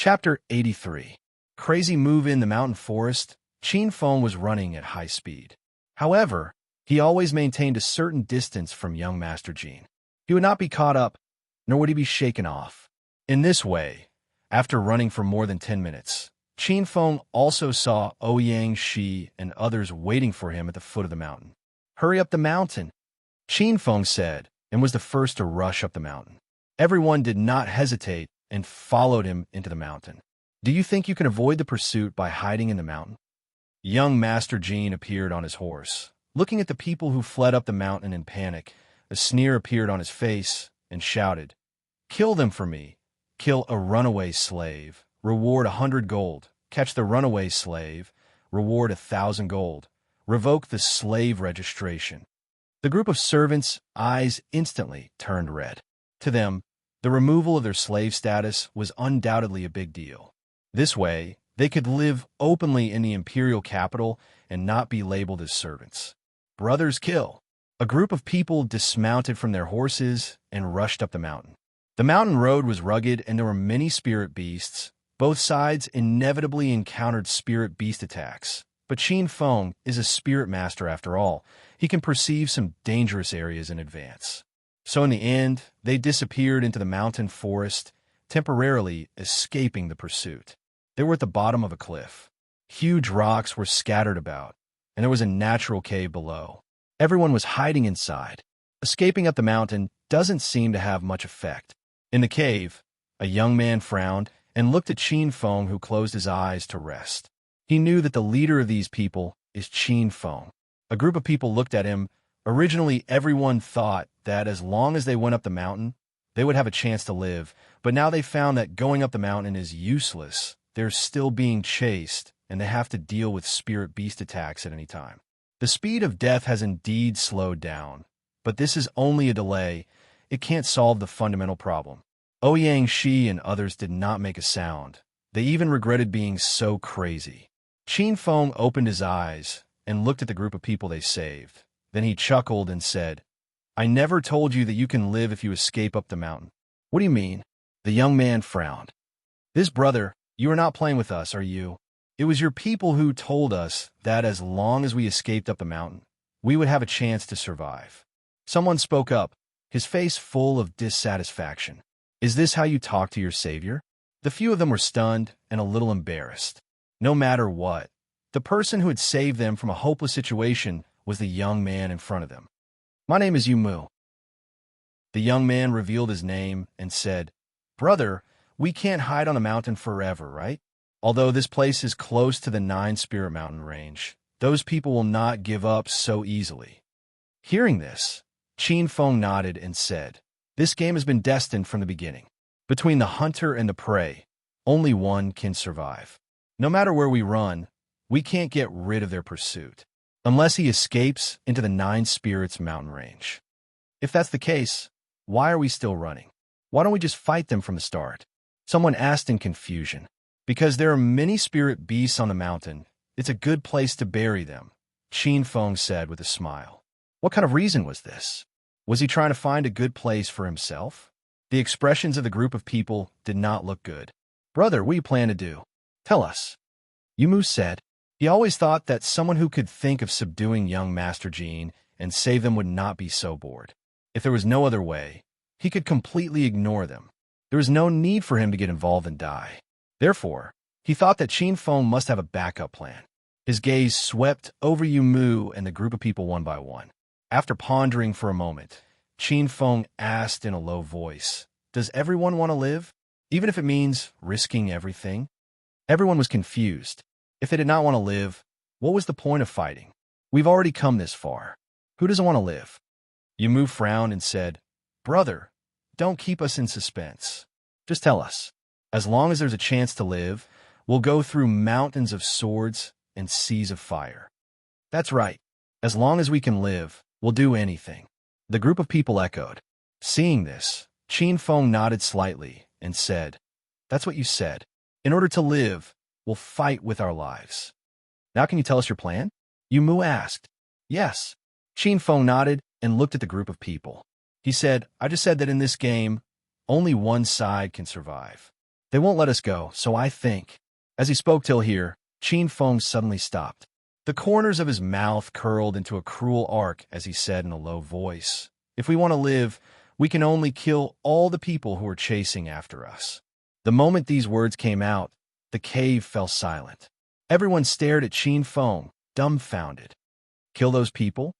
Chapter 83. Crazy move in the mountain forest. Qin Feng was running at high speed. However, he always maintained a certain distance from young Master Jean. He would not be caught up, nor would he be shaken off. In this way, after running for more than 10 minutes, Qin Feng also saw Ouyang Shi and others waiting for him at the foot of the mountain. "Hurry up the mountain," Qin Feng said, and was the first to rush up the mountain. Everyone did not hesitate and followed him into the mountain. "Do you think you can avoid the pursuit by hiding in the mountain?" Young Master Jean appeared on his horse. Looking at the people who fled up the mountain in panic, a sneer appeared on his face and shouted, "Kill them for me. Kill a runaway slave. Reward 100 gold. Catch the runaway slave. Reward 1,000 gold. Revoke the slave registration." The group of servants' eyes instantly turned red. To them, the removal of their slave status was undoubtedly a big deal. This way, they could live openly in the imperial capital and not be labeled as servants. "Brothers, kill!" A group of people dismounted from their horses and rushed up the mountain. The mountain road was rugged and there were many spirit beasts. Both sides inevitably encountered spirit beast attacks. But Qin Feng is a spirit master after all. He can perceive some dangerous areas in advance. So in the end, they disappeared into the mountain forest, temporarily escaping the pursuit. They were at the bottom of a cliff. Huge rocks were scattered about, and there was a natural cave below. Everyone was hiding inside. Escaping up the mountain doesn't seem to have much effect. In the cave, a young man frowned and looked at Qin Feng, who closed his eyes to rest. He knew that the leader of these people is Qin Feng. A group of people looked at him. Originally, everyone thought that as long as they went up the mountain, they would have a chance to live, but now they found that going up the mountain is useless. They're still being chased, and they have to deal with spirit beast attacks at any time. The speed of death has indeed slowed down, but this is only a delay. It can't solve the fundamental problem. Ouyang Shi and others did not make a sound. They even regretted being so crazy. Qin Feng opened his eyes and looked at the group of people they saved. Then he chuckled and said, "I never told you that you can live if you escape up the mountain." "What do you mean?" The young man frowned. "This brother, you are not playing with us, are you? It was your people who told us that as long as we escaped up the mountain, we would have a chance to survive." Someone spoke up, his face full of dissatisfaction. "Is this how you talk to your savior?" The few of them were stunned and a little embarrassed. No matter what, the person who had saved them from a hopeless situation was the young man in front of them. "My name is Yu Mu." The young man revealed his name and said, "Brother, we can't hide on the mountain forever, right? Although this place is close to the 9 Spirit Mountain range, those people will not give up so easily." Hearing this, Qin Feng nodded and said, "This game has been destined from the beginning. Between the hunter and the prey, only one can survive. No matter where we run, we can't get rid of their pursuit, unless he escapes into the 9 Spirits Mountain range. If that's the case, why are we still running? Why don't we just fight them from the start?" Someone asked in confusion. "Because there are many spirit beasts on the mountain, it's a good place to bury them," Qin Feng said with a smile. What kind of reason was this? Was he trying to find a good place for himself? The expressions of the group of people did not look good. "Brother, what do you plan to do? Tell us." Yumu said. He always thought that someone who could think of subduing young Master Jean and save them would not be so bored. If there was no other way, he could completely ignore them. There was no need for him to get involved and die. Therefore, he thought that Qin Feng must have a backup plan. His gaze swept over Yumu and the group of people one by one. After pondering for a moment, Qin Feng asked in a low voice, "Does everyone want to live, even if it means risking everything?" Everyone was confused. If they did not want to live, what was the point of fighting? "We've already come this far. Who doesn't want to live?" Yumu frowned and said, "Brother, don't keep us in suspense. Just tell us. As long as there's a chance to live, we'll go through mountains of swords and seas of fire." "That's right. As long as we can live, we'll do anything." The group of people echoed. Seeing this, Qin Feng nodded slightly and said, "That's what you said. In order to live, we'll fight with our lives." "Now can you tell us your plan?" Yumu asked. "Yes." Qin Feng nodded and looked at the group of people. He said, "I just said that in this game, only one side can survive. They won't let us go, so I think. As he spoke till here, Qin Feng suddenly stopped. The corners of his mouth curled into a cruel arc as he said in a low voice, "If we want to live, we can only kill all the people who are chasing after us." The moment these words came out, the cave fell silent. Everyone stared at Qin Feng, dumbfounded. "Kill those people?"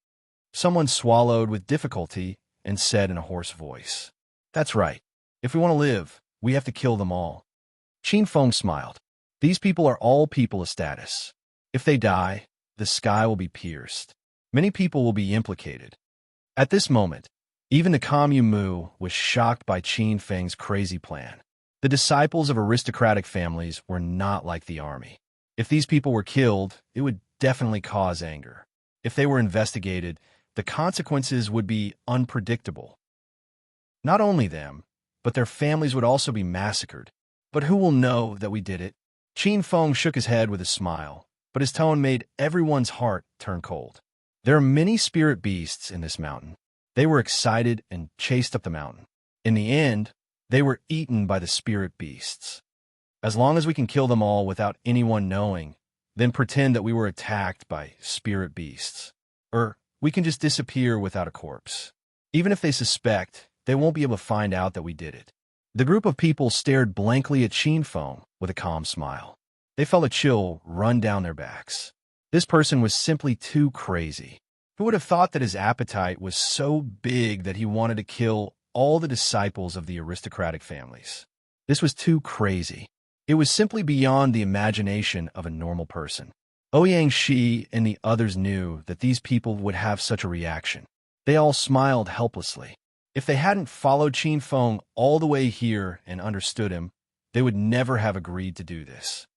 Someone swallowed with difficulty and said in a hoarse voice, "That's right. If we want to live, we have to kill them all." Qin Feng smiled. "These people are all people of status. If they die, the sky will be pierced. Many people will be implicated." At this moment, even the commune Mu was shocked by Qin Feng's crazy plan. The disciples of aristocratic families were not like the army. If these people were killed, it would definitely cause anger. If they were investigated, the consequences would be unpredictable. Not only them, but their families would also be massacred. But who will know that we did it? Qin Feng shook his head with a smile, but his tone made everyone's heart turn cold. There are many spirit beasts in this mountain. They were excited and chased up the mountain. In the end, they were eaten by the spirit beasts. As long as we can kill them all without anyone knowing, then pretend that we were attacked by spirit beasts. Or we can just disappear without a corpse. Even if they suspect, they won't be able to find out that we did it. The group of people stared blankly at Qin Feng with a calm smile. They felt a chill run down their backs. This person was simply too crazy. Who would have thought that his appetite was so big that he wanted to kill all the disciples of the aristocratic families? This was too crazy. It was simply beyond the imagination of a normal person. Ouyang Shi and the others knew that these people would have such a reaction. They all smiled helplessly. If they hadn't followed Qin Feng all the way here and understood him, they would never have agreed to do this.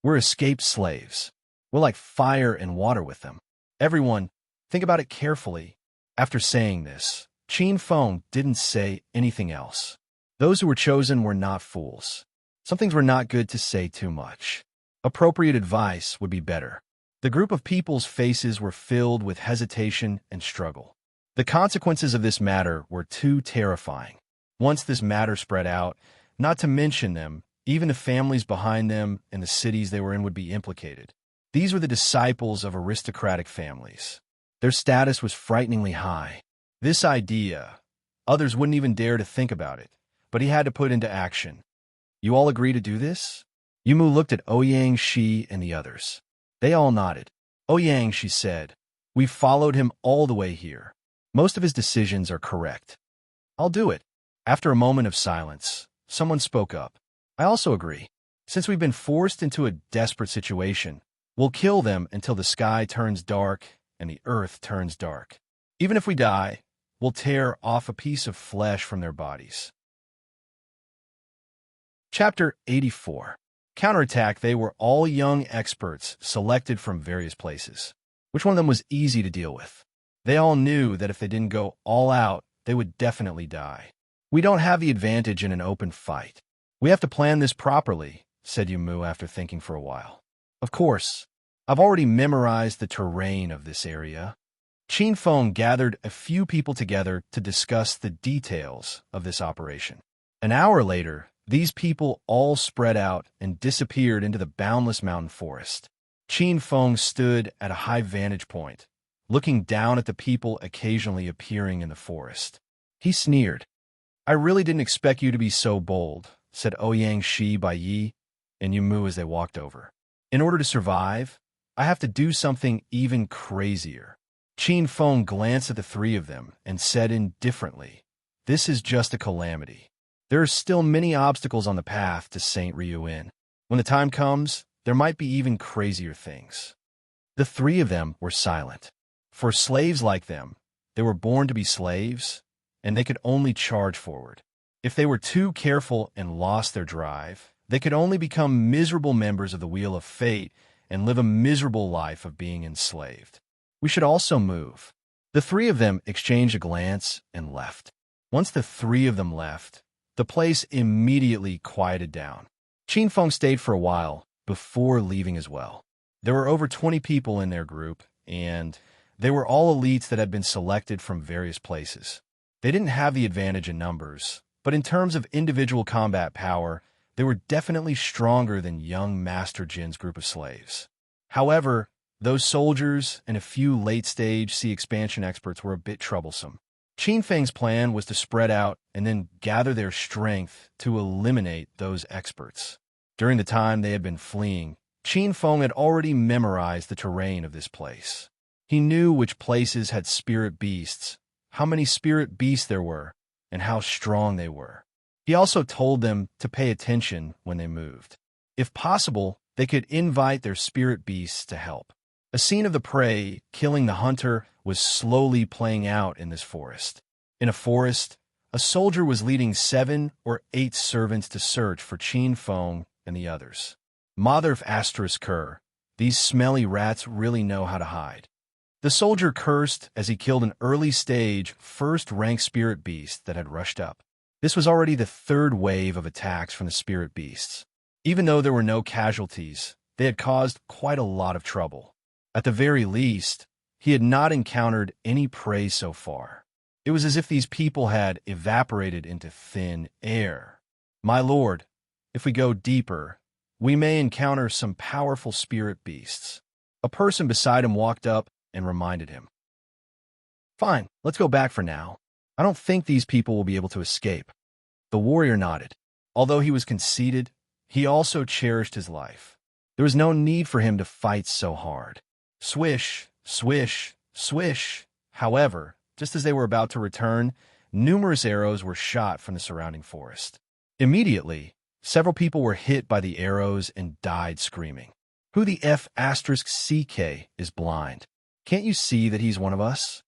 We're escaped slaves. We're like fire and water with them. Everyone, think about it carefully. After saying this, Qin Feng didn't say anything else. Those who were chosen were not fools. Some things were not good to say too much. Appropriate advice would be better. The group of people's faces were filled with hesitation and struggle. The consequences of this matter were too terrifying. Once this matter spread out, not to mention them, even the families behind them and the cities they were in would be implicated. These were the disciples of aristocratic families. Their status was frighteningly high. This idea, others wouldn't even dare to think about it, but he had to put into action. "You all agree to do this?" Yumu looked at Ouyang Shi and the others. They all nodded. "Ouyang," she said, "we've followed him all the way here. Most of his decisions are correct." "I'll do it." After a moment of silence, someone spoke up. "I also agree. Since we've been forced into a desperate situation, we'll kill them until the sky turns dark and the earth turns dark. Even if we die, we'll tear off a piece of flesh from their bodies." Chapter 84. Counterattack. They were all young experts selected from various places. Which one of them was easy to deal with? They all knew that if they didn't go all out, they would definitely die. "We don't have the advantage in an open fight. We have to plan this properly," said Yumu after thinking for a while. "Of course. I've already memorized the terrain of this area." Qin Feng gathered a few people together to discuss the details of this operation. An hour later, these people all spread out and disappeared into the boundless mountain forest. Qin Feng stood at a high vantage point, looking down at the people occasionally appearing in the forest. He sneered. "I really didn't expect you to be so bold," said Ouyang Shi Bai Yi and Yumu as they walked over. "In order to survive, I have to do something even crazier." Qin Feng glanced at the three of them and said indifferently, "This is just a calamity. There are still many obstacles on the path to St. Ryuin. When the time comes, there might be even crazier things." The three of them were silent. For slaves like them, they were born to be slaves, and they could only charge forward. If they were too careful and lost their drive, they could only become miserable members of the Wheel of Fate and live a miserable life of being enslaved. "We should also move." The three of them exchanged a glance and left. Once the three of them left, the place immediately quieted down. Qin Feng stayed for a while before leaving as well. There were over 20 people in their group, and they were all elites that had been selected from various places. They didn't have the advantage in numbers, but in terms of individual combat power, They were definitely stronger than young Master Jin's group of slaves. However, those soldiers and a few late-stage sea expansion experts were a bit troublesome. Qin Feng's plan was to spread out and then gather their strength to eliminate those experts. During the time they had been fleeing, Qin Feng had already memorized the terrain of this place. He knew which places had spirit beasts, how many spirit beasts there were, and how strong they were. He also told them to pay attention when they moved. If possible, they could invite their spirit beasts to help. A scene of the prey killing the hunter was slowly playing out in this forest. In a forest, a soldier was leading 7 or 8 servants to search for Qin Feng and the others. Mother of asterisk cur, these smelly rats really know how to hide. The soldier cursed as he killed an early-stage, first-rank spirit beast that had rushed up. This was already the 3rd wave of attacks from the spirit beasts. Even though there were no casualties, they had caused quite a lot of trouble. At the very least, he had not encountered any prey so far. It was as if these people had evaporated into thin air. My lord, if we go deeper, we may encounter some powerful spirit beasts. A person beside him walked up and reminded him. Fine, let's go back for now. I don't think these people will be able to escape. The warrior nodded. Although he was conceited, he also cherished his life. There was no need for him to fight so hard. Swish, swish, swish. However, just as they were about to return, numerous arrows were shot from the surrounding forest. Immediately, several people were hit by the arrows and died screaming. Who the F***CK is blind? Can't you see that he's one of us?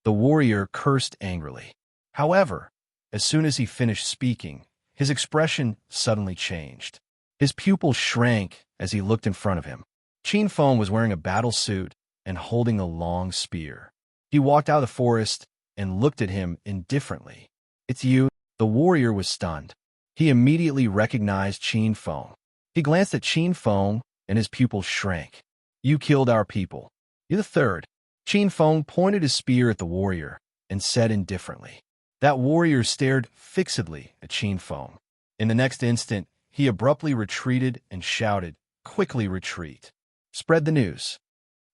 The warrior cursed angrily. However, as soon as he finished speaking, his expression suddenly changed. His pupils shrank as he looked in front of him. Qin Feng was wearing a battle suit and holding a long spear. He walked out of the forest and looked at him indifferently. It's you. The warrior was stunned. He immediately recognized Qin Feng. He glanced at Qin Feng and his pupils shrank. You killed our people. You're the 3rd. Qin Feng pointed his spear at the warrior and said indifferently. That warrior stared fixedly at Qin Feng. In the next instant, he abruptly retreated and shouted, "Quickly retreat. Spread the news."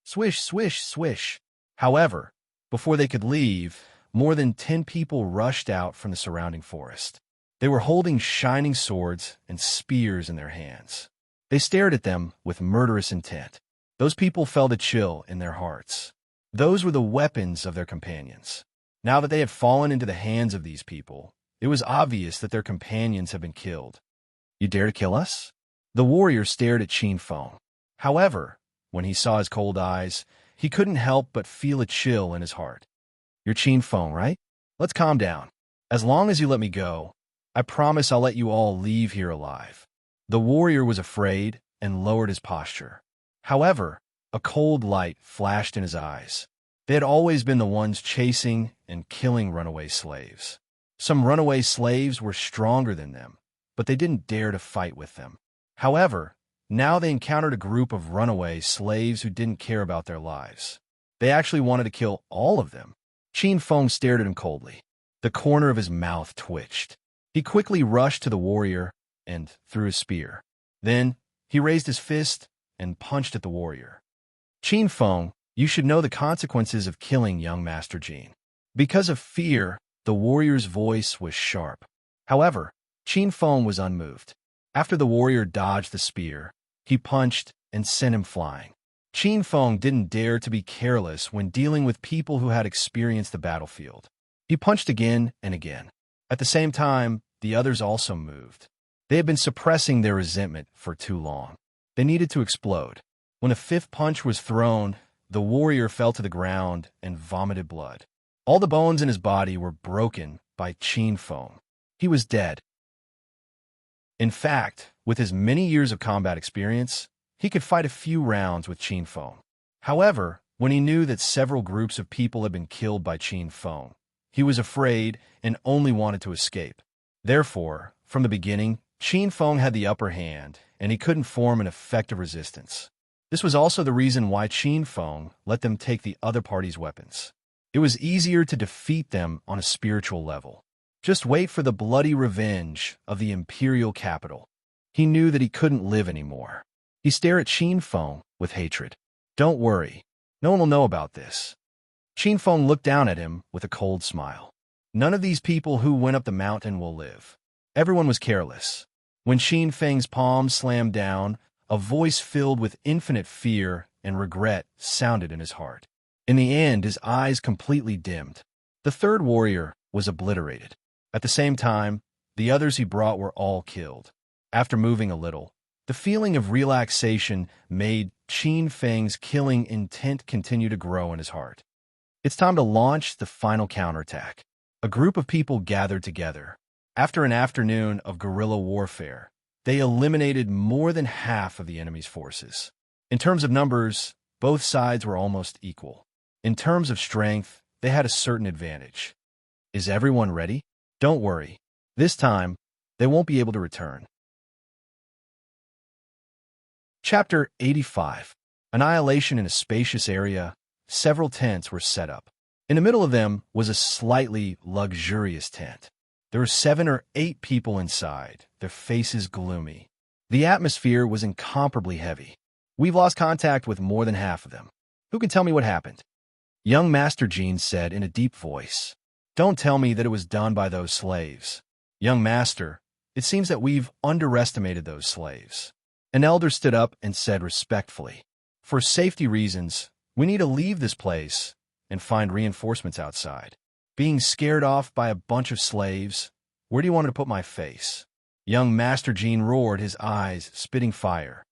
Swish, swish, swish. However, before they could leave, more than 10 people rushed out from the surrounding forest. They were holding shining swords and spears in their hands. They stared at them with murderous intent. Those people felt a chill in their hearts. Those were the weapons of their companions. Now that they had fallen into the hands of these people, it was obvious that their companions had been killed. You dare to kill us? The warrior stared at Qin Feng. However, when he saw his cold eyes, he couldn't help but feel a chill in his heart. You're Qin Feng, right? Let's calm down. As long as you let me go, I promise I'll let you all leave here alive. The warrior was afraid and lowered his posture. However, a cold light flashed in his eyes. They had always been the ones chasing and killing runaway slaves. Some runaway slaves were stronger than them, but they didn't dare to fight with them. However, now they encountered a group of runaway slaves who didn't care about their lives. They actually wanted to kill all of them. Qin Feng stared at him coldly. The corner of his mouth twitched. He quickly rushed to the warrior and threw his spear. Then, he raised his fist and punched at the warrior. Qin Feng, you should know the consequences of killing young Master Jin. Because of fear, the warrior's voice was sharp. However, Qin Feng was unmoved. After the warrior dodged the spear, he punched and sent him flying. Qin Feng didn't dare to be careless when dealing with people who had experienced the battlefield. He punched again and again. At the same time, the others also moved. They had been suppressing their resentment for too long. They needed to explode. When a 5th punch was thrown, the warrior fell to the ground and vomited blood. All the bones in his body were broken by Qin Feng. He was dead. In fact, with his many years of combat experience, he could fight a few rounds with Qin Feng. However, when he knew that several groups of people had been killed by Qin Feng, he was afraid and only wanted to escape. Therefore, from the beginning, Qin Feng had the upper hand, and he couldn't form an effective resistance. This was also the reason why Qin Feng let them take the other party's weapons. It was easier to defeat them on a spiritual level. Just wait for the bloody revenge of the imperial capital. He knew that he couldn't live anymore. He stared at Qin Feng with hatred. Don't worry. No one will know about this. Qin Feng looked down at him with a cold smile. None of these people who went up the mountain will live. Everyone was careless. When Qin Feng's palm slammed down, a voice filled with infinite fear and regret sounded in his heart. In the end, his eyes completely dimmed. The third warrior was obliterated. At the same time, the others he brought were all killed. After moving a little, the feeling of relaxation made Qin Feng's killing intent continue to grow in his heart. It's time to launch the final counterattack. A group of people gathered together. After an afternoon of guerrilla warfare, they eliminated more than half of the enemy's forces. In terms of numbers, both sides were almost equal. In terms of strength, they had a certain advantage. Is everyone ready? Don't worry. This time, they won't be able to return. Chapter 85. Annihilation in a spacious area. Several tents were set up. In the middle of them was a slightly luxurious tent. There were 7 or 8 people inside, their faces gloomy. The atmosphere was incomparably heavy. We've lost contact with more than half of them. Who can tell me what happened? Young Master Jean said in a deep voice. Don't tell me that it was done by those slaves. Young Master, it seems that we've underestimated those slaves. An elder stood up and said respectfully, for safety reasons, we need to leave this place and find reinforcements outside. Being scared off by a bunch of slaves, where do you want me to put my face? Young Master Jean roared, his eyes spitting fire.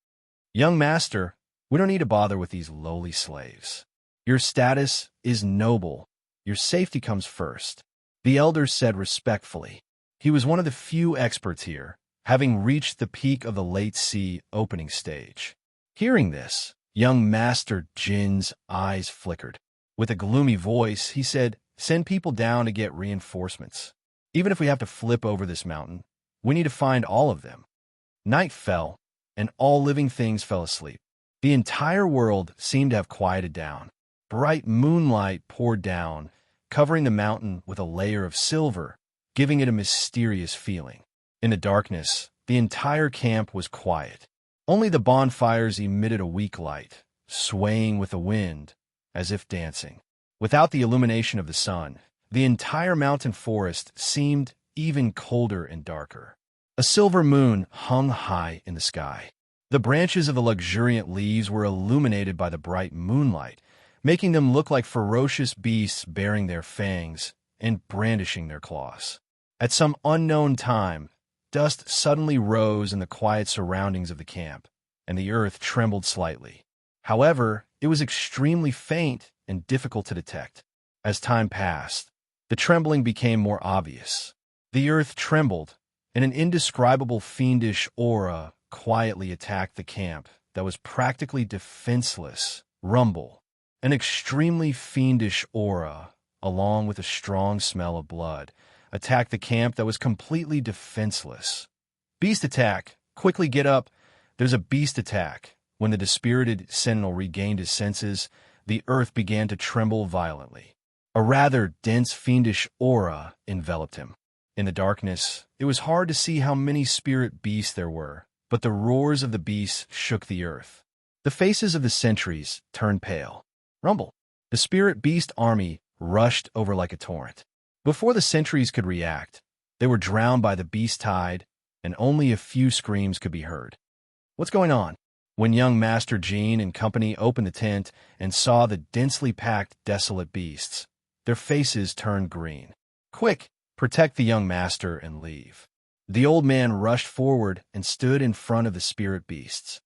Young Master, we don't need to bother with these lowly slaves. Your status is noble. Your safety comes first. The elder said respectfully. He was one of the few experts here, having reached the peak of the late sea opening stage. Hearing this, young Master Jin's eyes flickered. With a gloomy voice, he said, send people down to get reinforcements. Even if we have to flip over this mountain, we need to find all of them. Night fell, and all living things fell asleep. The entire world seemed to have quieted down. Bright moonlight poured down, covering the mountain with a layer of silver, giving it a mysterious feeling. In the darkness, the entire camp was quiet. Only the bonfires emitted a weak light, swaying with the wind, as if dancing. Without the illumination of the sun, the entire mountain forest seemed even colder and darker. A silver moon hung high in the sky. The branches of the luxuriant leaves were illuminated by the bright moonlight, making them look like ferocious beasts baring their fangs and brandishing their claws. At some unknown time, dust suddenly rose in the quiet surroundings of the camp, and the earth trembled slightly. However, it was extremely faint and difficult to detect. As time passed, the trembling became more obvious. The earth trembled, and an indescribable fiendish aura quietly attacked the camp that was practically defenseless. Rumble. An extremely fiendish aura, along with a strong smell of blood, attacked the camp that was completely defenseless. Beast attack! Quickly get up! There's a beast attack! When the dispirited sentinel regained his senses, the earth began to tremble violently. A rather dense fiendish aura enveloped him. In the darkness, it was hard to see how many spirit beasts there were, but the roars of the beasts shook the earth. The faces of the sentries turned pale. Rumble! The spirit beast army rushed over like a torrent. Before the sentries could react, they were drowned by the beast tide, and only a few screams could be heard. What's going on? When young Master Jean and company opened the tent and saw the densely packed, desolate beasts, their faces turned green. Quick! Protect the young master and leave. The old man rushed forward and stood in front of the spirit beasts.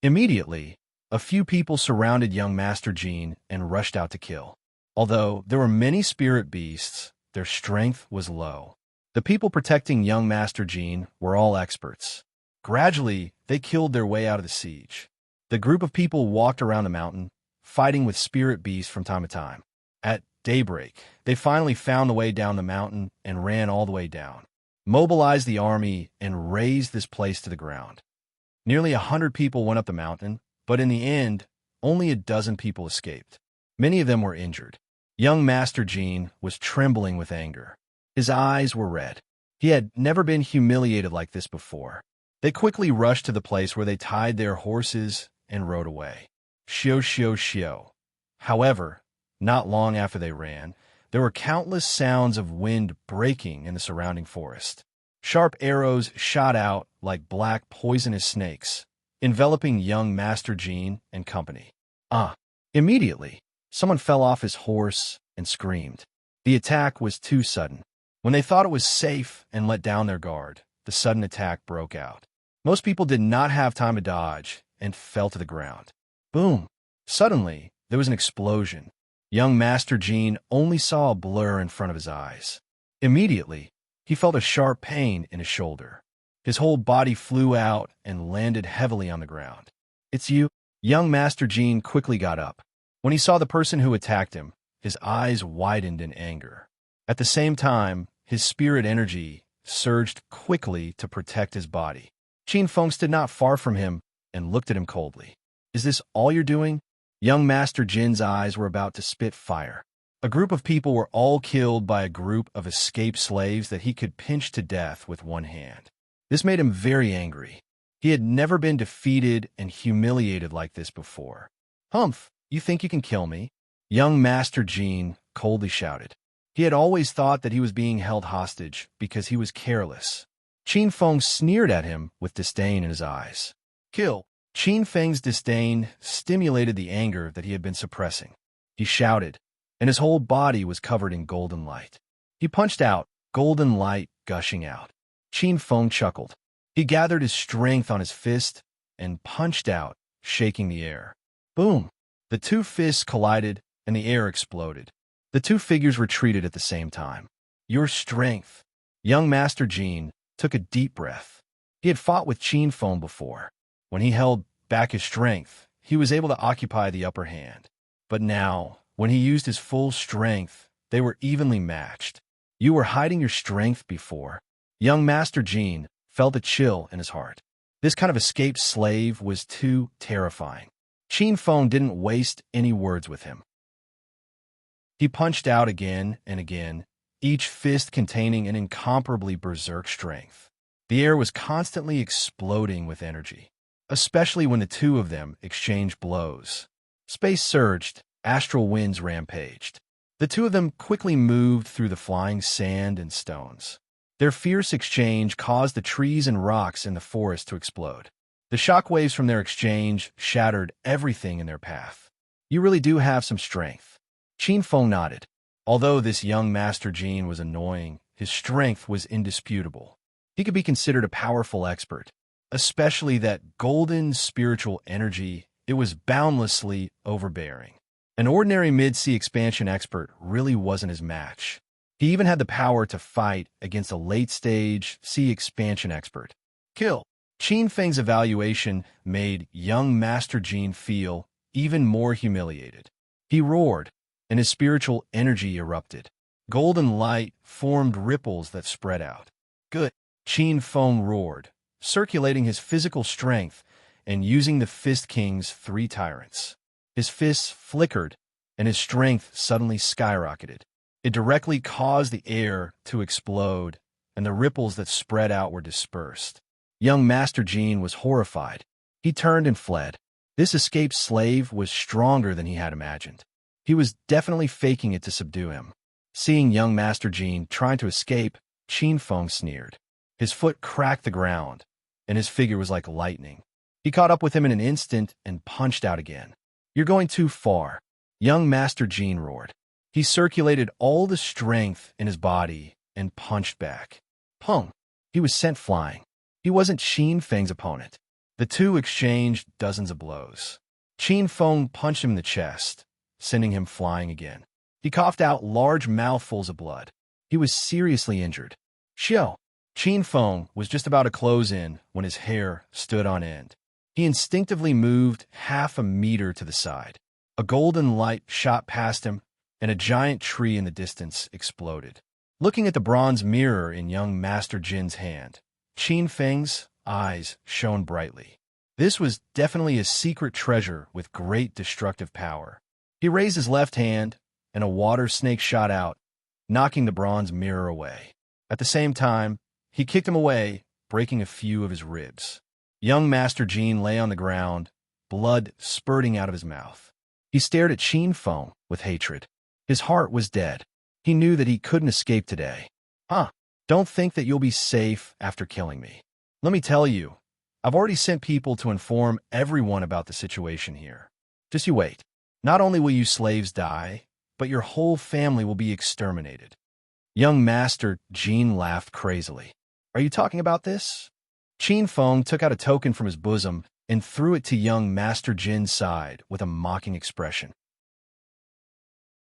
Immediately, a few people surrounded young Master Jean and rushed out to kill. Although there were many spirit beasts, their strength was low. The people protecting young Master Jean were all experts. Gradually, they killed their way out of the siege. The group of people walked around the mountain, fighting with spirit beasts from time to time. At daybreak, they finally found the way down the mountain and ran all the way down, mobilized the army, and razed this place to the ground. Nearly 100 people went up the mountain, but in the end, only a dozen people escaped. Many of them were injured. Young Master Jean was trembling with anger. His eyes were red. He had never been humiliated like this before. They quickly rushed to the place where they tied their horses and rode away. Shio, shio, shio. However, not long after they ran, there were countless sounds of wind breaking in the surrounding forest. Sharp arrows shot out like black poisonous snakes, enveloping young Master Jean and company. Immediately, someone fell off his horse and screamed. The attack was too sudden. When they thought it was safe and let down their guard, the sudden attack broke out. Most people did not have time to dodge and fell to the ground. Boom! Suddenly, there was an explosion. Young Master Jean only saw a blur in front of his eyes. Immediately, he felt a sharp pain in his shoulder. His whole body flew out and landed heavily on the ground. "It's you." Young Master Jean quickly got up. When he saw the person who attacked him, his eyes widened in anger. At the same time, his spirit energy surged quickly to protect his body. Qin Feng stood not far from him and looked at him coldly. "Is this all you're doing?" Young Master Jin's eyes were about to spit fire. A group of people were all killed by a group of escaped slaves that he could pinch to death with one hand. This made him very angry. He had never been defeated and humiliated like this before. "Humph, you think you can kill me?" Young Master Jean coldly shouted. He had always thought that he was being held hostage because he was careless. Qin Feng sneered at him with disdain in his eyes. "Kill!" Qin Feng's disdain stimulated the anger that he had been suppressing. He shouted, and his whole body was covered in golden light. He punched out, golden light gushing out. Qin Feng chuckled. He gathered his strength on his fist and punched out, shaking the air. Boom! The two fists collided, and the air exploded. The two figures retreated at the same time. "Your strength." Young Master Jean took a deep breath. He had fought with Qin Feng before. When he held back his strength, he was able to occupy the upper hand. But now, when he used his full strength, they were evenly matched. "You were hiding your strength before." Young Master Jean felt a chill in his heart. This kind of escaped slave was too terrifying. Qin Feng didn't waste any words with him. He punched out again and again, each fist containing an incomparably berserk strength. The air was constantly exploding with energy, especially when the two of them exchanged blows. Space surged, astral winds rampaged. The two of them quickly moved through the flying sand and stones. Their fierce exchange caused the trees and rocks in the forest to explode. The shockwaves from their exchange shattered everything in their path. "You really do have some strength." Qin Feng nodded. Although this young Master Jean was annoying, his strength was indisputable. He could be considered a powerful expert, especially that golden spiritual energy. It was boundlessly overbearing. An ordinary mid-sea expansion expert really wasn't his match. He even had the power to fight against a late-stage sea expansion expert. "Kill." Qin Feng's evaluation made young Master Jean feel even more humiliated. He roared, and his spiritual energy erupted. Golden light formed ripples that spread out. "Good." Qin Feng roared, circulating his physical strength and using the Fist King's 3 tyrants. His fists flickered, and his strength suddenly skyrocketed. It directly caused the air to explode, and the ripples that spread out were dispersed. Young Master Jean was horrified. He turned and fled. This escaped slave was stronger than he had imagined. He was definitely faking it to subdue him. Seeing young Master Jean trying to escape, Qin Feng sneered. His foot cracked the ground, and his figure was like lightning. He caught up with him in an instant and punched out again. "You're going too far." Young Master Jean roared. He circulated all the strength in his body and punched back. Pung! He was sent flying. He wasn't Qin Feng's opponent. The two exchanged dozens of blows. Qin Feng punched him in the chest, sending him flying again. He coughed out large mouthfuls of blood. He was seriously injured. "Xiao!" Qin Feng was just about to close in when his hair stood on end. He instinctively moved half a meter to the side. A golden light shot past him, and a giant tree in the distance exploded. Looking at the bronze mirror in young Master Jin's hand, Qin Feng's eyes shone brightly. This was definitely a secret treasure with great destructive power. He raised his left hand, and a water snake shot out, knocking the bronze mirror away. At the same time, He kicked him away, breaking a few of his ribs. Young Master Jean lay on the ground, blood spurting out of his mouth. He stared at Qin Feng with hatred. His heart was dead. He knew that he couldn't escape today. Huh, don't think that you'll be safe after killing me. Let me tell you, I've already sent people to inform everyone about the situation here. Just you wait. Not only will you slaves die, but your whole family will be exterminated. Young Master Jean laughed crazily. Are you talking about this? Qin Feng took out a token from his bosom and threw it to young Master Jin's side with a mocking expression.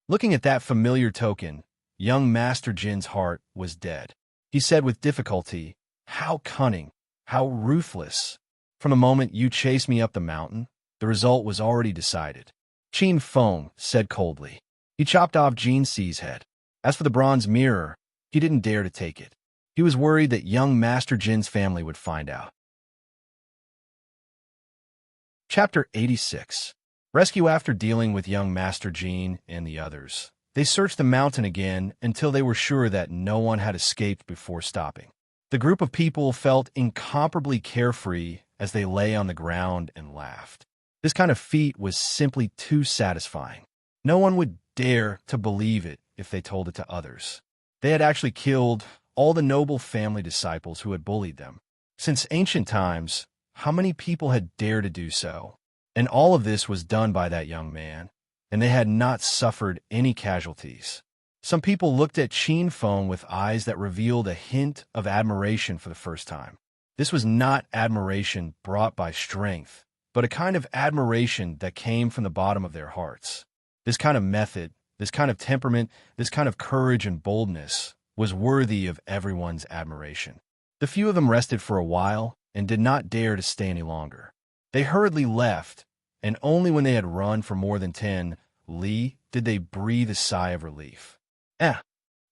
Looking at that familiar token, young Master Jin's heart was dead. He said with difficulty, "How cunning, how ruthless. From the moment you chased me up the mountain, the result was already decided." Qin Feng said coldly. He chopped off Jin Si's head. As for the bronze mirror, he didn't dare to take it. He was worried that young Master Jin's family would find out. Chapter 86. Rescue. After dealing with young Master Jin and the others, they searched the mountain again until they were sure that no one had escaped before stopping. The group of people felt incomparably carefree as they lay on the ground and laughed. This kind of feat was simply too satisfying. No one would dare to believe it if they told it to others. They had actually killed all the noble family disciples who had bullied them. Since ancient times, how many people had dared to do so? And all of this was done by that young man, and they had not suffered any casualties. Some people looked at Qin Feng with eyes that revealed a hint of admiration for the first time. This was not admiration brought by strength, but a kind of admiration that came from the bottom of their hearts. This kind of method, this kind of temperament, this kind of courage and boldness was worthy of everyone's admiration. The few of them rested for a while and did not dare to stay any longer. They hurriedly left, and only when they had run for more than 10 li did they breathe a sigh of relief.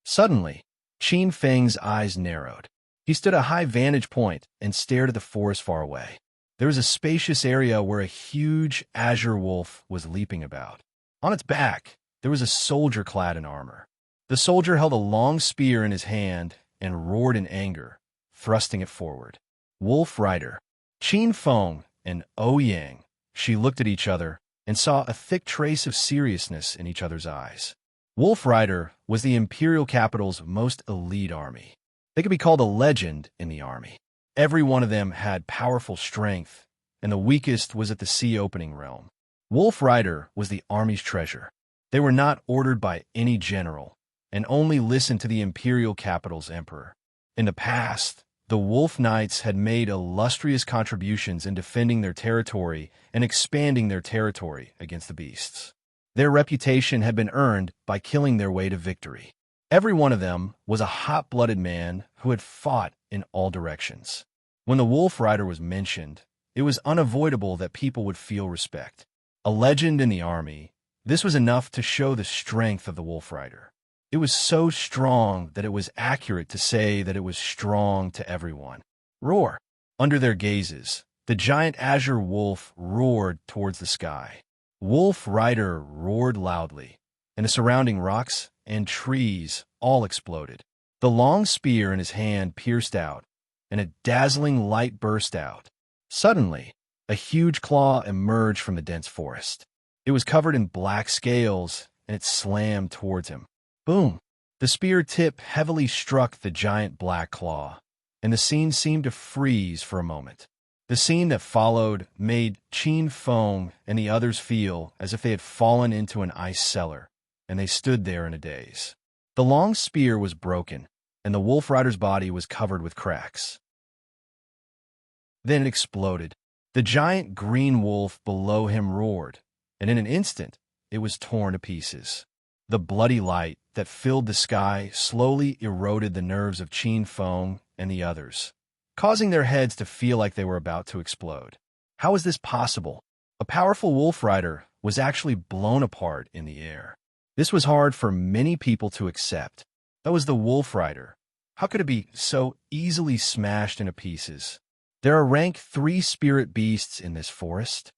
Suddenly, Qin Feng's eyes narrowed. He stood at a high vantage point and stared at the forest far away. There was a spacious area where a huge azure wolf was leaping about. On its back, there was a soldier clad in armor. The soldier held a long spear in his hand and roared in anger, thrusting it forward. Wolf Rider. Qin Feng and Ouyang. She looked at each other and saw a thick trace of seriousness in each other's eyes. Wolf Rider was the imperial capital's most elite army. They could be called a legend in the army. Every one of them had powerful strength, and the weakest was at the sea-opening realm. Wolf Rider was the army's treasure. They were not ordered by any general, and only listened to the imperial capital's emperor. In the past, the Wolf Knights had made illustrious contributions in defending their territory and expanding their territory against the beasts. Their reputation had been earned by killing their way to victory. Every one of them was a hot-blooded man who had fought in all directions. When the Wolf Rider was mentioned, it was unavoidable that people would feel respect. A legend in the army, this was enough to show the strength of the Wolf Rider. It was so strong that it was accurate to say that it was strong to everyone. Roar! Under their gazes, the giant azure wolf roared towards the sky. Wolf Rider roared loudly, and the surrounding rocks and trees all exploded. The long spear in his hand pierced out, and a dazzling light burst out. Suddenly, a huge claw emerged from the dense forest. It was covered in black scales, and it slammed towards him. Boom! The spear tip heavily struck the giant black claw, and the scene seemed to freeze for a moment. The scene that followed made Qin Feng and the others feel as if they had fallen into an ice cellar, and they stood there in a daze. The long spear was broken, and the Wolf Rider's body was covered with cracks. Then it exploded. The giant green wolf below him roared, and in an instant, it was torn to pieces. The bloody light that filled the sky slowly eroded the nerves of Qin Feng and the others, causing their heads to feel like they were about to explode. How was this possible? A powerful Wolf Rider was actually blown apart in the air. This was hard for many people to accept. That was the Wolf Rider. How could it be so easily smashed into pieces? There are rank 3 spirit beasts in this forest.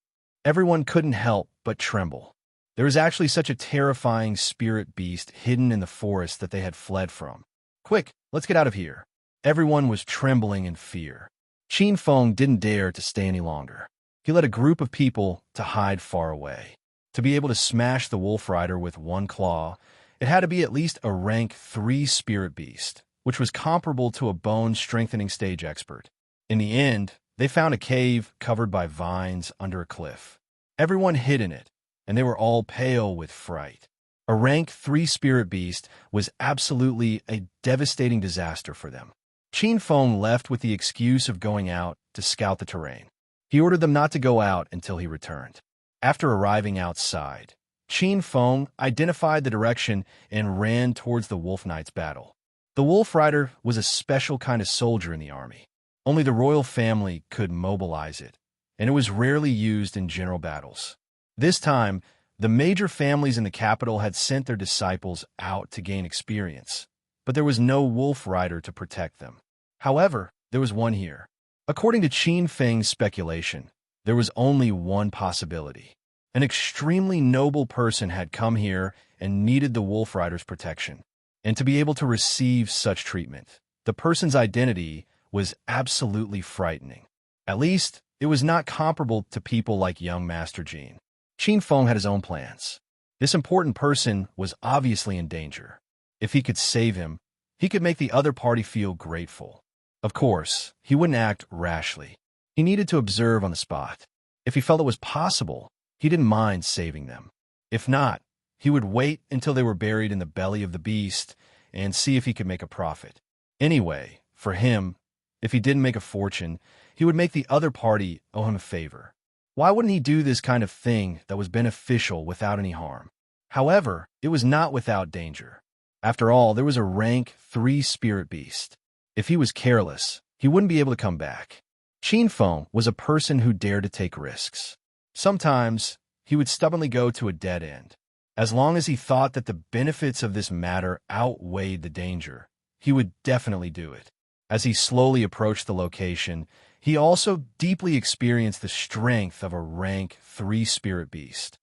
Everyone couldn't help but tremble. There was actually such a terrifying spirit beast hidden in the forest that they had fled from. Quick, let's get out of here. Everyone was trembling in fear. Qin Feng didn't dare to stay any longer. He led a group of people to hide far away. To be able to smash the wolf rider with one claw, it had to be at least a rank 3 spirit beast, which was comparable to a bone-strengthening stage expert. In the end, they found a cave covered by vines under a cliff. Everyone hid in it, and they were all pale with fright. A rank 3 spirit beast was absolutely a devastating disaster for them. Qin Feng left with the excuse of going out to scout the terrain. He ordered them not to go out until he returned. After arriving outside, Qin Feng identified the direction and ran towards the Wolf Knight's battle. The Wolf Rider was a special kind of soldier in the army. Only the royal family could mobilize it, and it was rarely used in general battles. This time, the major families in the capital had sent their disciples out to gain experience, but there was no Wolf Rider to protect them. However, there was one here. According to Qin Feng's speculation, there was only one possibility. An extremely noble person had come here and needed the Wolf Rider's protection. And to be able to receive such treatment, the person's identity was absolutely frightening. At least, it was not comparable to people like young Master Jean. Qin Feng had his own plans. This important person was obviously in danger. If he could save him, he could make the other party feel grateful. Of course, he wouldn't act rashly. He needed to observe on the spot. If he felt it was possible, he didn't mind saving them. If not, he would wait until they were buried in the belly of the beast and see if he could make a profit. Anyway, for him, if he didn't make a fortune, he would make the other party owe him a favor. Why wouldn't he do this kind of thing that was beneficial without any harm? However, it was not without danger. After all, there was a rank 3 spirit beast. If he was careless, he wouldn't be able to come back. Qin Feng was a person who dared to take risks. Sometimes, he would stubbornly go to a dead end. As long as he thought that the benefits of this matter outweighed the danger, he would definitely do it. As he slowly approached the location, he also deeply experienced the strength of a rank 3 spirit beast.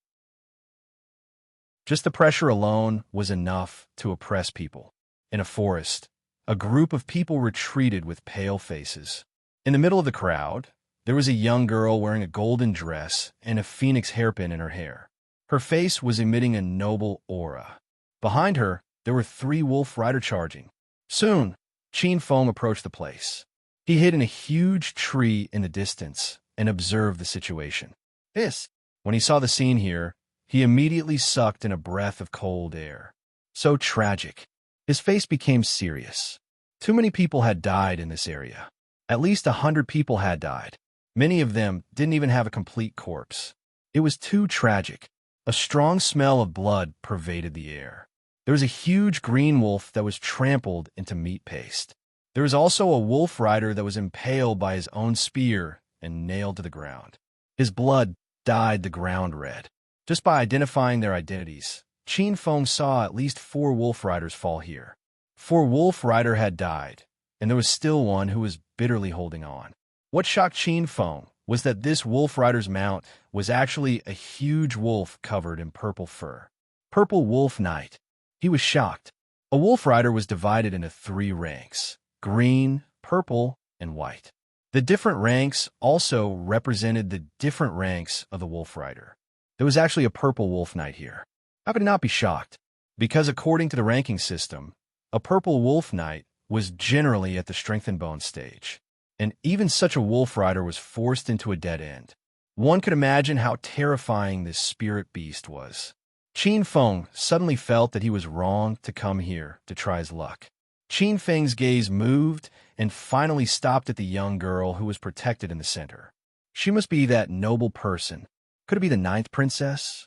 Just the pressure alone was enough to oppress people. In a forest, a group of people retreated with pale faces. In the middle of the crowd, there was a young girl wearing a golden dress and a phoenix hairpin in her hair. Her face was emitting a noble aura. Behind her, there were 3 Wolf Rider charging. Soon, Qin Feng approached the place. He hid in a huge tree in the distance and observed the situation. When he saw the scene here, he immediately sucked in a breath of cold air. So tragic. His face became serious. Too many people had died in this area. At least 100 people had died. Many of them didn't even have a complete corpse. It was too tragic. A strong smell of blood pervaded the air. There was a huge green wolf that was trampled into meat paste. There was also a wolf rider that was impaled by his own spear and nailed to the ground. His blood dyed the ground red. Just by identifying their identities, Qin Feng saw at least 4 wolf riders fall here. 4 wolf rider had died, and there was still one who was bitterly holding on. What shocked Qin Feng was that this wolf rider's mount was actually a huge wolf covered in purple fur. Purple Wolf Knight. He was shocked. A wolf rider was divided into 3 ranks: green, purple, and white. The different ranks also represented the different ranks of the wolf rider. There was actually a purple wolf knight here. How could he not be shocked? Because according to the ranking system, a purple wolf knight was generally at the strength and bone stage, and even such a wolf rider was forced into a dead end. One could imagine how terrifying this spirit beast was. Qin Feng suddenly felt that he was wrong to come here to try his luck. Qin Feng's gaze moved and finally stopped at the young girl who was protected in the center. She must be that noble person. Could it be the 9th princess?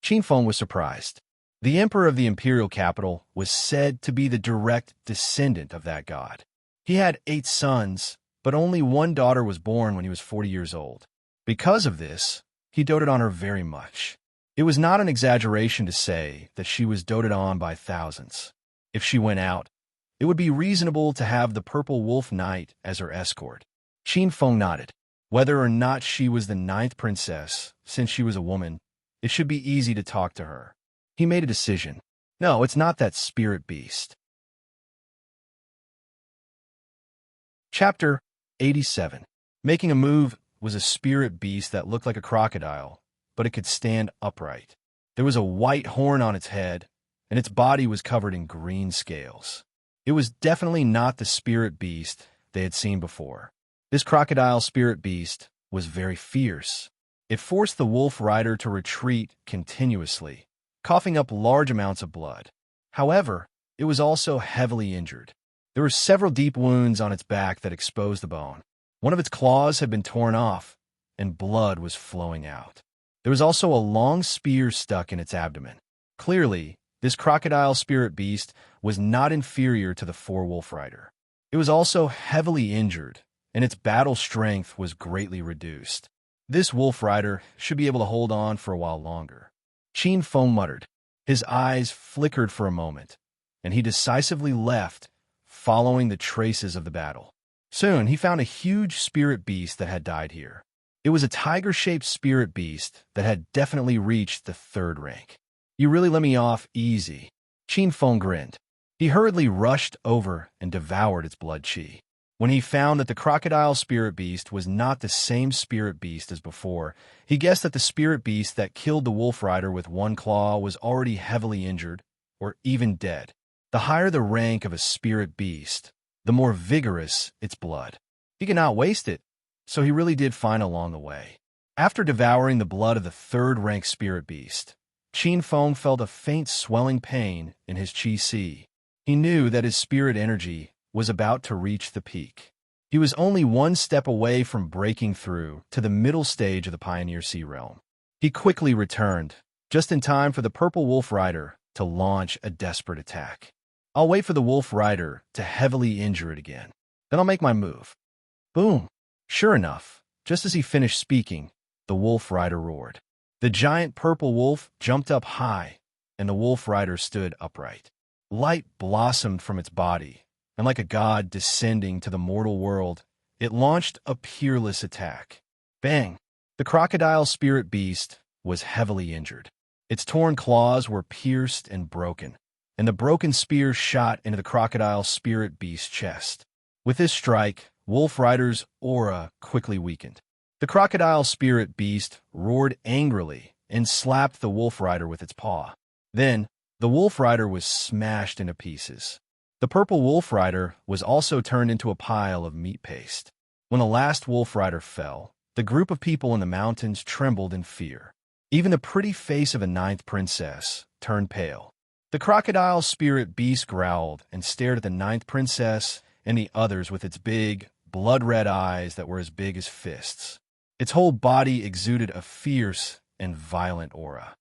Qin Feng was surprised. The emperor of the imperial capital was said to be the direct descendant of that god. He had 8 sons, but only one daughter was born when he was 40 years old. Because of this, he doted on her very much. It was not an exaggeration to say that she was doted on by thousands. If she went out, it would be reasonable to have the Purple Wolf Knight as her escort. Qin Feng nodded. Whether or not she was the 9th princess, since she was a woman, it should be easy to talk to her. He made a decision. No, it's not that spirit beast. Chapter 87. Making a move was a spirit beast that looked like a crocodile, but it could stand upright. There was a white horn on its head, and its body was covered in green scales. It was definitely not the spirit beast they had seen before. This crocodile spirit beast was very fierce. It forced the wolf rider to retreat continuously, coughing up large amounts of blood. However, it was also heavily injured. There were several deep wounds on its back that exposed the bone. One of its claws had been torn off, and blood was flowing out. There was also a long spear stuck in its abdomen. Clearly, this crocodile spirit beast was not inferior to the wolf rider. It was also heavily injured, and its battle strength was greatly reduced. This wolf rider should be able to hold on for a while longer. Qin Feng muttered. His eyes flickered for a moment, and he decisively left, following the traces of the battle. Soon, he found a huge spirit beast that had died here. It was a tiger-shaped spirit beast that had definitely reached the 3rd rank. You really let me off easy. Qin Feng grinned. He hurriedly rushed over and devoured its blood chi. When he found that the crocodile spirit beast was not the same spirit beast as before, he guessed that the spirit beast that killed the wolf rider with one claw was already heavily injured, or even dead. The higher the rank of a spirit beast, the more vigorous its blood. He could not waste it, so he really did fine along the way. After devouring the blood of the 3rd-rank spirit beast, Qin Feng felt a faint swelling pain in his chi. He knew that his spirit energy was about to reach the peak. He was only one step away from breaking through to the middle stage of the Pioneer Sea realm. He quickly returned, just in time for the purple wolf rider to launch a desperate attack. I'll wait for the wolf rider to heavily injure it again. Then I'll make my move. Boom! Sure enough, just as he finished speaking, the wolf rider roared. The giant purple wolf jumped up high, and the wolf rider stood upright. Light blossomed from its body, and like a god descending to the mortal world, it launched a peerless attack. Bang! The crocodile spirit beast was heavily injured. Its torn claws were pierced and broken, and the broken spear shot into the crocodile spirit beast's chest. With this strike, Wolf Rider's aura quickly weakened. The crocodile spirit beast roared angrily and slapped the Wolf Rider with its paw. Then, the Wolf Rider was smashed into pieces. The purple Wolf Rider was also turned into a pile of meat paste. When the last Wolf Rider fell, the group of people in the mountains trembled in fear. Even the pretty face of a 9th princess turned pale. The crocodile spirit beast growled and stared at the 9th princess and the others with its big, blood-red eyes that were as big as fists. Its whole body exuded a fierce and violent aura.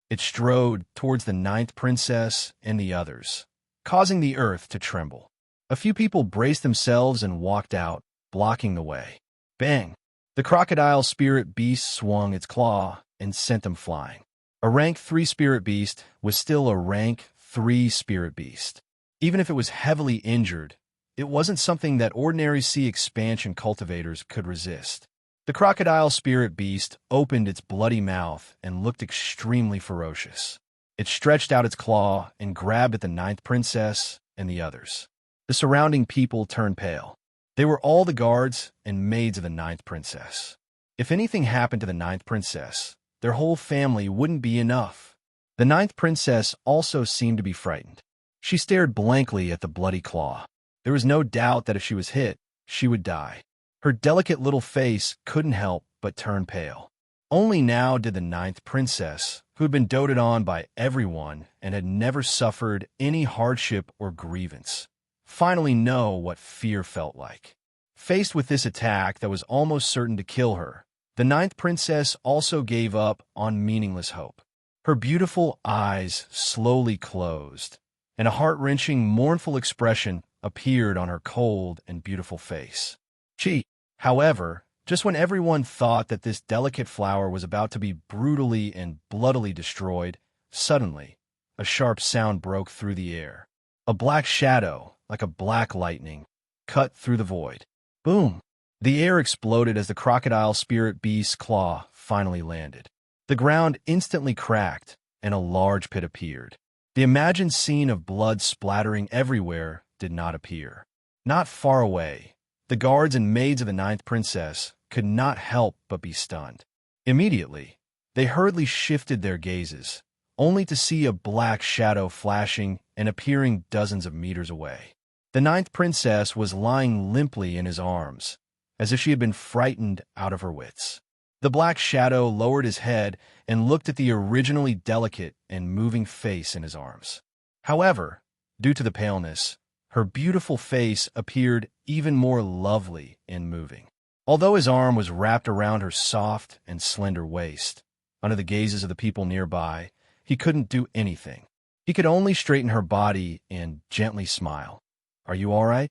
It strode towards the 9th princess and the others, causing the earth to tremble. A few people braced themselves and walked out, blocking the way. Bang! The crocodile spirit beast swung its claw and sent them flying. A rank 3 spirit beast was still a rank 3 spirit beast. Even if it was heavily injured, it wasn't something that ordinary sea expansion cultivators could resist. The crocodile spirit beast opened its bloody mouth and looked extremely ferocious. It stretched out its claw and grabbed at the 9th princess and the others. The surrounding people turned pale. They were all the guards and maids of the 9th princess. If anything happened to the 9th princess, their whole family wouldn't be enough. The 9th princess also seemed to be frightened. She stared blankly at the bloody claw. There was no doubt that if she was hit, she would die. Her delicate little face couldn't help but turn pale. Only now did the 9th princess, who had been doted on by everyone and had never suffered any hardship or grievance, finally know what fear felt like. Faced with this attack that was almost certain to kill her, the 9th princess also gave up on meaningless hope. Her beautiful eyes slowly closed, and a heart-wrenching, mournful expression appeared on her cold and beautiful face. However, just when everyone thought that this delicate flower was about to be brutally and bloodily destroyed, suddenly, a sharp sound broke through the air. A black shadow, like a black lightning, cut through the void. Boom! The air exploded as the crocodile spirit beast's claw finally landed. The ground instantly cracked, and a large pit appeared. The imagined scene of blood splattering everywhere did not appear. Not far away, the guards and maids of the ninth princess could not help but be stunned. Immediately, they hurriedly shifted their gazes, only to see a black shadow flashing and appearing dozens of meters away. The ninth princess was lying limply in his arms, as if she had been frightened out of her wits. The black shadow lowered his head and looked at the originally delicate and moving face in his arms. However, due to the paleness, her beautiful face appeared even more lovely and moving. Although his arm was wrapped around her soft and slender waist, under the gazes of the people nearby, he couldn't do anything. He could only straighten her body and gently smile. "Are you all right?"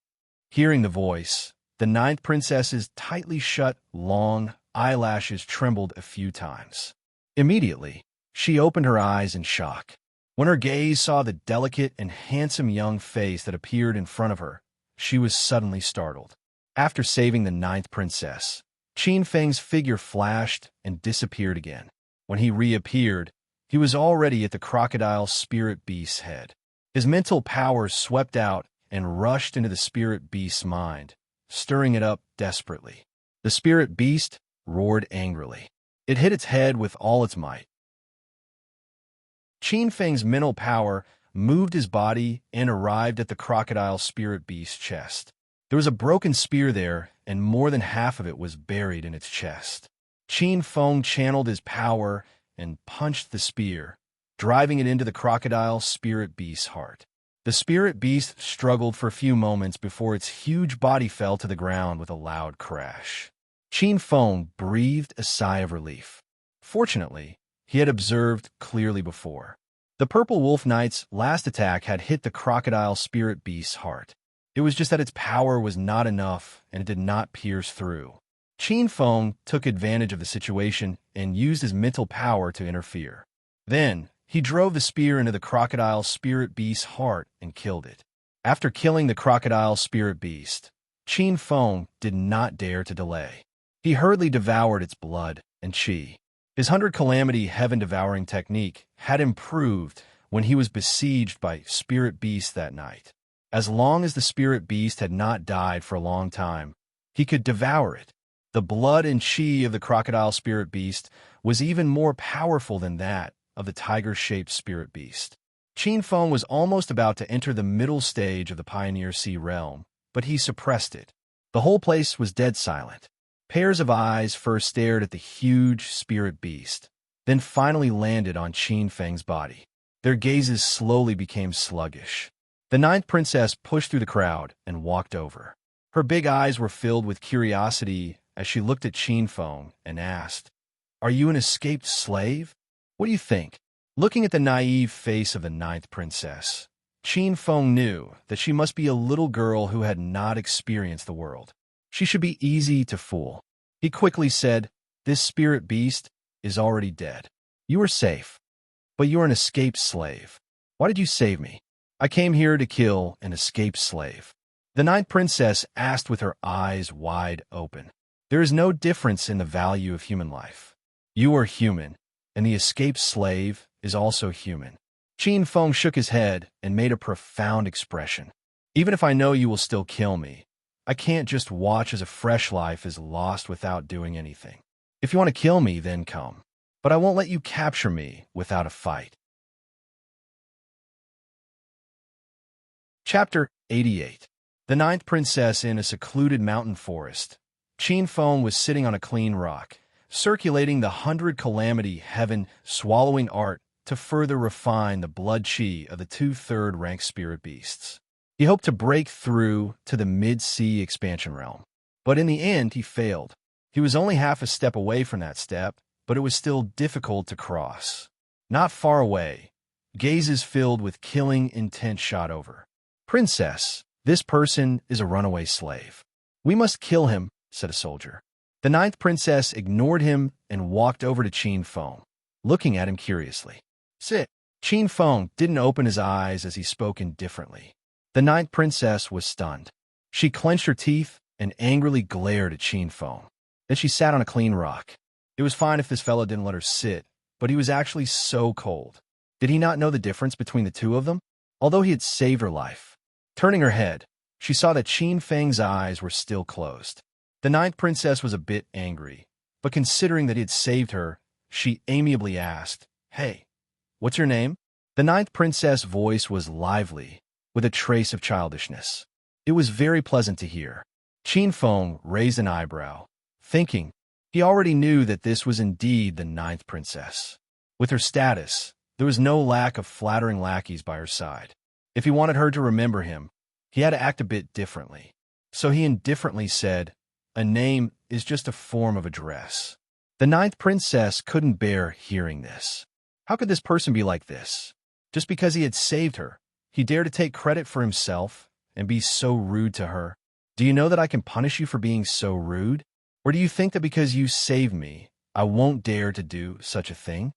Hearing the voice, the ninth princess's tightly shut, long eyelashes trembled a few times. Immediately, she opened her eyes in shock. When her gaze saw the delicate and handsome young face that appeared in front of her, she was suddenly startled. After saving the ninth princess, Qin Feng's figure flashed and disappeared again. When he reappeared, he was already at the crocodile spirit beast's head. His mental powers swept out and rushed into the spirit beast's mind, stirring it up desperately. The spirit beast roared angrily. It hit its head with all its might. Qin Feng's mental power moved his body and arrived at the crocodile spirit beast's chest. There was a broken spear there, and more than half of it was buried in its chest. Qin Feng channeled his power and punched the spear, driving it into the crocodile spirit beast's heart. The spirit beast struggled for a few moments before its huge body fell to the ground with a loud crash. Qin Feng breathed a sigh of relief. Fortunately, he had observed clearly before. The Purple Wolf Knight's last attack had hit the crocodile spirit beast's heart. It was just that its power was not enough and it did not pierce through. Qin Feng took advantage of the situation and used his mental power to interfere. Then, he drove the spear into the crocodile spirit beast's heart and killed it. After killing the crocodile spirit beast, Qin Feng did not dare to delay. He hurriedly devoured its blood and qi. His 100 Calamity Heaven devouring technique had improved when he was besieged by spirit beasts that night. As long as the spirit beast had not died for a long time, he could devour it. The blood and qi of the crocodile spirit beast was even more powerful than that of the tiger-shaped spirit beast. Qin Feng was almost about to enter the middle stage of the Pioneer Sea realm, but he suppressed it. The whole place was dead silent. Pairs of eyes first stared at the huge spirit beast, then finally landed on Qin Feng's body. Their gazes slowly became sluggish. The ninth princess pushed through the crowd and walked over. Her big eyes were filled with curiosity as she looked at Qin Feng and asked, "Are you an escaped slave? What do you think?" Looking at the naive face of the ninth princess, Qin Feng knew that she must be a little girl who had not experienced the world. She should be easy to fool. He quickly said, "This spirit beast is already dead. You are safe, but you are an escaped slave. Why did you save me?" "I came here to kill an escaped slave." The ninth princess asked with her eyes wide open. "There is no difference in the value of human life. You are human, and the escaped slave is also human." Qin Feng shook his head and made a profound expression. "Even if I know you will still kill me, I can't just watch as a fresh life is lost without doing anything. If you want to kill me, then come. But I won't let you capture me without a fight." Chapter 88. The ninth princess in a secluded mountain forest. Qin Feng was sitting on a clean rock, circulating the 100 Calamity Heaven swallowing art to further refine the blood qi of the 2/3 rank spirit beasts. He hoped to break through to the mid-sea expansion realm. But in the end, he failed. He was only half a step away from that step, but it was still difficult to cross. Not far away, gazes filled with killing intent shot over. "Princess, this person is a runaway slave. We must kill him," said a soldier. The ninth princess ignored him and walked over to Qin Feng, looking at him curiously. "Sit." Qin Feng didn't open his eyes as he spoke indifferently. The ninth princess was stunned. She clenched her teeth and angrily glared at Qin Feng. Then she sat on a clean rock. It was fine if this fellow didn't let her sit, but he was actually so cold. Did he not know the difference between the two of them? Although he had saved her life. Turning her head, she saw that Qin Feng's eyes were still closed. The ninth princess was a bit angry, but considering that he had saved her, she amiably asked, "Hey, what's your name?" The ninth princess' voice was lively, with a trace of childishness. It was very pleasant to hear. Qin Feng raised an eyebrow, thinking he already knew that this was indeed the ninth princess. With her status, there was no lack of flattering lackeys by her side. If he wanted her to remember him, he had to act a bit differently. So he indifferently said, "A name is just a form of address." The ninth princess couldn't bear hearing this. How could this person be like this? Just because he had saved her, he dared to take credit for himself and be so rude to her. Do you know that I can punish you for being so rude? Or do you think that because you saved me, I won't dare to do such a thing?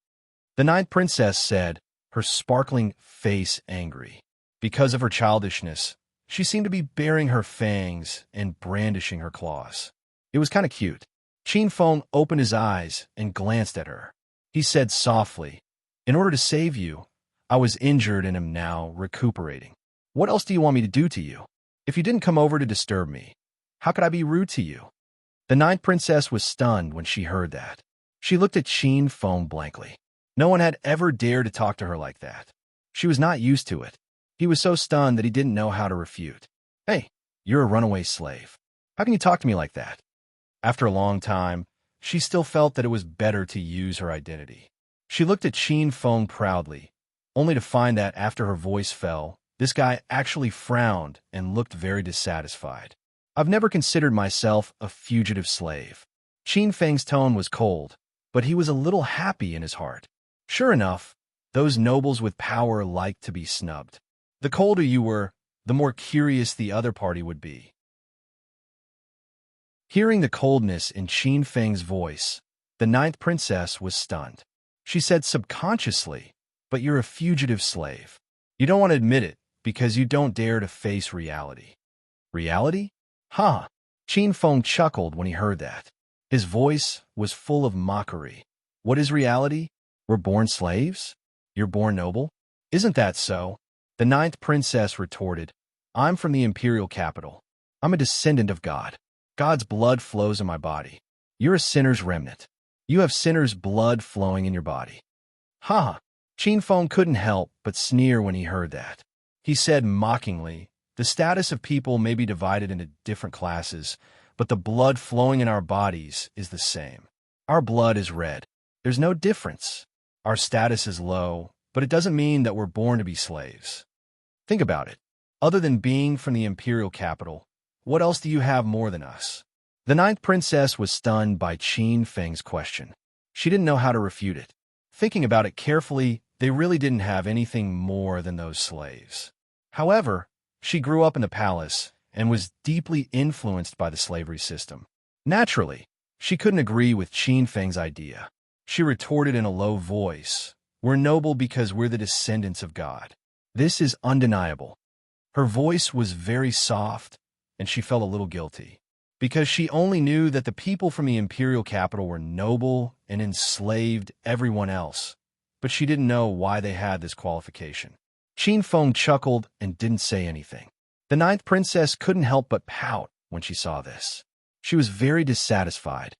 The ninth princess said, her sparkling face angry. Because of her childishness, she seemed to be baring her fangs and brandishing her claws. It was kind of cute. Qin Feng opened his eyes and glanced at her. He said softly, "In order to save you, I was injured and am now recuperating. What else do you want me to do to you? If you didn't come over to disturb me, how could I be rude to you?" The ninth princess was stunned when she heard that. She looked at Qin Feng blankly. No one had ever dared to talk to her like that. She was not used to it. He was so stunned that he didn't know how to refute. "Hey, you're a runaway slave. How can you talk to me like that?" After a long time, she still felt that it was better to use her identity. She looked at Qin Feng proudly, only to find that after her voice fell, this guy actually frowned and looked very dissatisfied. "I've never considered myself a fugitive slave." Qin Feng's tone was cold, but he was a little happy in his heart. Sure enough, those nobles with power liked to be snubbed. The colder you were, the more curious the other party would be. Hearing the coldness in Qin Feng's voice, the ninth princess was stunned. She said subconsciously, "But you're a fugitive slave. You don't want to admit it because you don't dare to face reality." "Reality? Huh." Qin Feng chuckled when he heard that. His voice was full of mockery. "What is reality? We're born slaves? You're born noble? Isn't that so?" The ninth princess retorted, "I'm from the imperial capital. I'm a descendant of God. God's blood flows in my body. You're a sinner's remnant. You have sinner's blood flowing in your body." "Ha!" Qin Feng couldn't help but sneer when he heard that. He said mockingly, "The status of people may be divided into different classes, but the blood flowing in our bodies is the same. Our blood is red. There's no difference. Our status is low, but it doesn't mean that we're born to be slaves. Think about it. Other than being from the imperial capital, what else do you have more than us?" The ninth princess was stunned by Qin Feng's question. She didn't know how to refute it. Thinking about it carefully, they really didn't have anything more than those slaves. However, she grew up in the palace and was deeply influenced by the slavery system. Naturally, she couldn't agree with Qin Feng's idea. She retorted in a low voice, "We're noble because we're the descendants of God. This is undeniable." Her voice was very soft, and she felt a little guilty, because she only knew that the people from the imperial capital were noble and enslaved everyone else, but she didn't know why they had this qualification. Qin Feng chuckled and didn't say anything. The ninth princess couldn't help but pout when she saw this. She was very dissatisfied.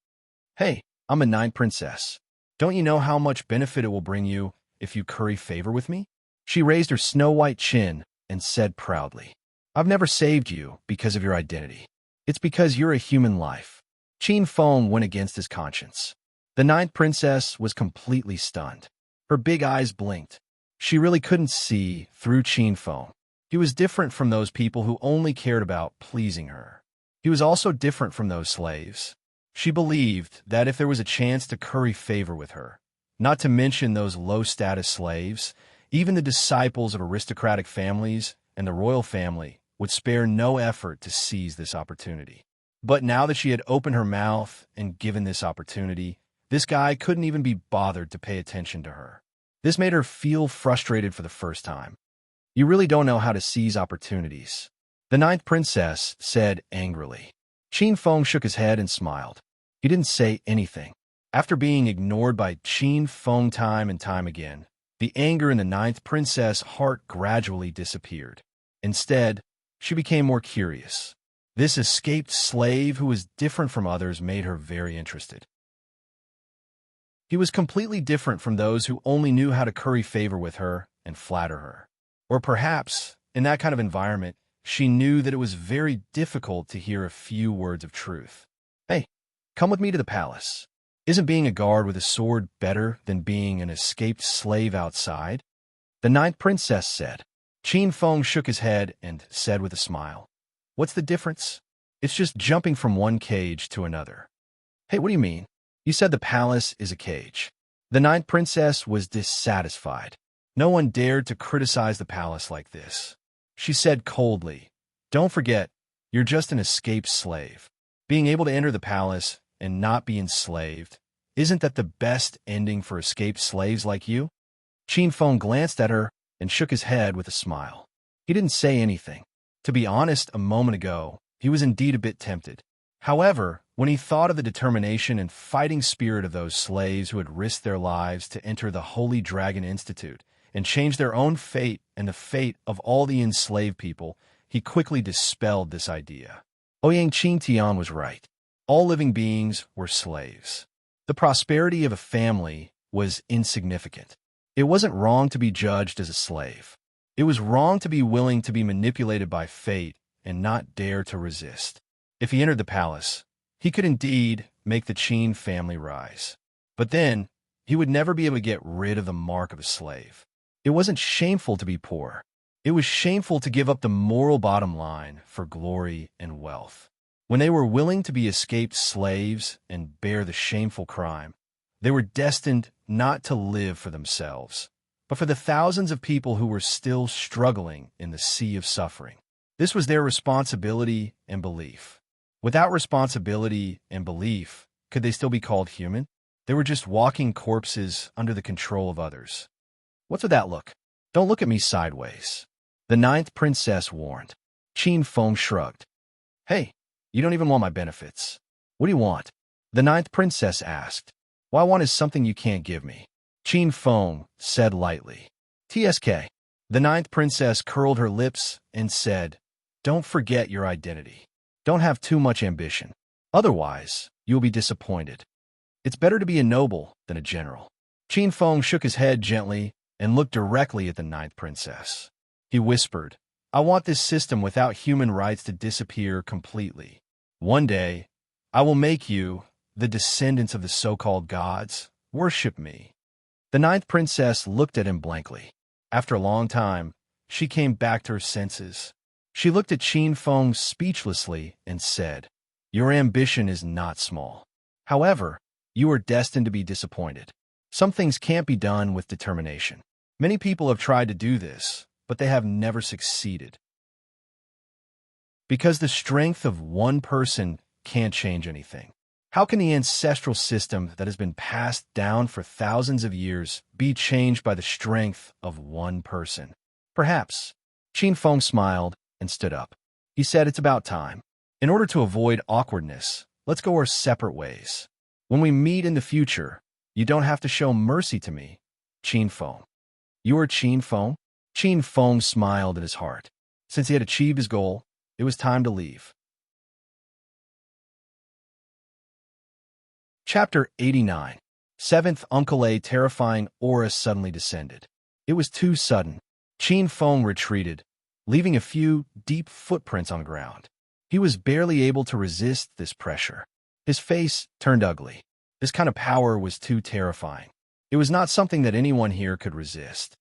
"Hey, I'm a ninth princess. Don't you know how much benefit it will bring you if you curry favor with me?" She raised her snow-white chin and said proudly, "I've never saved you because of your identity. It's because you're a human life." Qin Feng went against his conscience. The ninth princess was completely stunned. Her big eyes blinked. She really couldn't see through Qin Feng. He was different from those people who only cared about pleasing her. He was also different from those slaves. She believed that if there was a chance to curry favor with her, not to mention those low-status slaves, even the disciples of aristocratic families and the royal family would spare no effort to seize this opportunity. But now that she had opened her mouth and given this opportunity, this guy couldn't even be bothered to pay attention to her. This made her feel frustrated for the first time. "You really don't know how to seize opportunities," the ninth princess said angrily. Qin Feng shook his head and smiled. He didn't say anything. After being ignored by Qin Feng time and time again, the anger in the ninth princess' heart gradually disappeared. Instead, she became more curious. This escaped slave who was different from others made her very interested. He was completely different from those who only knew how to curry favor with her and flatter her. Or perhaps, in that kind of environment, she knew that it was very difficult to hear a few words of truth. Hey, come with me to the palace. Isn't being a guard with a sword better than being an escaped slave outside? The ninth princess said. Qin Feng shook his head and said with a smile, What's the difference? It's just jumping from one cage to another. Hey, what do you mean? You said the palace is a cage. The ninth princess was dissatisfied. No one dared to criticize the palace like this. She said coldly, Don't forget, you're just an escaped slave. Being able to enter the palace and not be enslaved, isn't that the best ending for escaped slaves like you? Qin Feng glanced at her and shook his head with a smile. He didn't say anything. To be honest, a moment ago, he was indeed a bit tempted. However, when he thought of the determination and fighting spirit of those slaves who had risked their lives to enter the Holy Dragon Institute and change their own fate and the fate of all the enslaved people, he quickly dispelled this idea. Ouyang Qingtian was right. All living beings were slaves. The prosperity of a family was insignificant. It wasn't wrong to be judged as a slave. It was wrong to be willing to be manipulated by fate and not dare to resist. If he entered the palace, he could indeed make the Qin family rise. But then, he would never be able to get rid of the mark of a slave. It wasn't shameful to be poor. It was shameful to give up the moral bottom line for glory and wealth. When they were willing to be escaped slaves and bear the shameful crime, they were destined not to live for themselves, but for the thousands of people who were still struggling in the sea of suffering. This was their responsibility and belief. Without responsibility and belief, could they still be called human? They were just walking corpses under the control of others. What's with that look? Don't look at me sideways. The ninth princess warned. Qin Feng shrugged. Hey, you don't even want my benefits. What do you want? The ninth princess asked. What I want is something you can't give me. Qin Feng said lightly. TSK. The ninth princess curled her lips and said, Don't forget your identity. Don't have too much ambition. Otherwise, you'll be disappointed. It's better to be a noble than a general. Qin Feng shook his head gently and looked directly at the ninth princess. He whispered, I want this system without human rights to disappear completely. One day, I will make you, the descendants of the so-called gods, worship me. The ninth princess looked at him blankly. After a long time, she came back to her senses. She looked at Qin Feng speechlessly and said, Your ambition is not small. However, you are destined to be disappointed. Some things can't be done with determination. Many people have tried to do this, but they have never succeeded. Because the strength of one person can't change anything. How can the ancestral system that has been passed down for thousands of years be changed by the strength of one person? Perhaps. Qin Feng smiled and stood up. He said, It's about time. In order to avoid awkwardness, let's go our separate ways. When we meet in the future, you don't have to show mercy to me, Qin Feng. You are Qin Feng? Qin Feng smiled in his heart. Since he had achieved his goal, it was time to leave. Chapter 89. Seventh Uncle A terrifying aura suddenly descended. It was too sudden. Qin Feng retreated, leaving a few deep footprints on the ground. He was barely able to resist this pressure. His face turned ugly. This kind of power was too terrifying. It was not something that anyone here could resist.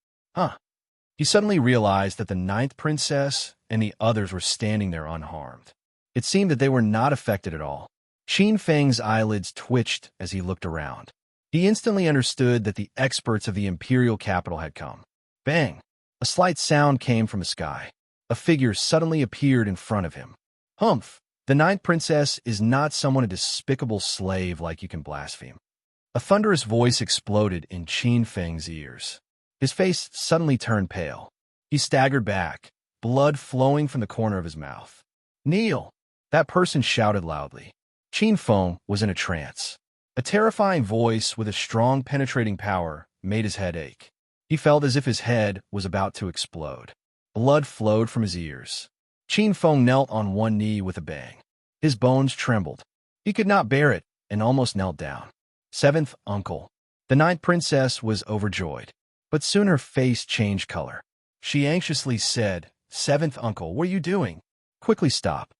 He suddenly realized that the ninth princess and the others were standing there unharmed. It seemed that they were not affected at all. Qin Feng's eyelids twitched as he looked around. He instantly understood that the experts of the imperial capital had come. Bang! A slight sound came from the sky. A figure suddenly appeared in front of him. Humph! The ninth princess is not someone a despicable slave like you can blaspheme. A thunderous voice exploded in Qin Feng's ears. His face suddenly turned pale. He staggered back, blood flowing from the corner of his mouth. Kneel! That person shouted loudly. Qin Feng was in a trance. A terrifying voice with a strong penetrating power made his head ache. He felt as if his head was about to explode. Blood flowed from his ears. Qin Feng knelt on one knee with a bang. His bones trembled. He could not bear it and almost knelt down. Seventh uncle. The ninth princess was overjoyed, but soon her face changed color. She anxiously said, "Seventh uncle, what are you doing? Quickly stop.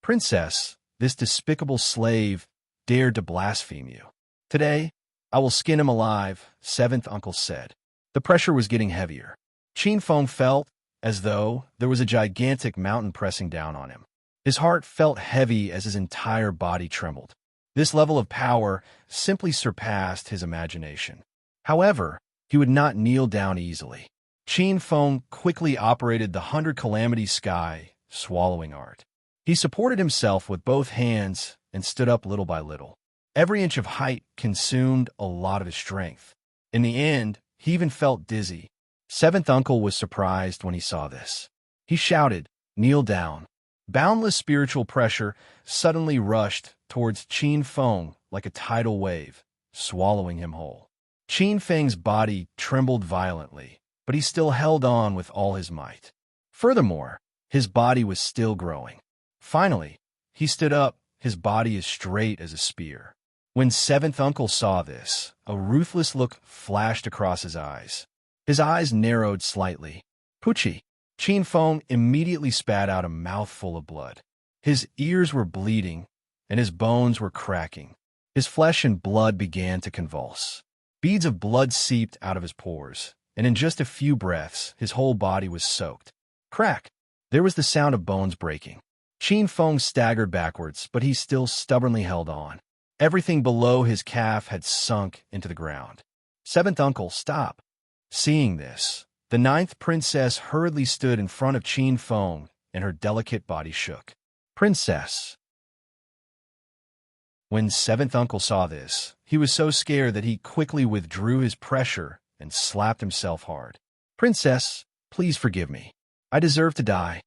Princess, this despicable slave dared to blaspheme you. Today, I will skin him alive," seventh uncle said. The pressure was getting heavier. Qin Feng felt as though there was a gigantic mountain pressing down on him. His heart felt heavy as his entire body trembled. This level of power simply surpassed his imagination. However, he would not kneel down easily. Qin Feng quickly operated the 100 Calamity Sky swallowing art. He supported himself with both hands and stood up little by little. Every inch of height consumed a lot of his strength. In the end, he even felt dizzy. Seventh uncle was surprised when he saw this. He shouted, "Kneel down." Boundless spiritual pressure suddenly rushed towards Qin Feng like a tidal wave, swallowing him whole. Qin Feng's body trembled violently, but he still held on with all his might. Furthermore, his body was still growing. Finally, he stood up, his body as straight as a spear. When seventh uncle saw this, a ruthless look flashed across his eyes. His eyes narrowed slightly. "Pucci." Qin Feng immediately spat out a mouthful of blood. His ears were bleeding, and his bones were cracking. His flesh and blood began to convulse. Beads of blood seeped out of his pores, and in just a few breaths, his whole body was soaked. Crack! There was the sound of bones breaking. Qin Feng staggered backwards, but he still stubbornly held on. Everything below his calf had sunk into the ground. "Seventh uncle, stop." Seeing this, the ninth princess hurriedly stood in front of Qin Feng, and her delicate body shook. "Princess." When seventh uncle saw this, he was so scared that he quickly withdrew his pressure and slapped himself hard. "Princess, please forgive me. I deserve to die."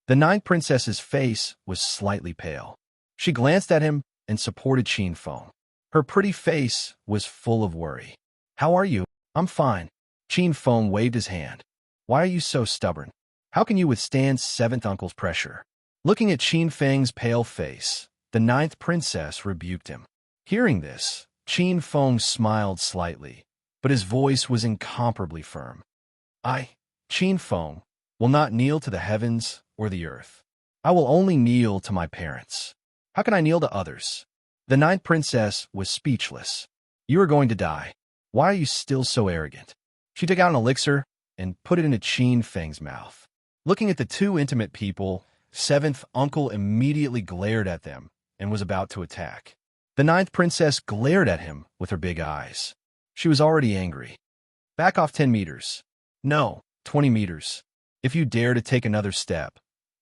The ninth princess's face was slightly pale. She glanced at him and supported Qin Feng. Her pretty face was full of worry. "How are you?" "I'm fine." Qin Feng waved his hand. "Why are you so stubborn? How can you withstand seventh uncle's pressure?" Looking at Qin Feng's pale face, the ninth princess rebuked him. Hearing this, Qin Feng smiled slightly, but his voice was incomparably firm. "I, Qin Feng, will not kneel to the heavens or the earth. I will only kneel to my parents. How can I kneel to others?" The ninth princess was speechless. "You are going to die. Why are you still so arrogant?" She took out an elixir and put it into Qin Feng's mouth. Looking at the two intimate people, seventh uncle immediately glared at them and was about to attack. The ninth princess glared at him with her big eyes. She was already angry. "Back off 10 meters. No, 20 meters. If you dare to take another step,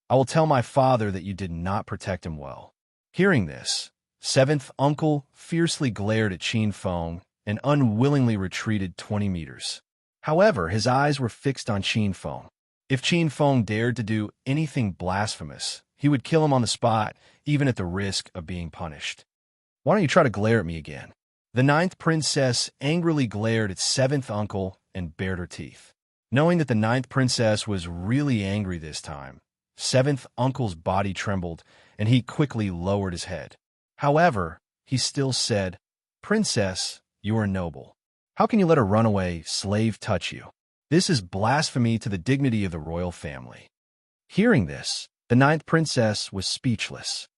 I will tell my father that you did not protect him well." Hearing this, seventh uncle fiercely glared at Qin Feng and unwillingly retreated 20 meters. However, his eyes were fixed on Qin Feng. If Qin Feng dared to do anything blasphemous, he would kill him on the spot, even at the risk of being punished. "Why don't you try to glare at me again?" The ninth princess angrily glared at seventh uncle and bared her teeth. Knowing that the ninth princess was really angry this time, seventh uncle's body trembled, and he quickly lowered his head. However, he still said, "Princess, you are noble. How can you let a runaway slave touch you? This is blasphemy to the dignity of the royal family." Hearing this, the ninth princess was speechless.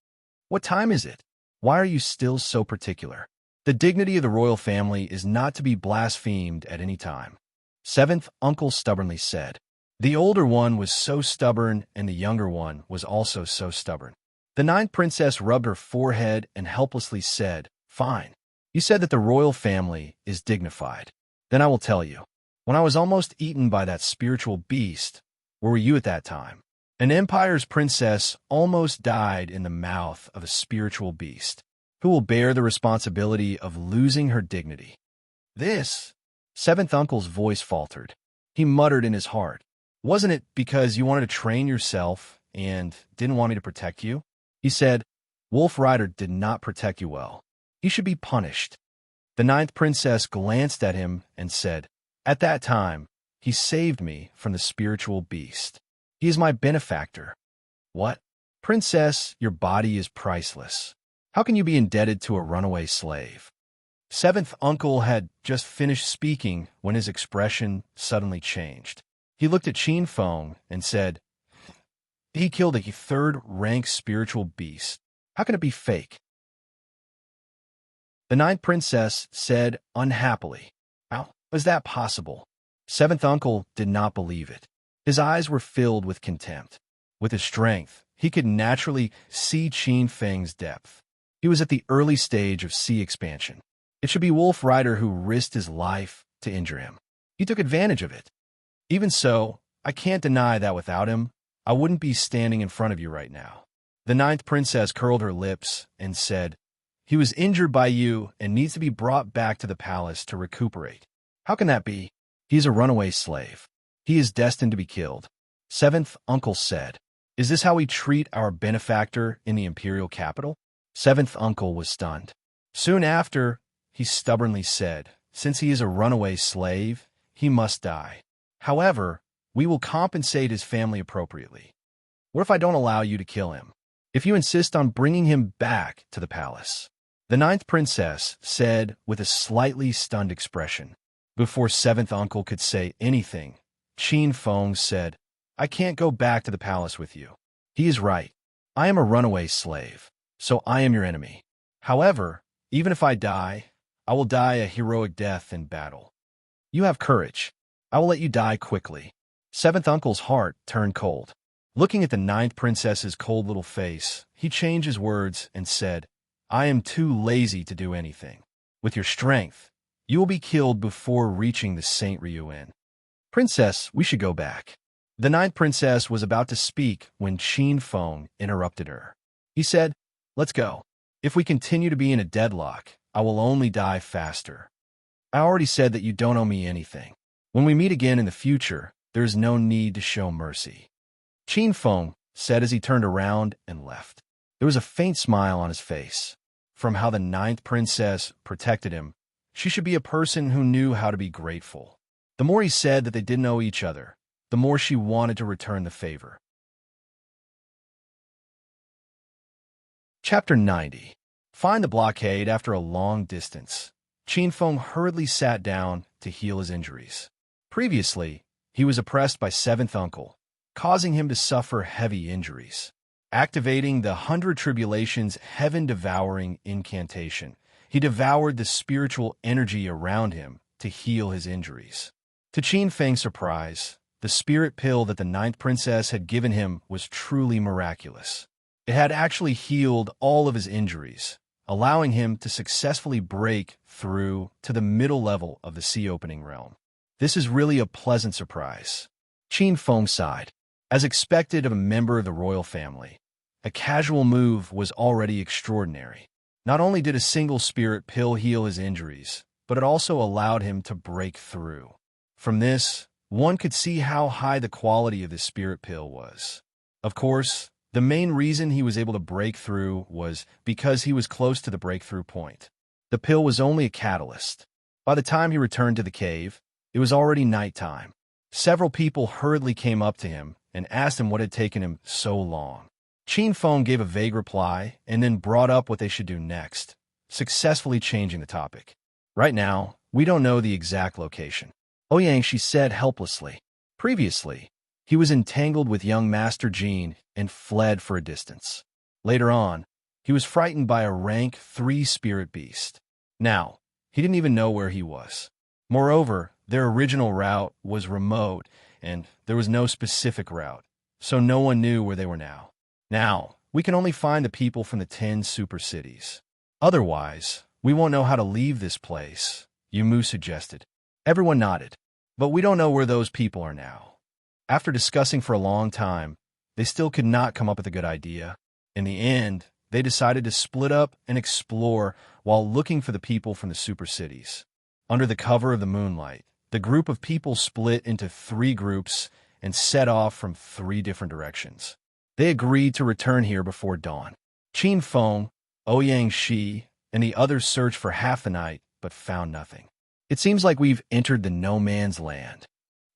"What time is it? Why are you still so particular? The dignity of the royal family is not to be blasphemed at any time," seventh uncle stubbornly said. The older one was so stubborn, and the younger one was also so stubborn. The ninth princess rubbed her forehead and helplessly said, "Fine. You said that the royal family is dignified. Then I will tell you. When I was almost eaten by that spiritual beast, where were you at that time? An empire's princess almost died in the mouth of a spiritual beast. Who will bear the responsibility of losing her dignity?" "This," seventh uncle's voice faltered. He muttered in his heart, "Wasn't it because you wanted to train yourself and didn't want me to protect you?" He said, "Wolf Rider did not protect you well. He should be punished." The ninth princess glanced at him and said, "At that time, he saved me from the spiritual beast. He is my benefactor. What? Princess, your body is priceless. How can you be indebted to a runaway slave? Seventh uncle had just finished speaking when his expression suddenly changed. He looked at Qin Feng and said, he killed a third-rank spiritual beast. How can it be fake? The ninth princess said unhappily, how was that possible? Seventh uncle did not believe it. His eyes were filled with contempt. With his strength, he could naturally see Qin Feng's depth. He was at the early stage of sea expansion. It should be Wolf Rider who risked his life to injure him. He took advantage of it. Even so, I can't deny that without him, I wouldn't be standing in front of you right now. The ninth princess curled her lips and said, he was injured by you and needs to be brought back to the palace to recuperate. How can that be? He is a runaway slave. He is destined to be killed. Seventh uncle said, is this how we treat our benefactor in the imperial capital? Seventh uncle was stunned. Soon after, he stubbornly said, since he is a runaway slave, he must die. However, we will compensate his family appropriately. What if I don't allow you to kill him? If you insist on bringing him back to the palace? The ninth princess said with a slightly stunned expression. Before seventh uncle could say anything, Qin Feng said, I can't go back to the palace with you. He is right. I am a runaway slave, so I am your enemy. However, even if I die, I will die a heroic death in battle. You have courage. I will let you die quickly. Seventh uncle's heart turned cold. Looking at the ninth princess's cold little face, he changed his words and said, I am too lazy to do anything. With your strength, you will be killed before reaching the Saint Ryu Inn. Princess, we should go back. The ninth princess was about to speak when Qin Feng interrupted her. He said, let's go. If we continue to be in a deadlock, I will only die faster. I already said that you don't owe me anything. When we meet again in the future, there is no need to show mercy. Qin Feng said as he turned around and left. There was a faint smile on his face. From how the ninth princess protected him, she should be a person who knew how to be grateful. The more he said that they didn't know each other, the more she wanted to return the favor. Chapter 90. Find the blockade after a long distance. Qin Feng hurriedly sat down to heal his injuries. Previously, he was oppressed by seventh uncle, causing him to suffer heavy injuries. Activating the 100 Tribulations heaven-devouring incantation, he devoured the spiritual energy around him to heal his injuries. To Qin Feng's surprise, the spirit pill that the ninth princess had given him was truly miraculous. It had actually healed all of his injuries, allowing him to successfully break through to the middle level of the sea-opening realm. This is really a pleasant surprise. Qin Feng sighed. As expected of a member of the royal family, a casual move was already extraordinary. Not only did a single spirit pill heal his injuries, but it also allowed him to break through. From this, one could see how high the quality of the spirit pill was. Of course, the main reason he was able to break through was because he was close to the breakthrough point. The pill was only a catalyst. By the time he returned to the cave, it was already nighttime. Several people hurriedly came up to him and asked him what had taken him so long. Qin Feng gave a vague reply and then brought up what they should do next, successfully changing the topic. Right now, we don't know the exact location. Ouyang, she said helplessly. Previously, he was entangled with young Master Jean and fled for a distance. Later on, he was frightened by a rank 3 spirit beast. Now, he didn't even know where he was. Moreover, their original route was remote, and there was no specific route, so no one knew where they were now. Now, we can only find the people from the 10 super cities. Otherwise, we won't know how to leave this place, Yumu suggested. Everyone nodded, but we don't know where those people are now. After discussing for a long time, they still could not come up with a good idea. In the end, they decided to split up and explore while looking for the people from the super cities. Under the cover of the moonlight, the group of people split into 3 groups and set off from 3 different directions. They agreed to return here before dawn. Qin Feng, Ouyang Shi, and the others searched for half the night, but found nothing. It seems like we've entered the no man's land.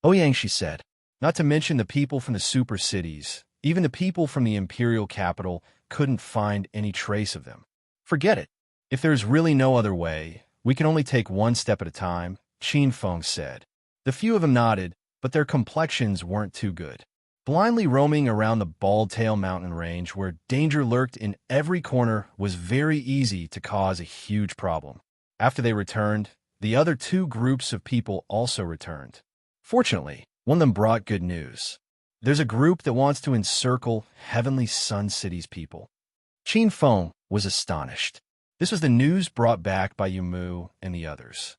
Ouyang Shi said, not to mention the people from the super cities. Even the people from the imperial capital couldn't find any trace of them. Forget it. If there's really no other way, we can only take one step at a time, Qin Feng said. The few of them nodded, but their complexions weren't too good. Blindly roaming around the Bald-Tail mountain range where danger lurked in every corner was very easy to cause a huge problem. After they returned, the other two groups of people also returned. Fortunately, one of them brought good news. There's a group that wants to encircle Heavenly Sun City's people. Qin Feng was astonished. This was the news brought back by Yumu and the others.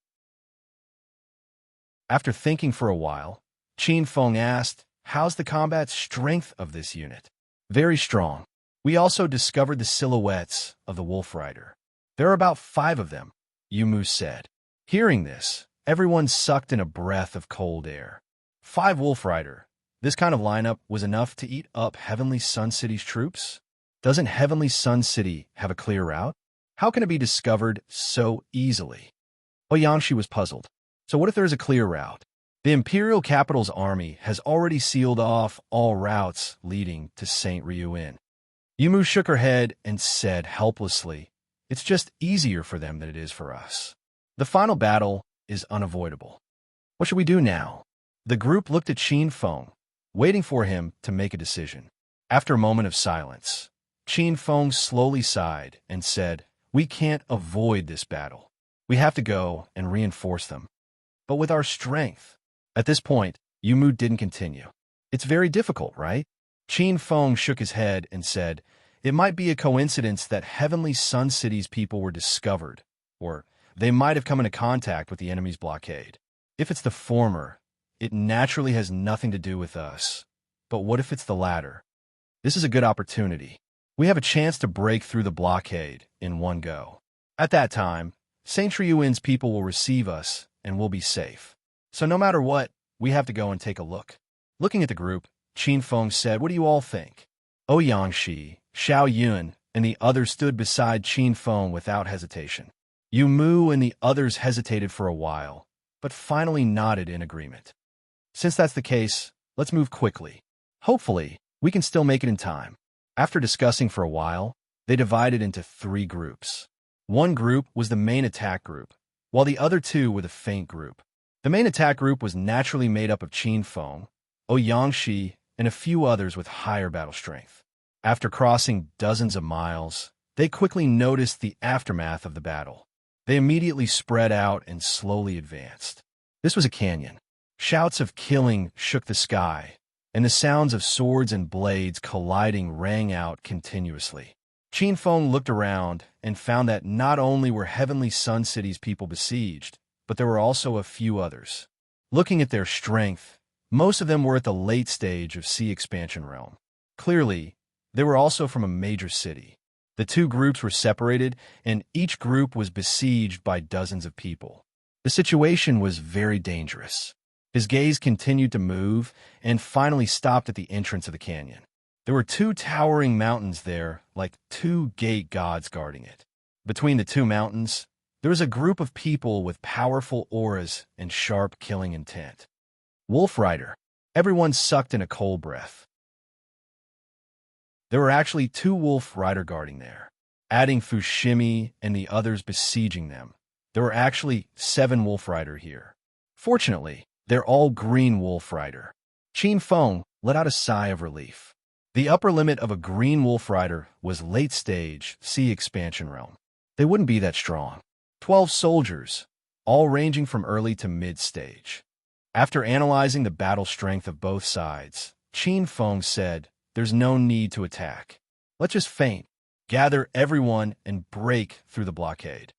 After thinking for a while, Qin Feng asked, "How's the combat strength of this unit?" "Very strong. We also discovered the silhouettes of the Wolf Rider. There are about 5 of them," Yumu said. Hearing this, everyone sucked in a breath of cold air. 5 Wolf Rider. This kind of lineup was enough to eat up Heavenly Sun City's troops? Doesn't Heavenly Sun City have a clear route? How can it be discovered so easily? Ouyangxi was puzzled. So what if there is a clear route? The imperial capital's army has already sealed off all routes leading to St. Ryuin. Yumu shook her head and said helplessly, "It's just easier for them than it is for us. The final battle is unavoidable. What should we do now?" The group looked at Qin Feng, waiting for him to make a decision. After a moment of silence, Qin Feng slowly sighed and said, "We can't avoid this battle. We have to go and reinforce them. But with our strength..." At this point, Yumu didn't continue. "It's very difficult, right?" Qin Feng shook his head and said, "It might be a coincidence that Heavenly Sun City's people were discovered, or they might have come into contact with the enemy's blockade. If it's the former, it naturally has nothing to do with us. But what if it's the latter? This is a good opportunity. We have a chance to break through the blockade in one go. At that time, St. Ryuin's people will receive us and we'll be safe. So no matter what, we have to go and take a look." Looking at the group, Qin Feng said, "What do you all think?" Ouyangxi, Xiao Yun, and the others stood beside Qin Feng without hesitation. Yumu and the others hesitated for a while, but finally nodded in agreement. "Since that's the case, let's move quickly. Hopefully, we can still make it in time." After discussing for a while, they divided into 3 groups. One group was the main attack group, while the other 2 were the feint group. The main attack group was naturally made up of Qin Feng, Ouyangxi, and a few others with higher battle strength. After crossing dozens of miles, they quickly noticed the aftermath of the battle. They immediately spread out and slowly advanced. This was a canyon. Shouts of killing shook the sky, and the sounds of swords and blades colliding rang out continuously. Qin Feng looked around and found that not only were Heavenly Sun City's people besieged, but there were also a few others. Looking at their strength, most of them were at the late stage of Sea Expansion Realm. Clearly, they were also from a major city. The 2 groups were separated, and each group was besieged by dozens of people. The situation was very dangerous. His gaze continued to move and finally stopped at the entrance of the canyon. There were 2 towering mountains there, like 2 gate gods guarding it. Between the 2 mountains, there was a group of people with powerful auras and sharp killing intent. Wolf Rider. Everyone sucked in a cold breath. There were actually 2 Wolf Rider guarding there. Adding Fushimi and the others besieging them, there were actually 7 Wolf Rider here. Fortunately, they're all green Wolf Rider. Qin Feng let out a sigh of relief. The upper limit of a green Wolf Rider was late stage Sea Expansion Realm. They wouldn't be that strong. 12 soldiers, all ranging from early to mid-stage. After analyzing the battle strength of both sides, Qin Feng said, "There's no need to attack. Let's just feint, gather everyone, and break through the blockade."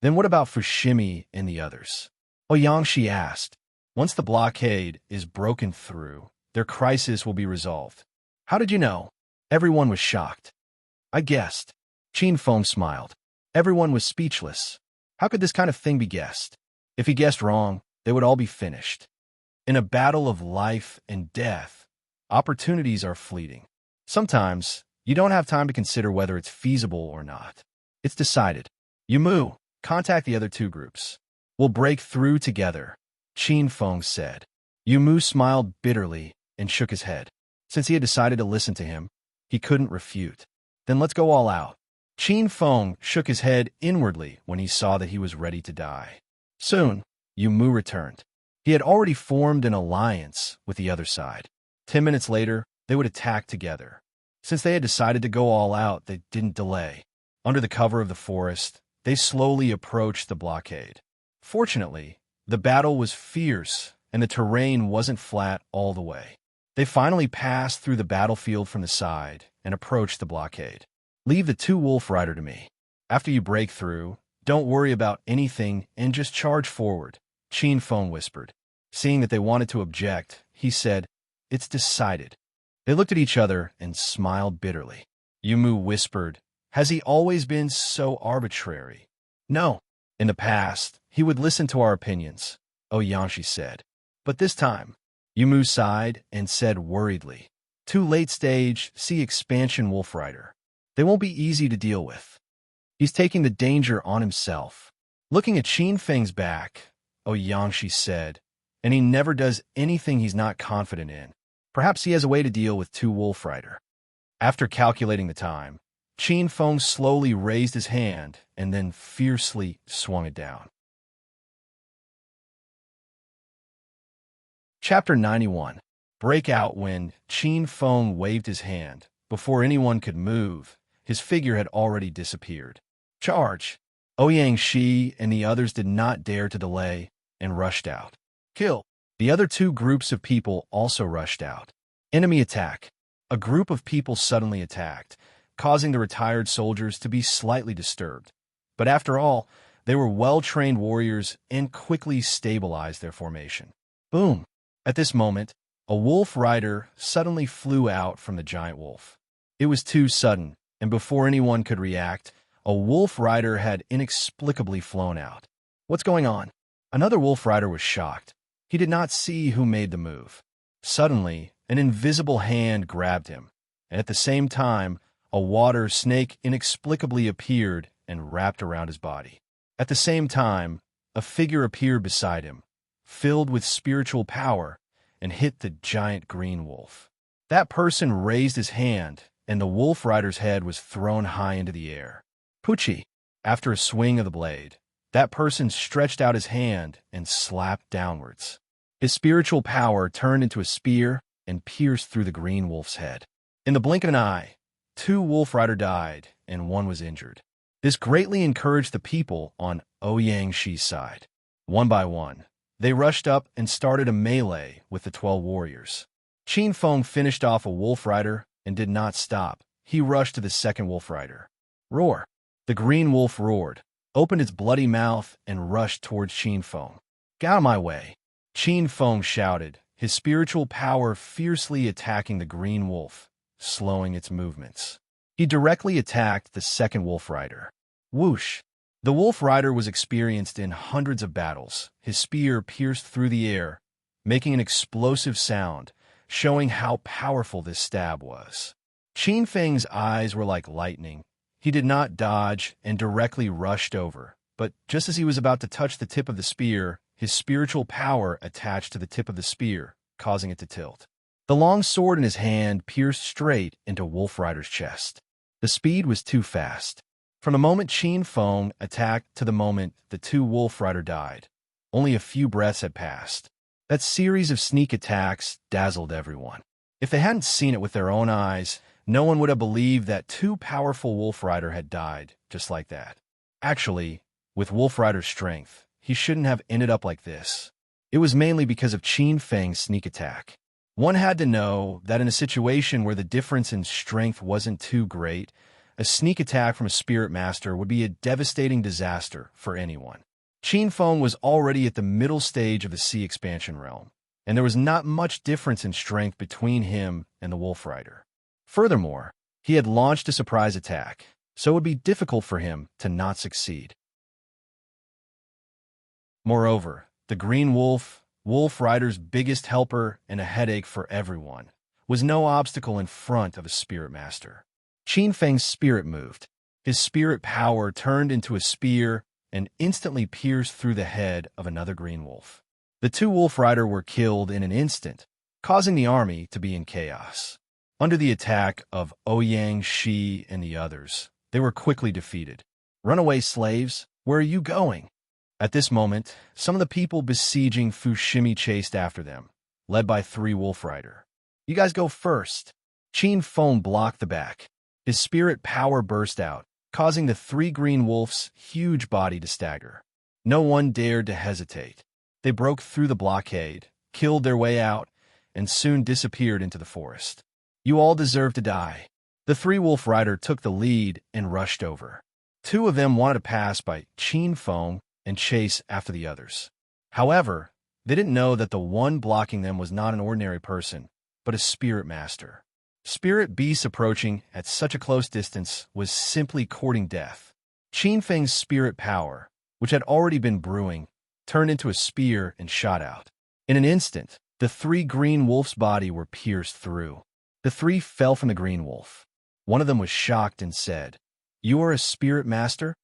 "Then what about Fushimi and the others?" Ouyangxi asked. "Once the blockade is broken through, their crisis will be resolved." "How did you know?" Everyone was shocked. "I guessed." Qin Feng smiled. Everyone was speechless. How could this kind of thing be guessed? If he guessed wrong, they would all be finished. In a battle of life and death, opportunities are fleeting. Sometimes, you don't have time to consider whether it's feasible or not. It's decided. Yumu, contact the other 2 groups. We'll break through together, Qin Feng said. Yumu smiled bitterly and shook his head. Since he had decided to listen to him, he couldn't refute. Then let's go all out. Qin Feng shook his head inwardly when he saw that he was ready to die. Soon, Yu Mu returned. He had already formed an alliance with the other side. 10 minutes later, they would attack together. Since they had decided to go all out, they didn't delay. Under the cover of the forest, they slowly approached the blockade. Fortunately, the battle was fierce, and the terrain wasn't flat all the way. They finally passed through the battlefield from the side and approached the blockade. Leave the two wolf rider to me. After you break through, don't worry about anything and just charge forward, Qin Feng whispered. Seeing that they wanted to object, he said, It's decided. They looked at each other and smiled bitterly. Yu Mu whispered, Has he always been so arbitrary? No. In the past, he would listen to our opinions, Oyanshi said. But this time, Yu Mu sighed and said worriedly, Too late stage, see expansion wolf rider. They won't be easy to deal with. He's taking the danger on himself. Looking at Qin Feng's back, Oyanshi said, and he never does anything he's not confident in. Perhaps he has a way to deal with two wolf rider. After calculating the time, Qin Feng slowly raised his hand and then fiercely swung it down. Chapter 91. Break out. When Qin Feng waved his hand, before anyone could move, his figure had already disappeared. Charge! Ouyang Shi and the others did not dare to delay and rushed out. Kill! The other two groups of people also rushed out. Enemy attack. A group of people suddenly attacked, causing the retired soldiers to be slightly disturbed. But after all, they were well-trained warriors and quickly stabilized their formation. Boom! At this moment, a wolf rider suddenly flew out from the giant wolf. It was too sudden, and before anyone could react, a wolf rider had inexplicably flown out. What's going on? Another wolf rider was shocked. He did not see who made the move. Suddenly, an invisible hand grabbed him, and at the same time, a water snake inexplicably appeared and wrapped around his body. At the same time, a figure appeared beside him, filled with spiritual power, and hit the giant green wolf. That person raised his hand, and the wolf rider's head was thrown high into the air. Pucci! After a swing of the blade, that person stretched out his hand and slapped downwards. His spiritual power turned into a spear and pierced through the green wolf's head. In the blink of an eye, two wolf rider died and one was injured. This greatly encouraged the people on Ouyang Shi's side. One by one, they rushed up and started a melee with the 12 warriors. Qin Feng finished off a wolf rider and did not stop. He rushed to the second wolf rider. Roar! The green wolf roared, opened its bloody mouth, and rushed towards Qin Feng. Get out of my way! Qin Feng shouted, his spiritual power fiercely attacking the green wolf, slowing its movements. He directly attacked the second wolf rider. Whoosh! The wolf rider was experienced in hundreds of battles. His spear pierced through the air, making an explosive sound, showing how powerful this stab was. Qin Feng's eyes were like lightning. He did not dodge and directly rushed over, but just as he was about to touch the tip of the spear, his spiritual power attached to the tip of the spear, causing it to tilt. The long sword in his hand pierced straight into Wolf Rider's chest. The speed was too fast. From the moment Qin Feng attacked to the moment the two Wolf Rider died, only a few breaths had passed. That series of sneak attacks dazzled everyone. If they hadn't seen it with their own eyes, no one would have believed that two powerful Wolf Rider had died just like that. Actually, with Wolf Rider's strength, he shouldn't have ended up like this. It was mainly because of Qin Feng's sneak attack. One had to know that in a situation where the difference in strength wasn't too great, a sneak attack from a spirit master would be a devastating disaster for anyone. Qin Feng was already at the middle stage of the sea expansion realm, and there was not much difference in strength between him and the Wolf Rider. Furthermore, he had launched a surprise attack, so it would be difficult for him to not succeed. Moreover, the Green Wolf, Wolf Rider's biggest helper and a headache for everyone, was no obstacle in front of a spirit master. Qin Feng's spirit moved. His spirit power turned into a spear and instantly pierced through the head of another green wolf. The two Wolf Rider were killed in an instant, causing the army to be in chaos. Under the attack of Ouyang, Shi, and the others, they were quickly defeated. Runaway slaves, where are you going? At this moment, some of the people besieging Fushimi chased after them, led by 3 Wolf Rider. You guys go first. Qin Feng blocked the back. His spirit power burst out, causing the 3 green wolves' huge body to stagger. No one dared to hesitate. They broke through the blockade, killed their way out, and soon disappeared into the forest. You all deserve to die. The 3 Wolf Rider took the lead and rushed over. 2 of them wanted to pass by Qin Feng and chase after the others. However, they didn't know that the one blocking them was not an ordinary person, but a spirit master. Spirit beasts approaching at such a close distance was simply courting death. Qin Feng's spirit power, which had already been brewing, turned into a spear and shot out. In an instant, the 3 green wolves' body were pierced through. The 3 fell from the green wolf. One of them was shocked and said, "You are a spirit master?"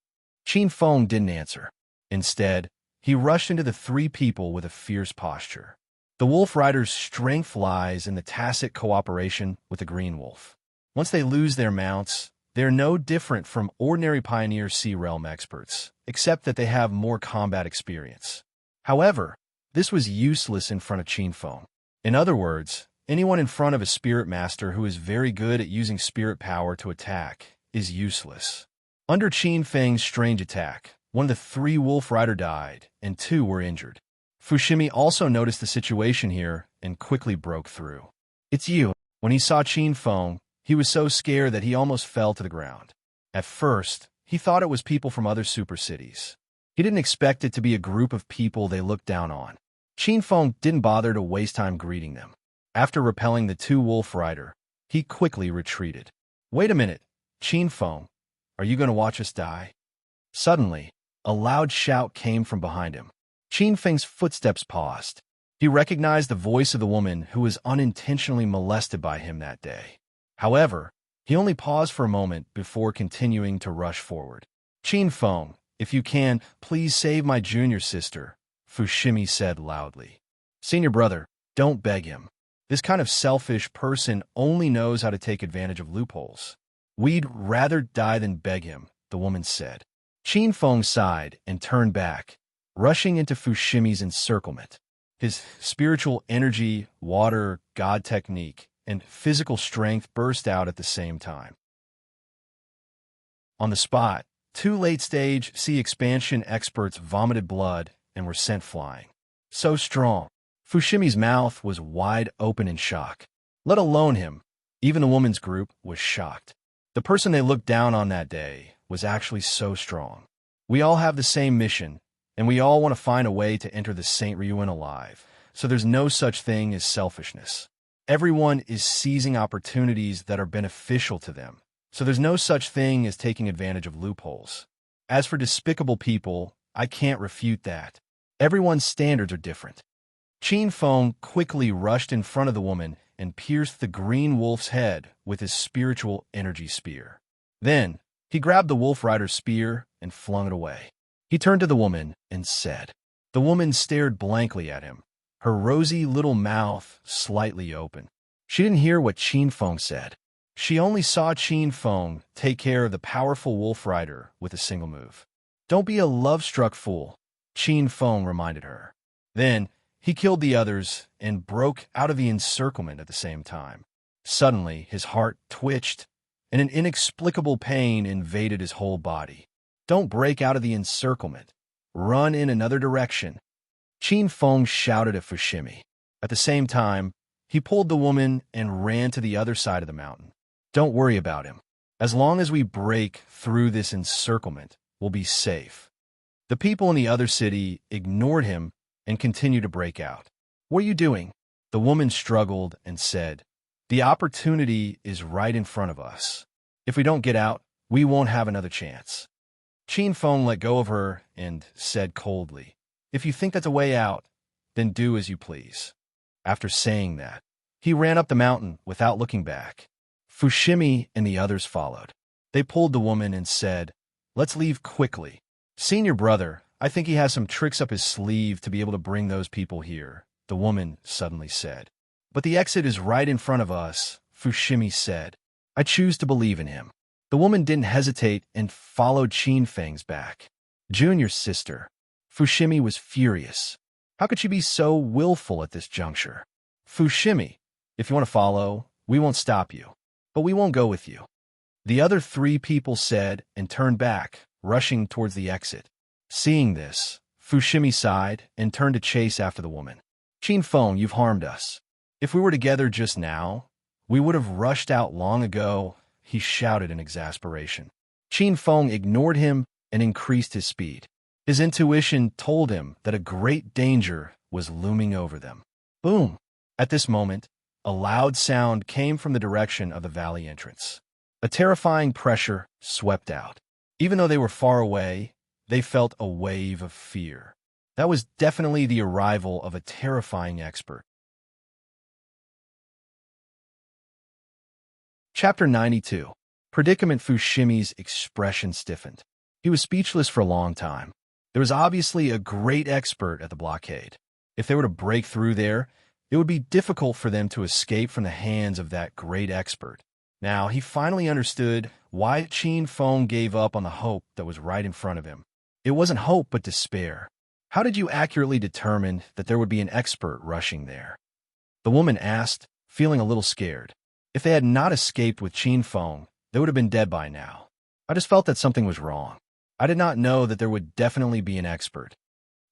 Qin Feng didn't answer. Instead, he rushed into the 3 people with a fierce posture. The Wolf Rider's strength lies in the tacit cooperation with the green wolf. Once they lose their mounts, they're no different from ordinary Pioneer Sea Realm experts, except that they have more combat experience. However, this was useless in front of Qin Feng. In other words, anyone in front of a spirit master who is very good at using spirit power to attack is useless. Under Qin Feng's strange attack, one of the 3 Wolf Rider died, and 2 were injured. Fushimi also noticed the situation here and quickly broke through. "It's you." When he saw Qin Feng, he was so scared that he almost fell to the ground. At first, he thought it was people from other super cities. He didn't expect it to be a group of people they looked down on. Qin Feng didn't bother to waste time greeting them. After repelling the 2 Wolf Rider, he quickly retreated. "Wait a minute, Qin Feng, are you going to watch us die?" Suddenly, a loud shout came from behind him. Qin Feng's footsteps paused. He recognized the voice of the woman who was unintentionally molested by him that day. However, he only paused for a moment before continuing to rush forward. "Qin Feng, if you can, please save my junior sister," Fushimi said loudly. "Senior brother, don't beg him. This kind of selfish person only knows how to take advantage of loopholes." "We'd rather die than beg him," the woman said. Qin Feng sighed and turned back, rushing into Fushimi's encirclement. His spiritual energy, water, god technique, and physical strength burst out at the same time. On the spot, 2 late-stage sea expansion experts vomited blood and were sent flying. So strong. Fushimi's mouth was wide open in shock. Let alone him. Even the woman's group was shocked. The person they looked down on that day was actually so strong. We all have the same mission, and we all want to find a way to enter the St. Ryuan alive, so there's no such thing as selfishness. Everyone is seizing opportunities that are beneficial to them, so there's no such thing as taking advantage of loopholes. As for despicable people, I can't refute that. Everyone's standards are different. Qin Feng quickly rushed in front of the woman and pierced the green wolf's head with his spiritual energy spear. Then, he grabbed the Wolf Rider's spear and flung it away. He turned to the woman and said. The woman stared blankly at him, her rosy little mouth slightly open. She didn't hear what Qin Feng said. She only saw Qin Feng take care of the powerful Wolf Rider with a single move. "Don't be a love-struck fool," Qin Feng reminded her. Then, he killed the others and broke out of the encirclement at the same time. Suddenly, his heart twitched, and an inexplicable pain invaded his whole body. "Don't break out of the encirclement. Run in another direction," Qin Feng shouted at Fushimi. At the same time, he pulled the woman and ran to the other side of the mountain. "Don't worry about him. As long as we break through this encirclement, we'll be safe." The people in the other city ignored him and continued to break out. "What are you doing?" The woman struggled and said, "The opportunity is right in front of us. If we don't get out, we won't have another chance." Qin Feng let go of her and said coldly, "If you think that's a way out, then do as you please." After saying that, he ran up the mountain without looking back. Fushimi and the others followed. They pulled the woman and said, "Let's leave quickly. Senior brother, I think he has some tricks up his sleeve to be able to bring those people here," the woman suddenly said. "But the exit is right in front of us," Fushimi said. I choose to believe in him. The woman didn't hesitate and followed Qin Feng's back. Junior's sister. Fushimi was furious. How could she be so willful at this juncture? Fushimi, if you want to follow, we won't stop you. But we won't go with you. The other three people said and turned back, rushing towards the exit. Seeing this, Fushimi sighed and turned to chase after the woman. Qin Feng, you've harmed us. If we were together just now, we would have rushed out long ago, he shouted in exasperation. Qin Feng ignored him and increased his speed. His intuition told him that a great danger was looming over them. Boom! At this moment, a loud sound came from the direction of the valley entrance. A terrifying pressure swept out. Even though they were far away, they felt a wave of fear. That was definitely the arrival of a terrifying expert. Chapter 92. Predicament. Fushimi's expression stiffened. He was speechless for a long time. There was obviously a great expert at the blockade. If they were to break through there, it would be difficult for them to escape from the hands of that great expert. Now, he finally understood why Qin Feng gave up on the hope that was right in front of him. It wasn't hope, but despair. How did you accurately determine that there would be an expert rushing there? The woman asked, feeling a little scared. If they had not escaped with Qin Feng, they would have been dead by now. I just felt that something was wrong. I did not know that there would definitely be an expert.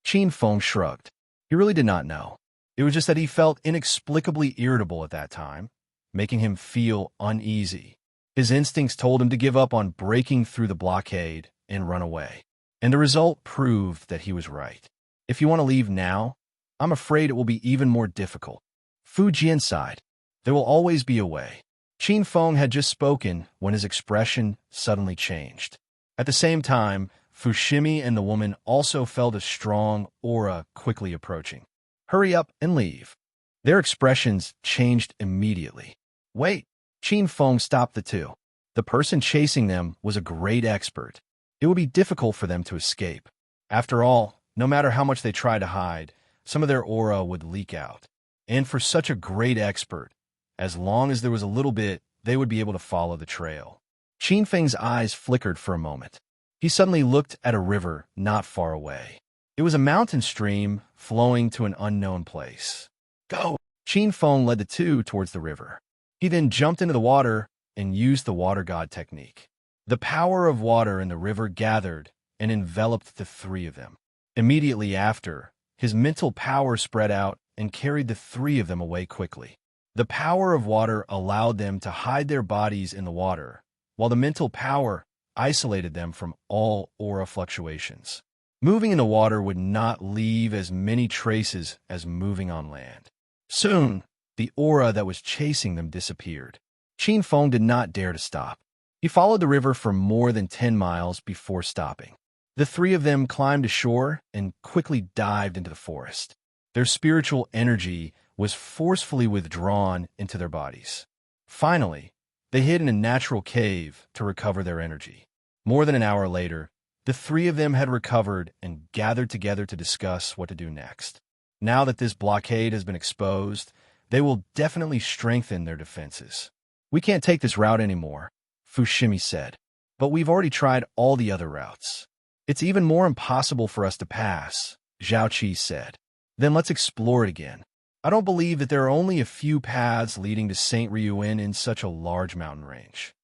Qin Feng shrugged. He really did not know. It was just that he felt inexplicably irritable at that time, making him feel uneasy. His instincts told him to give up on breaking through the blockade and run away. And the result proved that he was right. If you want to leave now, I'm afraid it will be even more difficult. Fu Jian sighed. There will always be a way. Qin Feng had just spoken when his expression suddenly changed. At the same time, Fushimi and the woman also felt a strong aura quickly approaching. Hurry up and leave. Their expressions changed immediately. Wait! Qin Feng stopped the two. The person chasing them was a great expert. It would be difficult for them to escape. After all, no matter how much they tried to hide, some of their aura would leak out. And for such a great expert, as long as there was a little bit, they would be able to follow the trail. Qin Feng's eyes flickered for a moment. He suddenly looked at a river not far away. It was a mountain stream flowing to an unknown place. Go! Qin Feng led the two towards the river. He then jumped into the water and used the water god technique. The power of water in the river gathered and enveloped the three of them. Immediately after, his mental power spread out and carried the three of them away quickly. The power of water allowed them to hide their bodies in the water, while the mental power isolated them from all aura fluctuations. Moving in the water would not leave as many traces as moving on land. Soon, the aura that was chasing them disappeared. Qin Feng did not dare to stop. He followed the river for more than 10 miles before stopping. The three of them climbed ashore and quickly dived into the forest. Their spiritual energy was forcefully withdrawn into their bodies. Finally, they hid in a natural cave to recover their energy. More than an hour later, the three of them had recovered and gathered together to discuss what to do next. Now that this blockade has been exposed, they will definitely strengthen their defenses. We can't take this route anymore, Fushimi said. But we've already tried all the other routes. It's even more impossible for us to pass, Zhao Qi said. Then let's explore it again. I don't believe that there are only a few paths leading to St. Ryuan in such a large mountain range.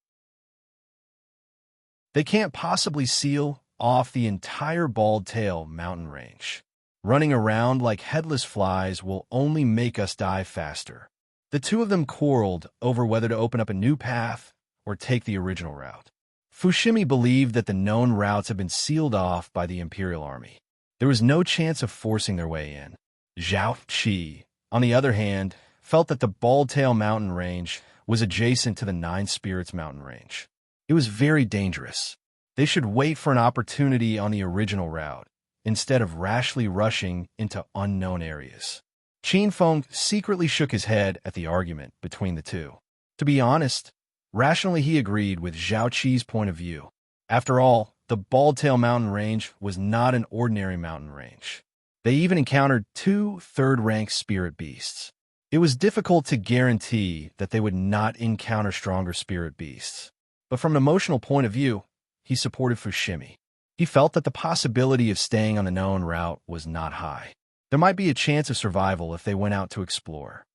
They can't possibly seal off the entire Bald Tail mountain range. Running around like headless flies will only make us die faster. The two of them quarreled over whether to open up a new path or take the original route. Fushimi believed that the known routes had been sealed off by the Imperial Army. There was no chance of forcing their way in. Zhao Qi, on the other hand, felt that the Bald Tail mountain range was adjacent to the Nine Spirits mountain range. It was very dangerous. They should wait for an opportunity on the original route, instead of rashly rushing into unknown areas. Qin Feng secretly shook his head at the argument between the two. To be honest, rationally he agreed with Zhao Qi's point of view. After all, the Bald Tail mountain range was not an ordinary mountain range. They even encountered two third-rank spirit beasts. It was difficult to guarantee that they would not encounter stronger spirit beasts. But from an emotional point of view, he supported Fushimi. He felt that the possibility of staying on the known route was not high. There might be a chance of survival if they went out to explore.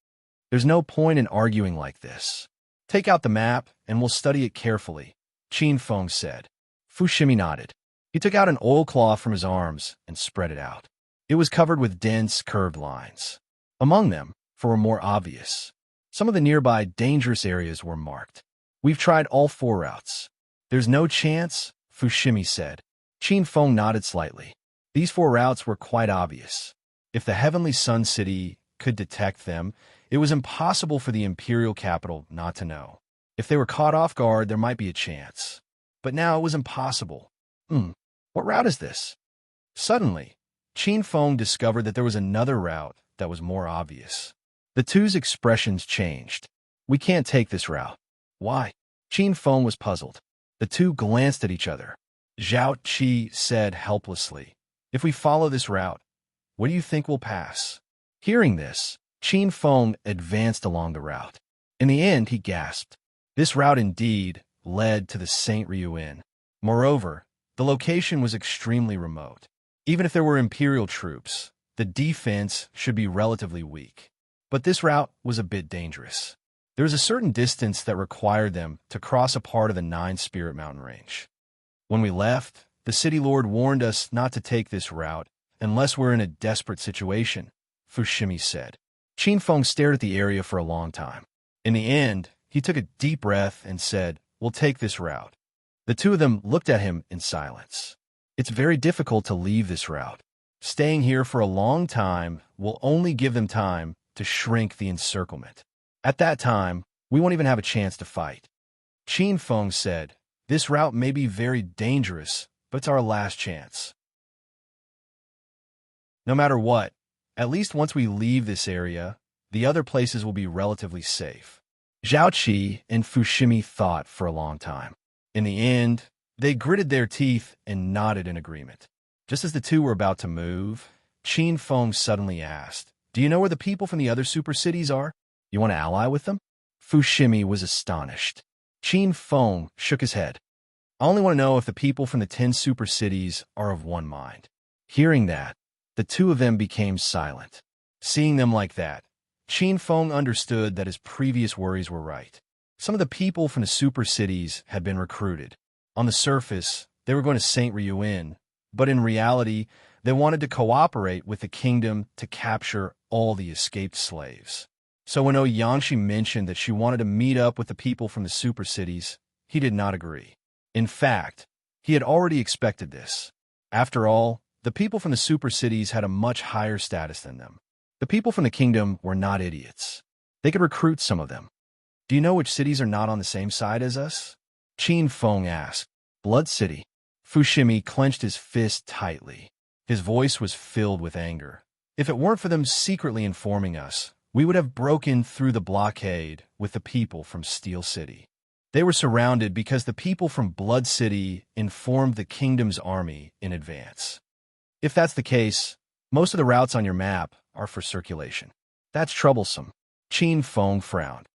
There's no point in arguing like this. Take out the map, and we'll study it carefully, Qin Feng said. Fushimi nodded. He took out an oilcloth from his arms and spread it out. It was covered with dense, curved lines. Among them, for a more obvious, some of the nearby dangerous areas were marked. We've tried all 4 routes. There's no chance, Fushimi said. Qin Feng nodded slightly. These 4 routes were quite obvious. If the Heavenly Sun City could detect them, it was impossible for the imperial capital not to know. If they were caught off guard, there might be a chance. But now it was impossible. What route is this? Suddenly, Qin Feng discovered that there was another route that was more obvious. The two's expressions changed. We can't take this route. Why? Qin Feng was puzzled. The two glanced at each other. Zhao Qi said helplessly, "If we follow this route, what do you think will pass?" Hearing this, Qin Feng advanced along the route. In the end, he gasped. This route indeed led to the St. Ryu Inn. Moreover, the location was extremely remote. Even if there were imperial troops, the defense should be relatively weak. But this route was a bit dangerous. There was a certain distance that required them to cross a part of the 9-Spirit Mountain Range. When we left, the city lord warned us not to take this route unless we're in a desperate situation, Fushimi said. Qin Feng stared at the area for a long time. In the end, he took a deep breath and said, "We'll take this route." The two of them looked at him in silence. It's very difficult to leave this route. Staying here for a long time will only give them time to shrink the encirclement. At that time, we won't even have a chance to fight. Qin Feng said, "This route may be very dangerous, but it's our last chance. No matter what, at least once we leave this area, the other places will be relatively safe." Zhao Qi and Fushimi thought for a long time. In the end, they gritted their teeth and nodded in agreement. Just as the two were about to move, Qin Feng suddenly asked, "Do you know where the people from the other super cities are? You want to ally with them?" Fushimi was astonished. Qin Feng shook his head. "I only want to know if the people from the 10 super cities are of one mind." Hearing that, the two of them became silent. Seeing them like that, Qin Feng understood that his previous worries were right. Some of the people from the super cities had been recruited. On the surface, they were going to St. Ryu Inn, but in reality, they wanted to cooperate with the kingdom to capture all the escaped slaves. So when Ouyangshi mentioned that she wanted to meet up with the people from the super cities, he did not agree. In fact, he had already expected this. After all, the people from the super cities had a much higher status than them. The people from the kingdom were not idiots. They could recruit some of them. "Do you know which cities are not on the same side as us?" Qin Feng asked. "Blood City." Fushimi clenched his fist tightly. His voice was filled with anger. "If it weren't for them secretly informing us, we would have broken through the blockade with the people from Steel City. They were surrounded because the people from Blood City informed the kingdom's army in advance. If that's the case, most of the routes on your map are for circulation. That's troublesome." Qin Feng frowned.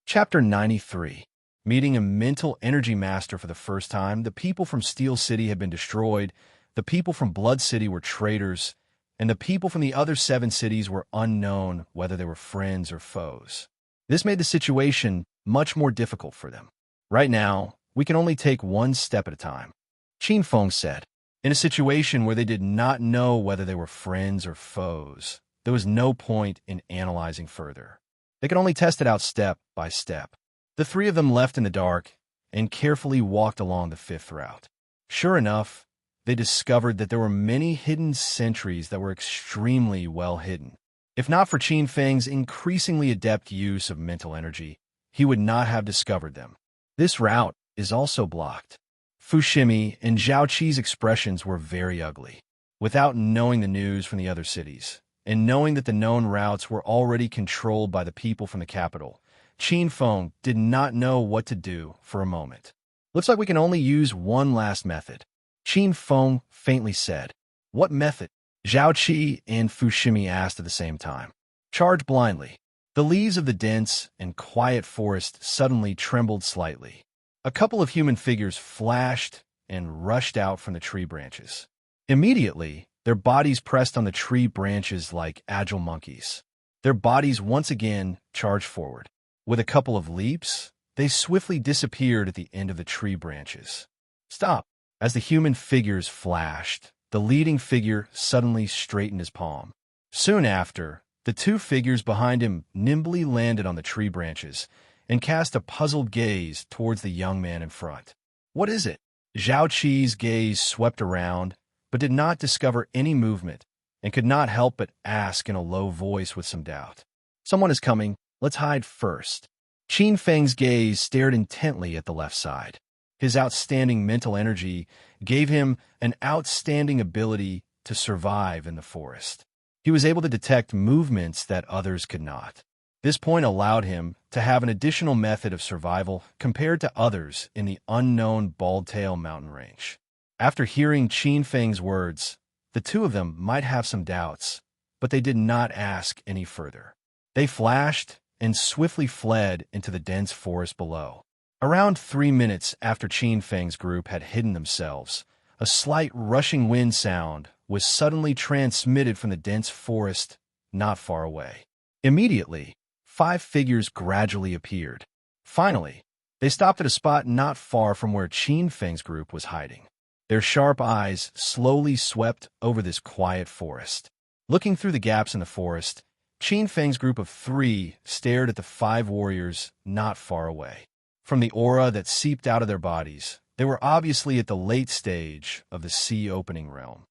Chapter 93. Meeting a mental energy master for the first time, the people from Steel City had been destroyed, the people from Blood City were traitors, and the people from the other 7 cities were unknown whether they were friends or foes. This made the situation much more difficult for them. "Right now, we can only take one step at a time," Qin Feng said. In a situation where they did not know whether they were friends or foes, there was no point in analyzing further. They could only test it out step by step. The three of them left in the dark and carefully walked along the 5th route. Sure enough, they discovered that there were many hidden sentries that were extremely well hidden. If not for Qin Feng's increasingly adept use of mental energy, he would not have discovered them. "This route is also blocked." Fushimi and Zhao Qi's expressions were very ugly. Without knowing the news from the other cities, and knowing that the known routes were already controlled by the people from the capital, Qin Feng did not know what to do for a moment. "Looks like we can only use one last method," Qin Feng faintly said. "What method?" Zhao Qi and Fushimi asked at the same time. Charge blindly. The leaves of the dense and quiet forest suddenly trembled slightly. A couple of human figures flashed and rushed out from the tree branches. Immediately, their bodies pressed on the tree branches like agile monkeys. Their bodies once again charged forward. With a couple of leaps, they swiftly disappeared at the end of the tree branches. Stop! As the human figures flashed, the leading figure suddenly straightened his palm. Soon after, the two figures behind him nimbly landed on the tree branches and cast a puzzled gaze towards the young man in front. What is it? Zhao Qi's gaze swept around, but did not discover any movement, and could not help but ask in a low voice with some doubt. Someone is coming. Let's hide first. Qin Feng's gaze stared intently at the left side. His outstanding mental energy gave him an outstanding ability to survive in the forest. He was able to detect movements that others could not. This point allowed him to have an additional method of survival compared to others in the unknown Bald-Tail mountain range. After hearing Qin Feng's words, the two of them might have some doubts, but they did not ask any further. They flashed and swiftly fled into the dense forest below. Around 3 minutes after Qin Feng's group had hidden themselves, a slight rushing wind sound was suddenly transmitted from the dense forest not far away. Immediately, 5 figures gradually appeared. Finally, they stopped at a spot not far from where Qin Feng's group was hiding. Their sharp eyes slowly swept over this quiet forest. Looking through the gaps in the forest, Qin Feng's group of 3 stared at the 5 warriors not far away. From the aura that seeped out of their bodies, they were obviously at the late stage of the sea-opening realm.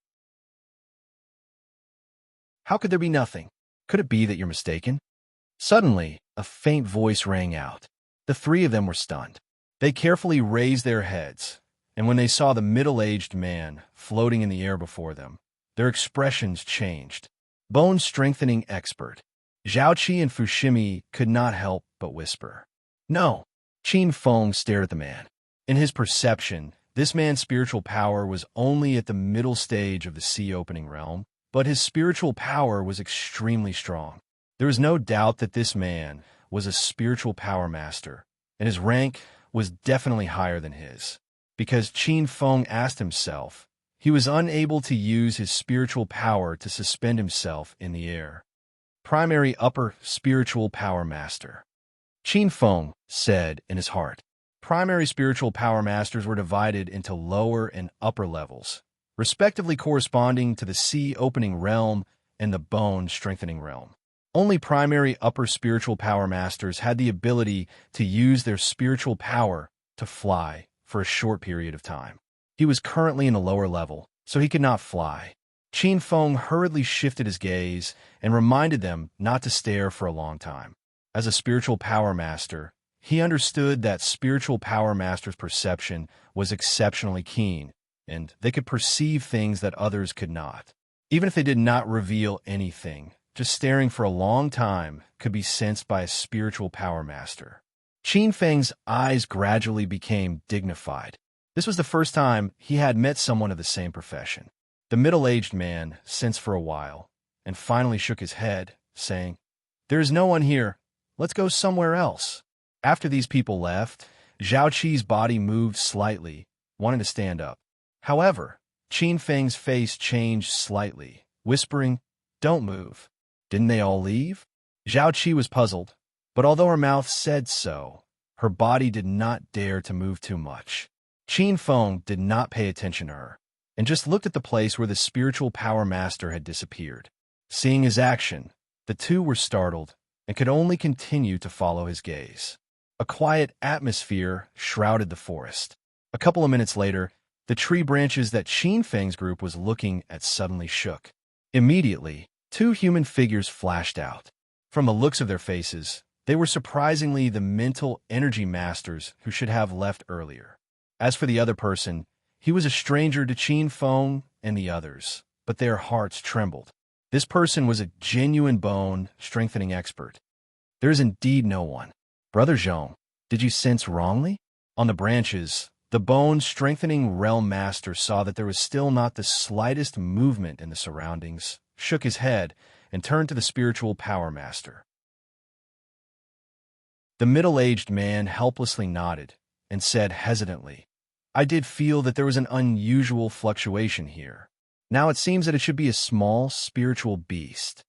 How could there be nothing? Could it be that you're mistaken? Suddenly, a faint voice rang out. The 3 of them were stunned. They carefully raised their heads, and when they saw the middle-aged man floating in the air before them, their expressions changed. Bone-strengthening expert. Zhao Qi and Fushimi could not help but whisper. No. Qin Feng stared at the man. In his perception, this man's spiritual power was only at the middle stage of the sea-opening realm, but his spiritual power was extremely strong. There was no doubt that this man was a spiritual power master, and his rank was definitely higher than his. Because Qin Feng asked himself, he was unable to use his spiritual power to suspend himself in the air. Primary upper spiritual power master. Qin Feng said in his heart. Primary spiritual power masters were divided into lower and upper levels, respectively corresponding to the sea-opening realm and the bone-strengthening realm. Only primary upper spiritual power masters had the ability to use their spiritual power to fly for a short period of time. He was currently in the lower level, so he could not fly. Qin Feng hurriedly shifted his gaze and reminded them not to stare for a long time. As a spiritual power master, he understood that spiritual power masters' perception was exceptionally keen, and they could perceive things that others could not. Even if they did not reveal anything, just staring for a long time could be sensed by a spiritual power master. Qin Feng's eyes gradually became dignified. This was the first time he had met someone of the same profession. The middle-aged man sensed for a while, and finally shook his head, saying, "There is no one here. Let's go somewhere else." After these people left, Zhao Qi's body moved slightly, wanting to stand up. However, Qin Feng's face changed slightly, whispering, "Don't move." Didn't they all leave? Zhao Qi was puzzled, but although her mouth said so, her body did not dare to move too much. Qin Feng did not pay attention to her, and just looked at the place where the spiritual power master had disappeared. Seeing his action, the two were startled and could only continue to follow his gaze. A quiet atmosphere shrouded the forest. A couple of minutes later, the tree branches that Qin Feng's group was looking at suddenly shook. Immediately, 2 human figures flashed out. From the looks of their faces, they were surprisingly the mental energy masters who should have left earlier. As for the other person, he was a stranger to Qin Feng and the others, but their hearts trembled. This person was a genuine bone-strengthening expert. There is indeed no one. Brother Zhong, did you sense wrongly? On the branches, The bone-strengthening realm master saw that there was still not the slightest movement in the surroundings, shook his head, and turned to the spiritual power master. The middle-aged man helplessly nodded and said hesitantly, "I did feel that there was an unusual fluctuation here. Now it seems that it should be a small spiritual beast.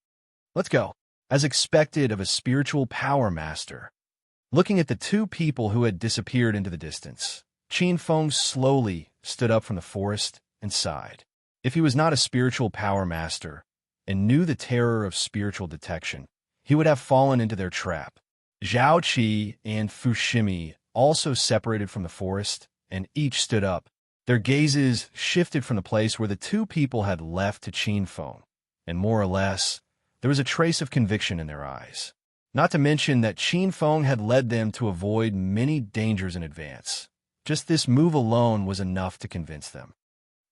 Let's go." As expected of a spiritual power master. Looking at the two people who had disappeared into the distance, Qin Feng slowly stood up from the forest and sighed. If he was not a spiritual power master and knew the terror of spiritual detection, he would have fallen into their trap. Zhao Qi and Fushimi also separated from the forest and each stood up. Their gazes shifted from the place where the two people had left to Qin Feng, and more or less, there was a trace of conviction in their eyes. Not to mention that Qin Feng had led them to avoid many dangers in advance. Just this move alone was enough to convince them.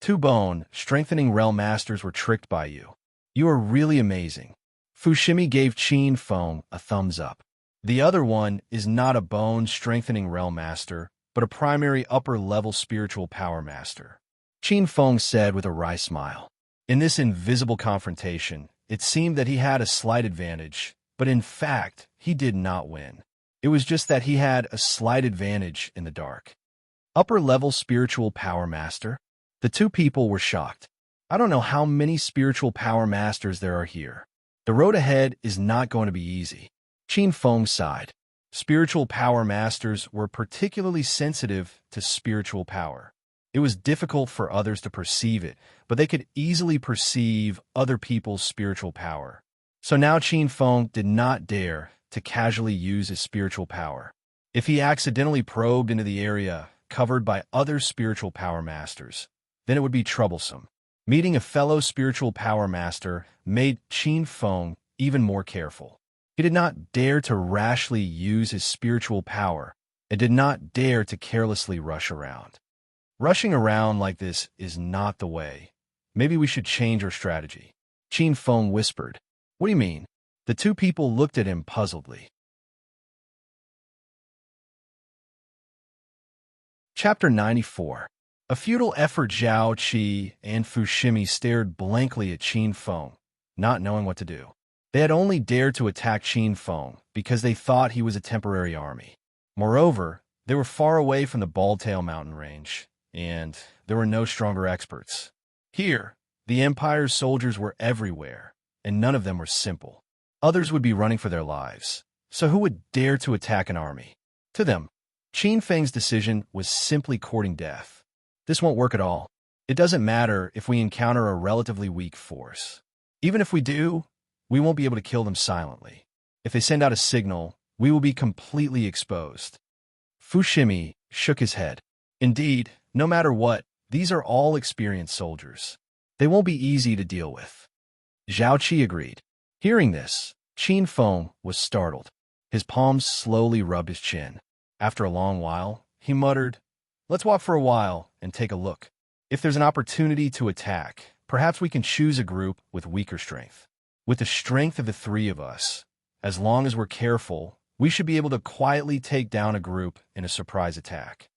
Two bone-strengthening realm masters were tricked by you. You are really amazing. Fushimi gave Qin Feng a thumbs up. The other one is not a bone-strengthening realm master, but a primary upper-level spiritual power master. Qin Feng said with a wry smile. In this invisible confrontation, it seemed that he had a slight advantage, but in fact, he did not win. It was just that he had a slight advantage in the dark. Upper-level spiritual power master? The two people were shocked. I don't know how many spiritual power masters there are here. The road ahead is not going to be easy. Qin Feng sighed. Spiritual power masters were particularly sensitive to spiritual power. It was difficult for others to perceive it, but they could easily perceive other people's spiritual power. So now Qin Feng did not dare to casually use his spiritual power. If he accidentally probed into the area covered by other spiritual power masters, then it would be troublesome. Meeting a fellow spiritual power master made Qin Feng even more careful. He did not dare to rashly use his spiritual power and did not dare to carelessly rush around. Rushing around like this is not the way. Maybe we should change our strategy. Qin Feng whispered. What do you mean? The two people looked at him puzzledly. Chapter 94. A futile effort. Zhao Qi and Fushimi stared blankly at Qin Feng, not knowing what to do. They had only dared to attack Qin Feng because they thought he was a temporary army. Moreover, they were far away from the Bald-Tail mountain range, and there were no stronger experts. Here, the Empire's soldiers were everywhere, and none of them were simple. Others would be running for their lives, so who would dare to attack an army? To them, Qin Feng's decision was simply courting death. This won't work at all. It doesn't matter if we encounter a relatively weak force. Even if we do, we won't be able to kill them silently. If they send out a signal, we will be completely exposed. Fushimi shook his head. Indeed, no matter what, these are all experienced soldiers. They won't be easy to deal with. Zhao Qi agreed. Hearing this, Qin Feng was startled. His palms slowly rubbed his chin. After a long while, he muttered, Let's walk for a while and take a look. If there's an opportunity to attack, perhaps we can choose a group with weaker strength. With the strength of the three of us, as long as we're careful, we should be able to quietly take down a group in a surprise attack.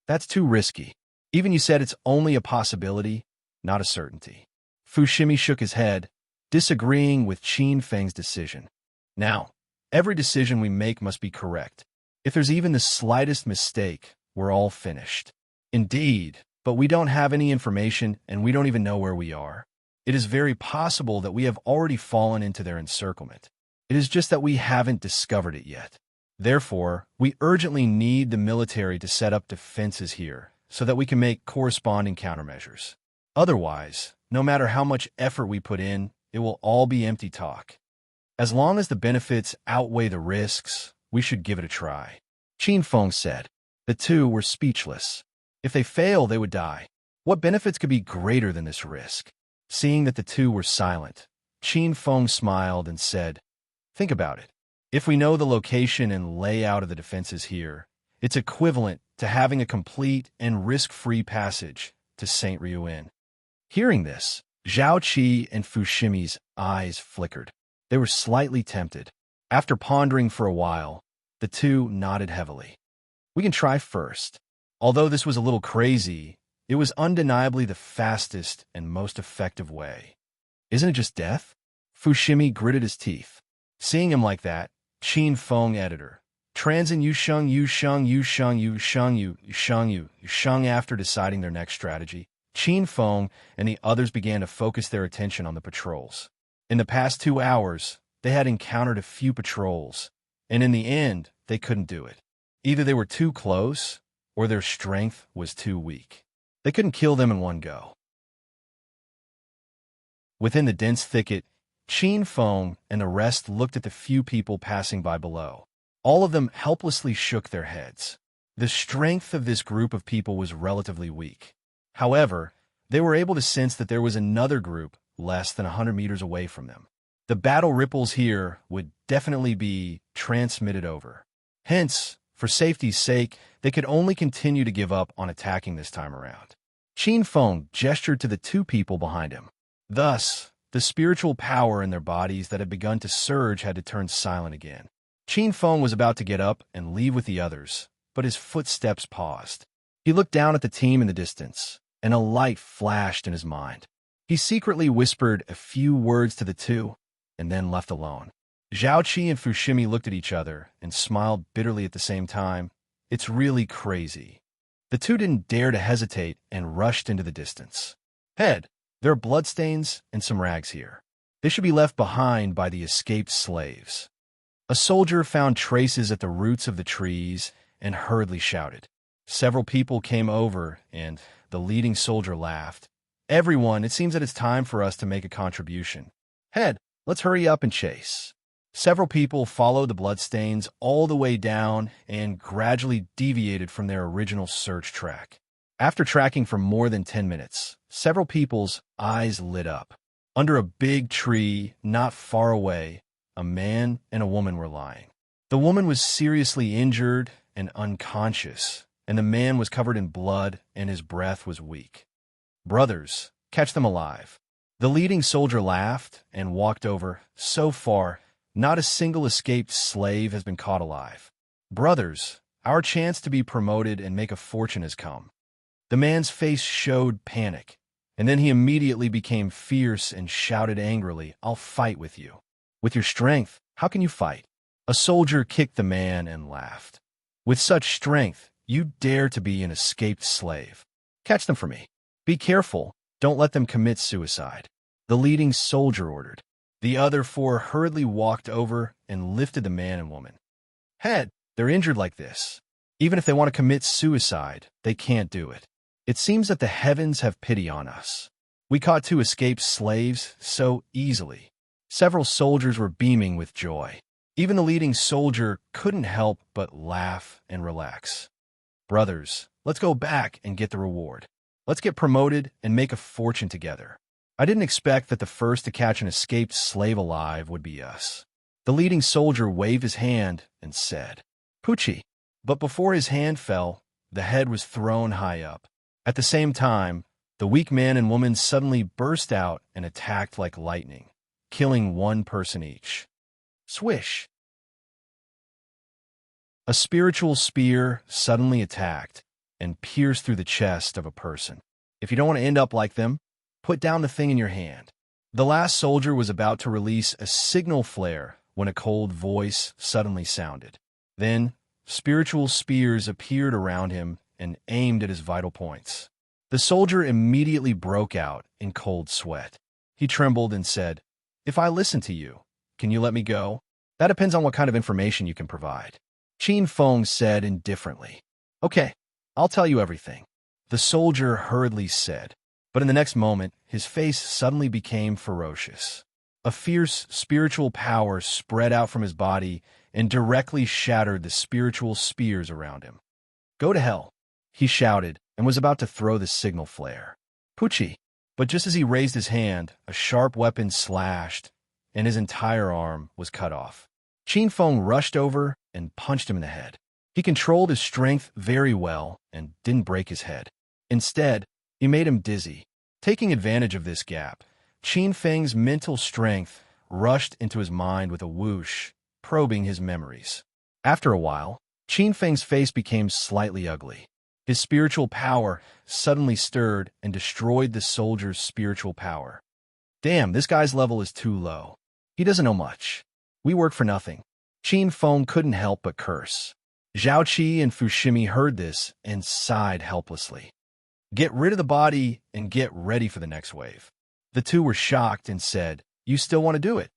That's too risky. Even you said it's only a possibility, not a certainty. Fushimi shook his head, disagreeing with Qin Feng's decision. Now, every decision we make must be correct. If there's even the slightest mistake, we're all finished. Indeed, but we don't have any information and we don't even know where we are. It is very possible that we have already fallen into their encirclement. It is just that we haven't discovered it yet. Therefore, we urgently need the military to set up defenses here so that we can make corresponding countermeasures. Otherwise, no matter how much effort we put in, it will all be empty talk. As long as the benefits outweigh the risks, we should give it a try. Qin Feng said. The two were speechless. If they fail, they would die. What benefits could be greater than this risk? Seeing that the two were silent, Qin Feng smiled and said, Think about it. If we know the location and layout of the defenses here, it's equivalent to having a complete and risk-free passage to St. Ryuin. Hearing this, Zhao Qi and Fushimi's eyes flickered. They were slightly tempted. After pondering for a while, the two nodded heavily. We can try first. Although this was a little crazy, it was undeniably the fastest and most effective way. Isn't it just death? Fushimi gritted his teeth. Seeing him like that, Qin Feng editor. Transin Yu Sheng Yu Sheng Yu Sheng Yu Sheng Yu Sheng Yu Sheng. After deciding their next strategy, Qin Feng and the others began to focus their attention on the patrols. In the past 2 hours, they had encountered a few patrols, and in the end, they couldn't do it. Either they were too close, or their strength was too weak. They couldn't kill them in one go. Within the dense thicket, Qin Feng and the rest looked at the few people passing by below. All of them helplessly shook their heads. The strength of this group of people was relatively weak. However, they were able to sense that there was another group less than 100 meters away from them. The battle ripples here would definitely be transmitted over. Hence, for safety's sake, they could only continue to give up on attacking this time around. Qin Feng gestured to the 2 people behind him. Thus, the spiritual power in their bodies that had begun to surge had to turn silent again. Qin Feng was about to get up and leave with the others, but his footsteps paused. He looked down at the team in the distance, and a light flashed in his mind. He secretly whispered a few words to the 2, and then left alone. Zhaoqi and Fushimi looked at each other and smiled bitterly at the same time. It's really crazy. The 2 didn't dare to hesitate and rushed into the distance. Head, there are bloodstains and some rags here. They should be left behind by the escaped slaves. A soldier found traces at the roots of the trees and hurriedly shouted. Several people came over, and the leading soldier laughed. Everyone, it seems that it's time for us to make a contribution. Head, let's hurry up and chase. Several people followed the bloodstains all the way down and gradually deviated from their original search track. After tracking for more than 10 minutes, several people's eyes lit up. Under a big tree not far away, a man and a woman were lying. The woman was seriously injured and unconscious, and the man was covered in blood and his breath was weak. Brothers, catch them alive. The leading soldier laughed and walked over. So far, not a single escaped slave has been caught alive. Brothers, our chance to be promoted and make a fortune has come. The man's face showed panic, and then he immediately became fierce and shouted angrily, I'll fight with you. With your strength, how can you fight? A soldier kicked the man and laughed. With such strength, you dare to be an escaped slave. Catch them for me. Be careful, don't let them commit suicide. The leading soldier ordered. The other 4 hurriedly walked over and lifted the man and woman. Head, they're injured like this. Even if they want to commit suicide, they can't do it. It seems that the heavens have pity on us. We caught 2 escaped slaves so easily. Several soldiers were beaming with joy. Even the leading soldier couldn't help but laugh and relax. Brothers, let's go back and get the reward. Let's get promoted and make a fortune together. I didn't expect that the first to catch an escaped slave alive would be us. The leading soldier waved his hand and said, Pucci. But before his hand fell, the head was thrown high up. At the same time, the weak man and woman suddenly burst out and attacked like lightning, killing 1 person each. Swish! A spiritual spear suddenly attacked and pierced through the chest of a person. If you don't want to end up like them, put down the thing in your hand. The last soldier was about to release a signal flare when a cold voice suddenly sounded. Then, spiritual spears appeared around him and aimed at his vital points. The soldier immediately broke out in cold sweat. He trembled and said, If I listen to you, can you let me go? That depends on what kind of information you can provide. Qin Feng said indifferently. Okay, I'll tell you everything. The soldier hurriedly said, but in the next moment, his face suddenly became ferocious. A fierce spiritual power spread out from his body and directly shattered the spiritual spears around him. Go to hell, he shouted, and was about to throw the signal flare. Pucci! But just as he raised his hand, a sharp weapon slashed, and his entire arm was cut off. Qin Feng rushed over and punched him in the head. He controlled his strength very well and didn't break his head. Instead, he made him dizzy. Taking advantage of this gap, Qin Feng's mental strength rushed into his mind with a whoosh, probing his memories. After a while, Qin Feng's face became slightly ugly. His spiritual power suddenly stirred and destroyed the soldier's spiritual power. Damn, this guy's level is too low. He doesn't know much. We work for nothing. Qin Feng couldn't help but curse. Zhao Qi and Fushimi heard this and sighed helplessly. Get rid of the body and get ready for the next wave. The two were shocked and said, You still want to do it?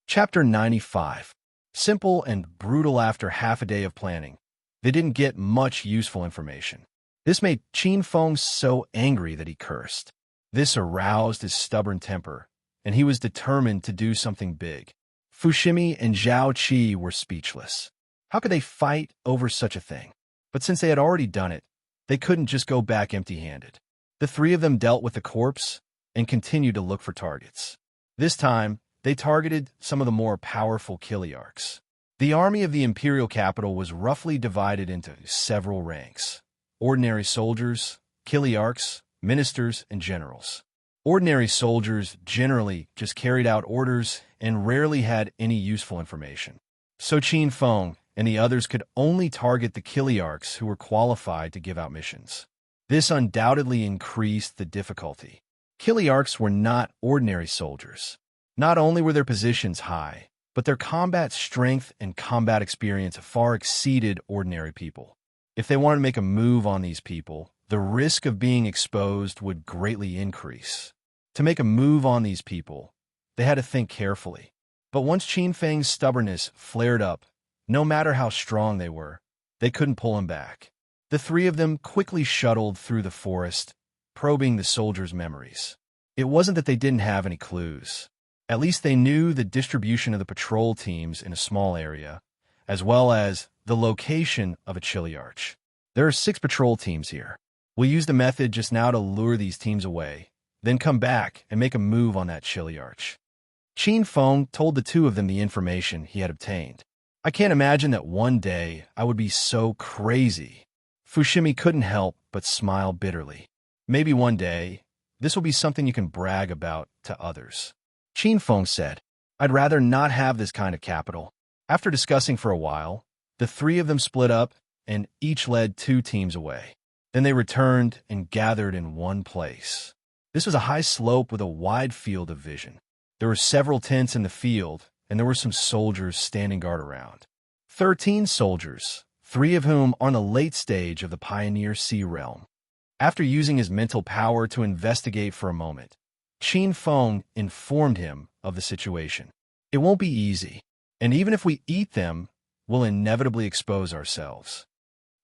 Chapter 95. Simple and brutal. After half a day of planning, they didn't get much useful information. This made Qin Feng so angry that he cursed. This aroused his stubborn temper, and he was determined to do something big. Fushimi and Zhao Qi were speechless. How could they fight over such a thing? But since they had already done it, they couldn't just go back empty-handed. The three of them dealt with the corpse and continued to look for targets. This time, they targeted some of the more powerful Kiliarchs. The army of the imperial capital was roughly divided into several ranks: ordinary soldiers, Kiliarchs, ministers, and generals. Ordinary soldiers generally just carried out orders and rarely had any useful information. So Qin Feng and the others could only target the Kiliarchs who were qualified to give out missions. This undoubtedly increased the difficulty. Kiliarchs were not ordinary soldiers. Not only were their positions high, but their combat strength and combat experience far exceeded ordinary people. If they wanted to make a move on these people, the risk of being exposed would greatly increase. To make a move on these people, they had to think carefully. But once Qin Feng's stubbornness flared up, no matter how strong they were, they couldn't pull him back. The three of them quickly shuttled through the forest, probing the soldiers' memories. It wasn't that they didn't have any clues. At least they knew the distribution of the patrol teams in a small area, as well as the location of a Chiliarch. There are 6 patrol teams here. We'll use the method just now to lure these teams away, then come back and make a move on that Chiliarch. Qin Feng told the two of them the information he had obtained. I can't imagine that one day I would be so crazy. Fushimi couldn't help but smile bitterly. Maybe one day, this will be something you can brag about to others. Qin Feng said, I'd rather not have this kind of capital. After discussing for a while, the three of them split up and each led 2 teams away. Then they returned and gathered in one place. This was a high slope with a wide field of vision. There were several tents in the field, and there were some soldiers standing guard around. 13 soldiers, 3 of whom are in the late stage of the Pioneer Sea realm. After using his mental power to investigate for a moment, Qin Feng informed him of the situation. It won't be easy, and even if we eat them, we'll inevitably expose ourselves.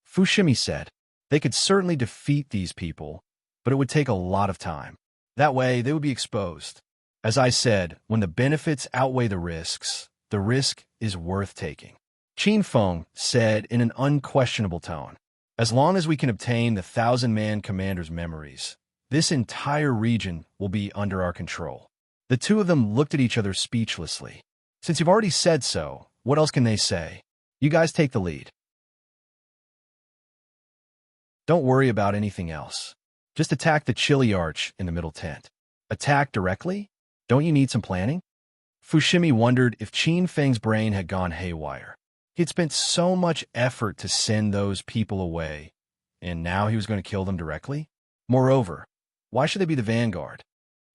Fushimi said, they could certainly defeat these people, but it would take a lot of time. That way, they would be exposed. As I said, when the benefits outweigh the risk is worth taking. Qin Feng said in an unquestionable tone, as long as we can obtain the 1,000-man commander's memories, this entire region will be under our control. The two of them looked at each other speechlessly. Since you've already said so, what else can they say? You guys take the lead. Don't worry about anything else. Just attack the Chiliarch in the middle tent. Attack directly? Don't you need some planning? Fushimi wondered if Qin Feng's brain had gone haywire. He had spent so much effort to send those people away, and now he was going to kill them directly? Moreover, why should they be the vanguard?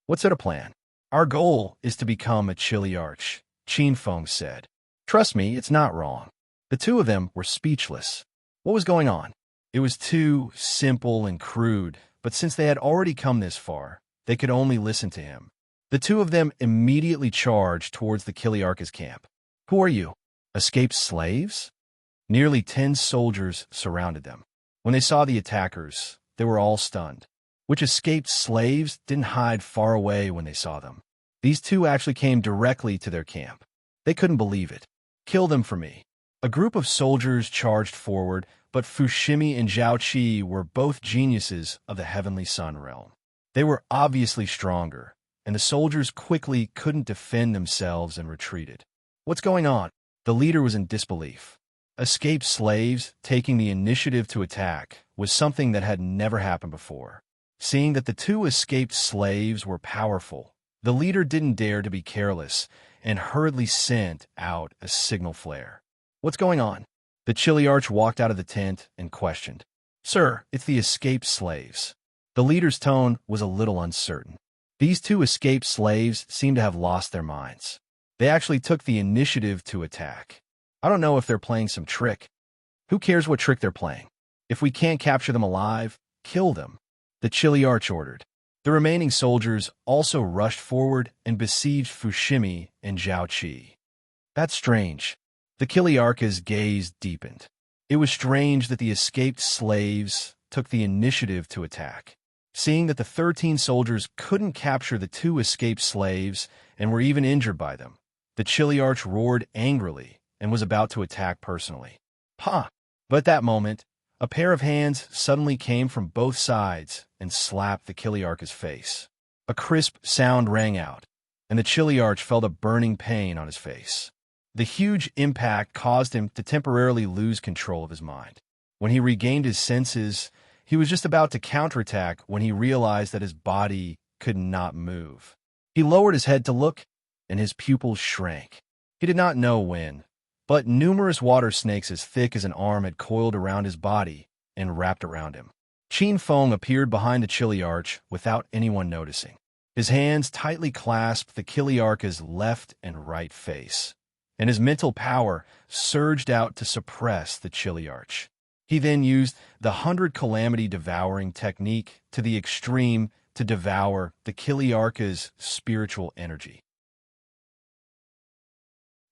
What's it a plan? Our goal is to become a Chiliarch, Qin Feng said. Trust me, it's not wrong. The two of them were speechless. What was going on? It was too simple and crude, but since they had already come this far, they could only listen to him. The two of them immediately charged towards the Kiliarch's camp. Who are you? Escaped slaves? Nearly 10 soldiers surrounded them. When they saw the attackers, they were all stunned. Which escaped slaves didn't hide far away when they saw them. These two actually came directly to their camp. They couldn't believe it. Kill them for me. A group of soldiers charged forward, but Fushimi and Zhao Qi were both geniuses of the Heavenly Sun realm. They were obviously stronger, and the soldiers quickly couldn't defend themselves and retreated. What's going on? The leader was in disbelief. Escaped slaves taking the initiative to attack was something that had never happened before. Seeing that the 2 escaped slaves were powerful, the leader didn't dare to be careless and hurriedly sent out a signal flare. What's going on? The Chiliarch walked out of the tent and questioned. Sir, it's the escaped slaves. The leader's tone was a little uncertain. These two escaped slaves seemed to have lost their minds. They actually took the initiative to attack. I don't know if they're playing some trick. Who cares what trick they're playing? If we can't capture them alive, kill them, the Chiliarch ordered. The remaining soldiers also rushed forward and besieged Fushimi and Zhaoqi. That's strange. The Chiliarch's gaze deepened. It was strange that the escaped slaves took the initiative to attack. Seeing that the 13 soldiers couldn't capture the two escaped slaves and were even injured by them, the Chiliarch roared angrily and was about to attack personally. Ha! But at that moment, a pair of hands suddenly came from both sides and slapped the Chiliarch's face. A crisp sound rang out, and the Chiliarch felt a burning pain on his face. The huge impact caused him to temporarily lose control of his mind. When he regained his senses, he was just about to counterattack when he realized that his body could not move. He lowered his head to look, and his pupils shrank. He did not know when, but numerous water snakes as thick as an arm had coiled around his body and wrapped around him. Qin Feng appeared behind the Chiliarch without anyone noticing. His hands tightly clasped the Chiliarch's left and right face, and his mental power surged out to suppress the Chiliarch. He then used the 100 Calamity Devouring technique to the extreme to devour the Chiliarch's spiritual energy.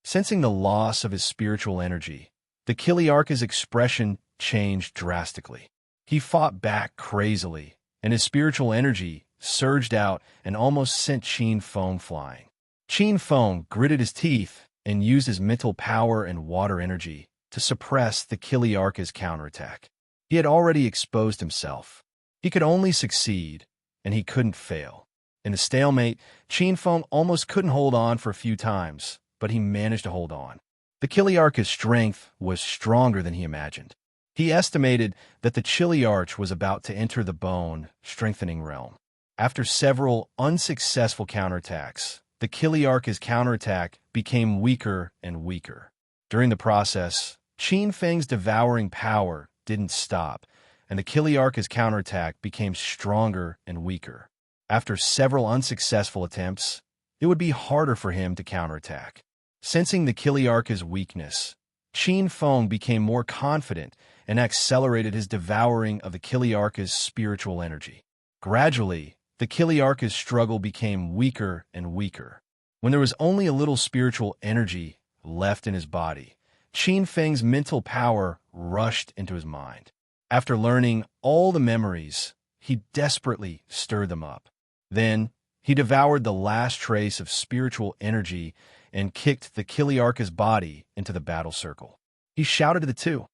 Sensing the loss of his spiritual energy, the Chiliarch's expression changed drastically. He fought back crazily, and his spiritual energy surged out and almost sent Qin Feng flying. Qin Feng gritted his teeth and used his mental power and water energy to suppress the Chiliarch's counterattack. He had already exposed himself. He could only succeed, and he couldn't fail. In the stalemate, Qin Feng almost couldn't hold on for a few times, but he managed to hold on. The Chiliarch's strength was stronger than he imagined. He estimated that the Chiliarch was about to enter the bone-strengthening realm. After several unsuccessful counterattacks, the Chiliarch's counterattack became weaker and weaker. During the process, Qin Feng's devouring power didn't stop, and the Chiliarch's counterattack became stronger and weaker. After several unsuccessful attempts, it would be harder for him to counterattack. Sensing the Chiliarch's weakness, Qin Feng became more confident and accelerated his devouring of the Chiliarch's spiritual energy. Gradually, the Chiliarch's struggle became weaker and weaker. When there was only a little spiritual energy left in his body, Qin Feng's mental power rushed into his mind. After learning all the memories, he desperately stirred them up. Then, he devoured the last trace of spiritual energy and kicked the Chiliarch's body into the battle circle. He shouted to the two,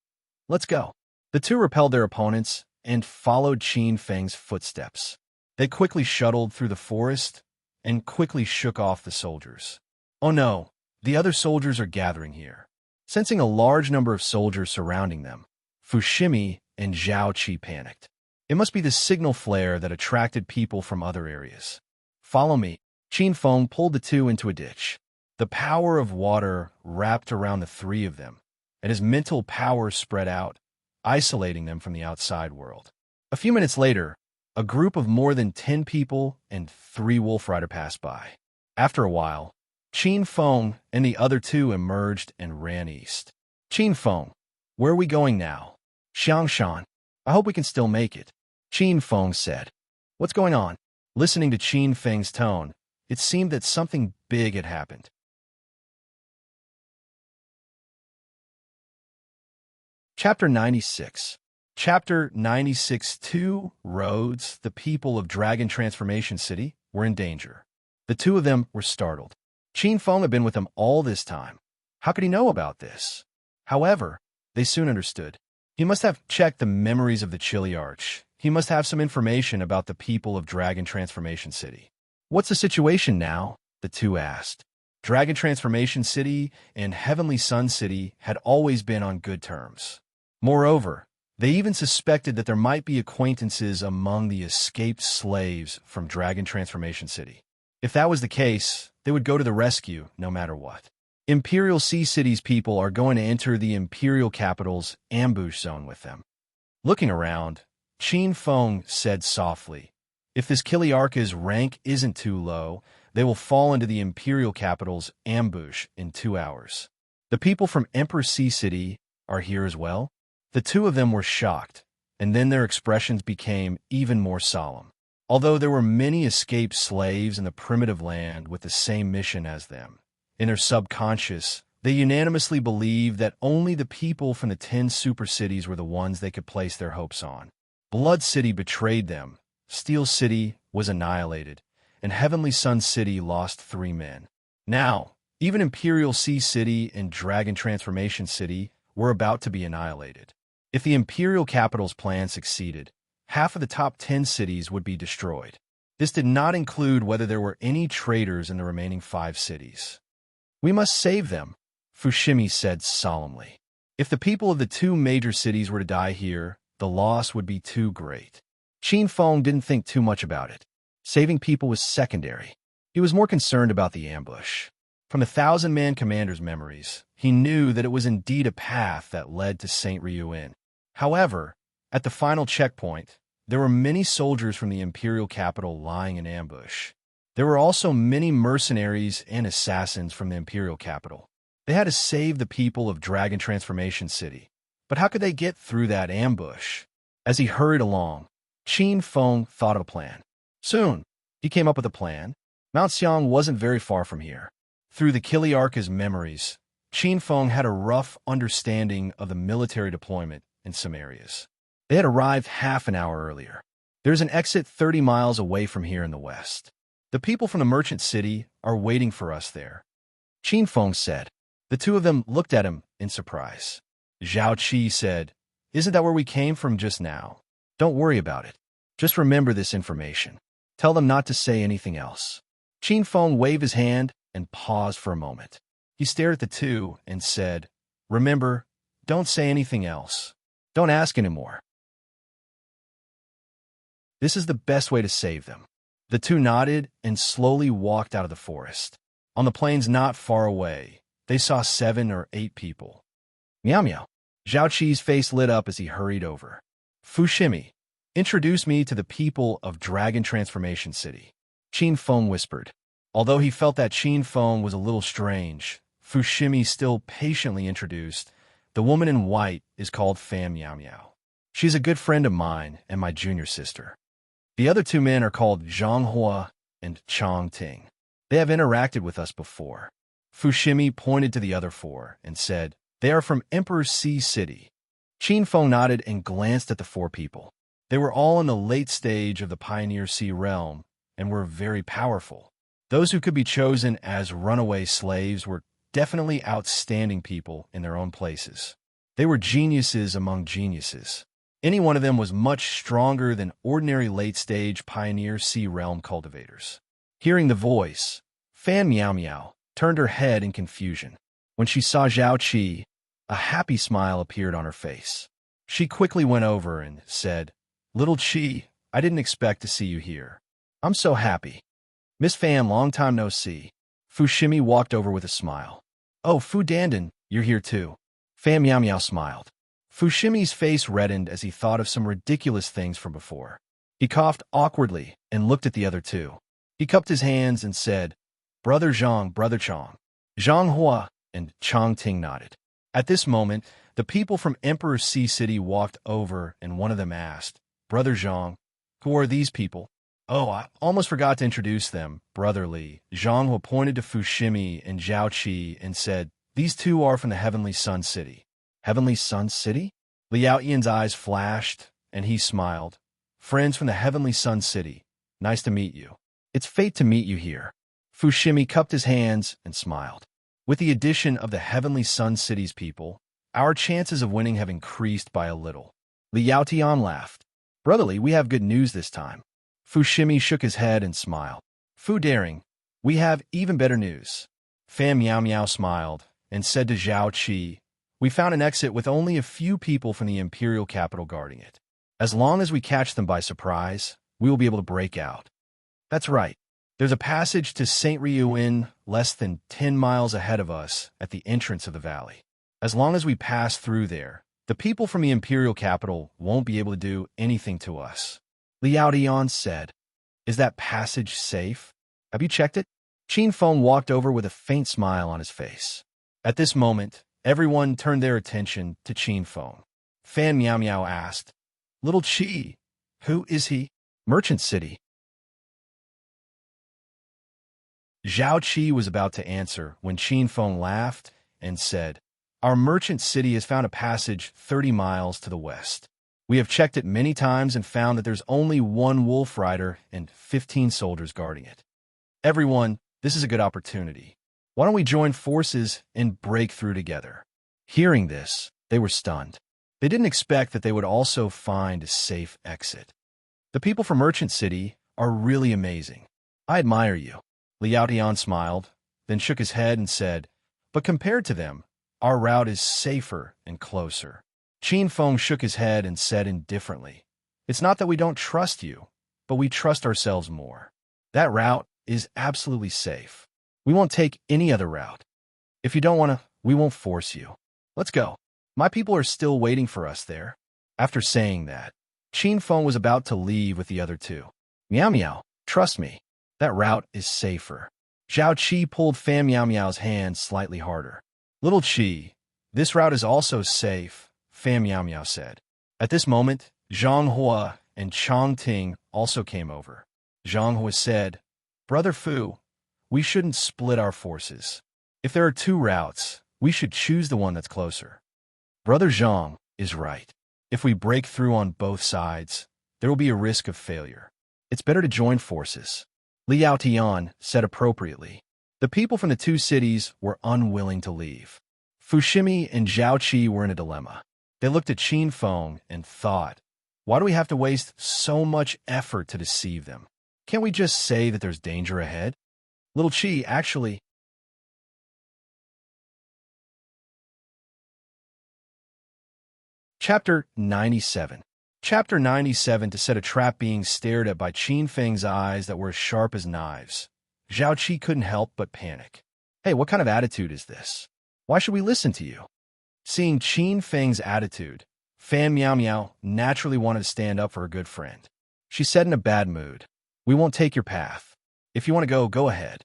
"Let's go." The two repelled their opponents and followed Qin Feng's footsteps. They quickly shuttled through the forest and quickly shook off the soldiers. Oh no, the other soldiers are gathering here. Sensing a large number of soldiers surrounding them, Fushimi and Zhaoqi panicked. It must be the signal flare that attracted people from other areas. Follow me. Qin Feng pulled the two into a ditch. The power of water wrapped around the three of them, and his mental power spread out, isolating them from the outside world. A few minutes later, a group of more than 10 people and 3 Wolf Rider passed by. After a while, Qin Feng and the other two emerged and ran east. Qin Feng, where are we going now? Xiangshan, I hope we can still make it, Qin Feng said. What's going on? Listening to Qin Feng's tone, it seemed that something big had happened. Chapter 96. Chapter 96. 2 roads, the people of Dragon Transformation City, were in danger. The two of them were startled. Qin Feng had been with them all this time. How could he know about this? However, they soon understood. He must have checked the memories of the Chiliarch. He must have some information about the people of Dragon Transformation City. What's the situation now? The two asked. Dragon Transformation City and Heavenly Sun City had always been on good terms. Moreover, they even suspected that there might be acquaintances among the escaped slaves from Dragon Transformation City. If that was the case, they would go to the rescue no matter what. Imperial Sea City's people are going to enter the Imperial capital's ambush zone with them. Looking around, Qin Feng said softly, if this Kiliarka's rank isn't too low, they will fall into the Imperial capital's ambush in 2 hours. The people from Emperor Sea City are here as well? The two of them were shocked, and then their expressions became even more solemn. Although there were many escaped slaves in the primitive land with the same mission as them, in their subconscious, they unanimously believed that only the people from the 10 super cities were the ones they could place their hopes on. Blood City betrayed them, Steel City was annihilated, and Heavenly Sun City lost 3 men. Now, even Imperial Sea City and Dragon Transformation City were about to be annihilated. If the Imperial capital's plan succeeded, half of the top 10 cities would be destroyed. This did not include whether there were any traitors in the remaining 5 cities. We must save them, Fushimi said solemnly. If the people of the 2 major cities were to die here, the loss would be too great. Qin Feng didn't think too much about it. Saving people was secondary. He was more concerned about the ambush. From the 1,000-man commander's memories, he knew that it was indeed a path that led to St. Ryuin. However, at the final checkpoint, there were many soldiers from the Imperial capital lying in ambush. There were also many mercenaries and assassins from the Imperial capital. They had to save the people of Dragon Transformation City. But how could they get through that ambush? As he hurried along, Qin Feng thought of a plan. Soon, he came up with a plan. Mount Xiang wasn't very far from here. Through the Kiliarka's memories, Qin Feng had a rough understanding of the military deployment in some areas. They had arrived half an hour earlier. There's an exit 30 miles away from here in the west. The people from the merchant city are waiting for us there, Qin Feng said. The two of them looked at him in surprise. Zhao Qi said, isn't that where we came from just now? Don't worry about it. Just remember this information. Tell them not to say anything else. Qin Feng waved his hand and paused for a moment. He stared at the two and said, remember, don't say anything else. Don't ask anymore. This is the best way to save them. The two nodded and slowly walked out of the forest. On the plains not far away, they saw 7 or 8 people. Meow meow. Zhao Qi's face lit up as he hurried over. Fushimi, introduce me to the people of Dragon Transformation City, Qin Feng whispered. Although he felt that Qin Feng was a little strange, Fushimi still patiently introduced. The woman in white is called Fan Meow Meow. She's a good friend of mine and my junior sister. The other 2 men are called Zhang Hua and Chang Ting. They have interacted with us before. Fushimi pointed to the other 4 and said, they are from Emperor Sea City. Qin Feng nodded and glanced at the 4 people. They were all in the late stage of the Pioneer Sea realm and were very powerful. Those who could be chosen as runaway slaves were definitely outstanding people in their own places. They were geniuses among geniuses. Any one of them was much stronger than ordinary late-stage Pioneer Sea realm cultivators. Hearing the voice, Fan Meow Meow turned her head in confusion. When she saw Zhao Qi, a happy smile appeared on her face. She quickly went over and said, Little Qi, I didn't expect to see you here. I'm so happy. Miss Fan, long time no see. Fushimi walked over with a smile. Oh, Fu Dandan, you're here too. Fan Meow Meow smiled. Fushimi's face reddened as he thought of some ridiculous things from before. He coughed awkwardly and looked at the other 2. He cupped his hands and said, Brother Zhang, Brother Chang. Zhang Hua and Chang Ting nodded. At this moment, the people from Emperor Sea City walked over and one of them asked, Brother Zhang, who are these people? Oh, I almost forgot to introduce them, Brother Li. Zhang Hua pointed to Fushimi and Zhao Qi and said, these 2 are from the Heavenly Sun City. Heavenly Sun City? Liao Yan's eyes flashed, and he smiled. Friends from the Heavenly Sun City, nice to meet you. It's fate to meet you here. Fushimi cupped his hands and smiled. With the addition of the Heavenly Sun City's people, our chances of winning have increased by a little. Liao Tian laughed. Brotherly, we have good news this time. Fushimi shook his head and smiled. Fu Daring, we have even better news. Fan Meow Meow smiled and said to Zhao Qi, we found an exit with only a few people from the Imperial capital guarding it. As long as we catch them by surprise, we will be able to break out. That's right. There's a passage to St. Riuin less than 10 miles ahead of us at the entrance of the valley. As long as we pass through there, the people from the imperial capital won't be able to do anything to us. Liao Dian said, "Is that passage safe? Have you checked it?" Qin Feng walked over with a faint smile on his face. At this moment, everyone turned their attention to Qin Feng. Fan Miao Miao asked, "Little Qi, who is he?" "Merchant City." Zhao Qi was about to answer when Qin Feng laughed and said, "Our merchant city has found a passage 30 miles to the west. We have checked it many times and found that there's only one wolf rider and 15 soldiers guarding it. Everyone, this is a good opportunity. Why don't we join forces and break through together?" Hearing this, they were stunned. They didn't expect that they would also find a safe exit. "The people from Merchant City are really amazing. I admire you." Liao Tian smiled, then shook his head and said, "But compared to them, our route is safer and closer." Qin Feng shook his head and said indifferently, "It's not that we don't trust you, but we trust ourselves more. That route is absolutely safe. We won't take any other route. If you don't want to, we won't force you. Let's go. My people are still waiting for us there." After saying that, Qin Feng was about to leave with the other two. "Miao Miao, trust me. That route is safer." Zhao Qi pulled Fan Miao Miao's hand slightly harder. "Little Qi, this route is also safe," Fan Miao Miao said. At this moment, Zhang Hua and Chang Ting also came over. Zhang Hua said, "Brother Fu, we shouldn't split our forces. If there are two routes, we should choose the one that's closer. Brother Zhang is right. If we break through on both sides, there will be a risk of failure. It's better to join forces." Liao Tian said appropriately. The people from the two cities were unwilling to leave. Fushimi and Zhao Qi were in a dilemma. They looked at Qin Feng and thought, "Why do we have to waste so much effort to deceive them? Can't we just say that there's danger ahead?" Little Qi actually... Chapter 97. Chapter 97. To set a trap being stared at by Qin Feng's eyes that were as sharp as knives. Zhao Qi couldn't help but panic. "Hey, what kind of attitude is this? Why should we listen to you?" Seeing Qin Feng's attitude, Fan Miao Miao naturally wanted to stand up for her good friend. She said in a bad mood, "We won't take your path. If you want to go, go ahead."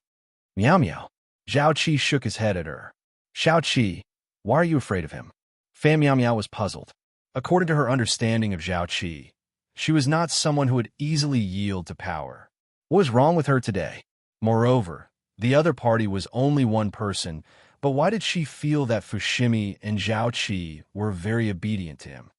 "Miao Miao." Zhao Qi shook his head at her. "Zhao Qi, why are you afraid of him?" Fan Miao Miao was puzzled. According to her understanding of Zhao Qi, she was not someone who would easily yield to power. What was wrong with her today? Moreover, the other party was only one person, but why did she feel that Fushimi and Zhao Qi were very obedient to him?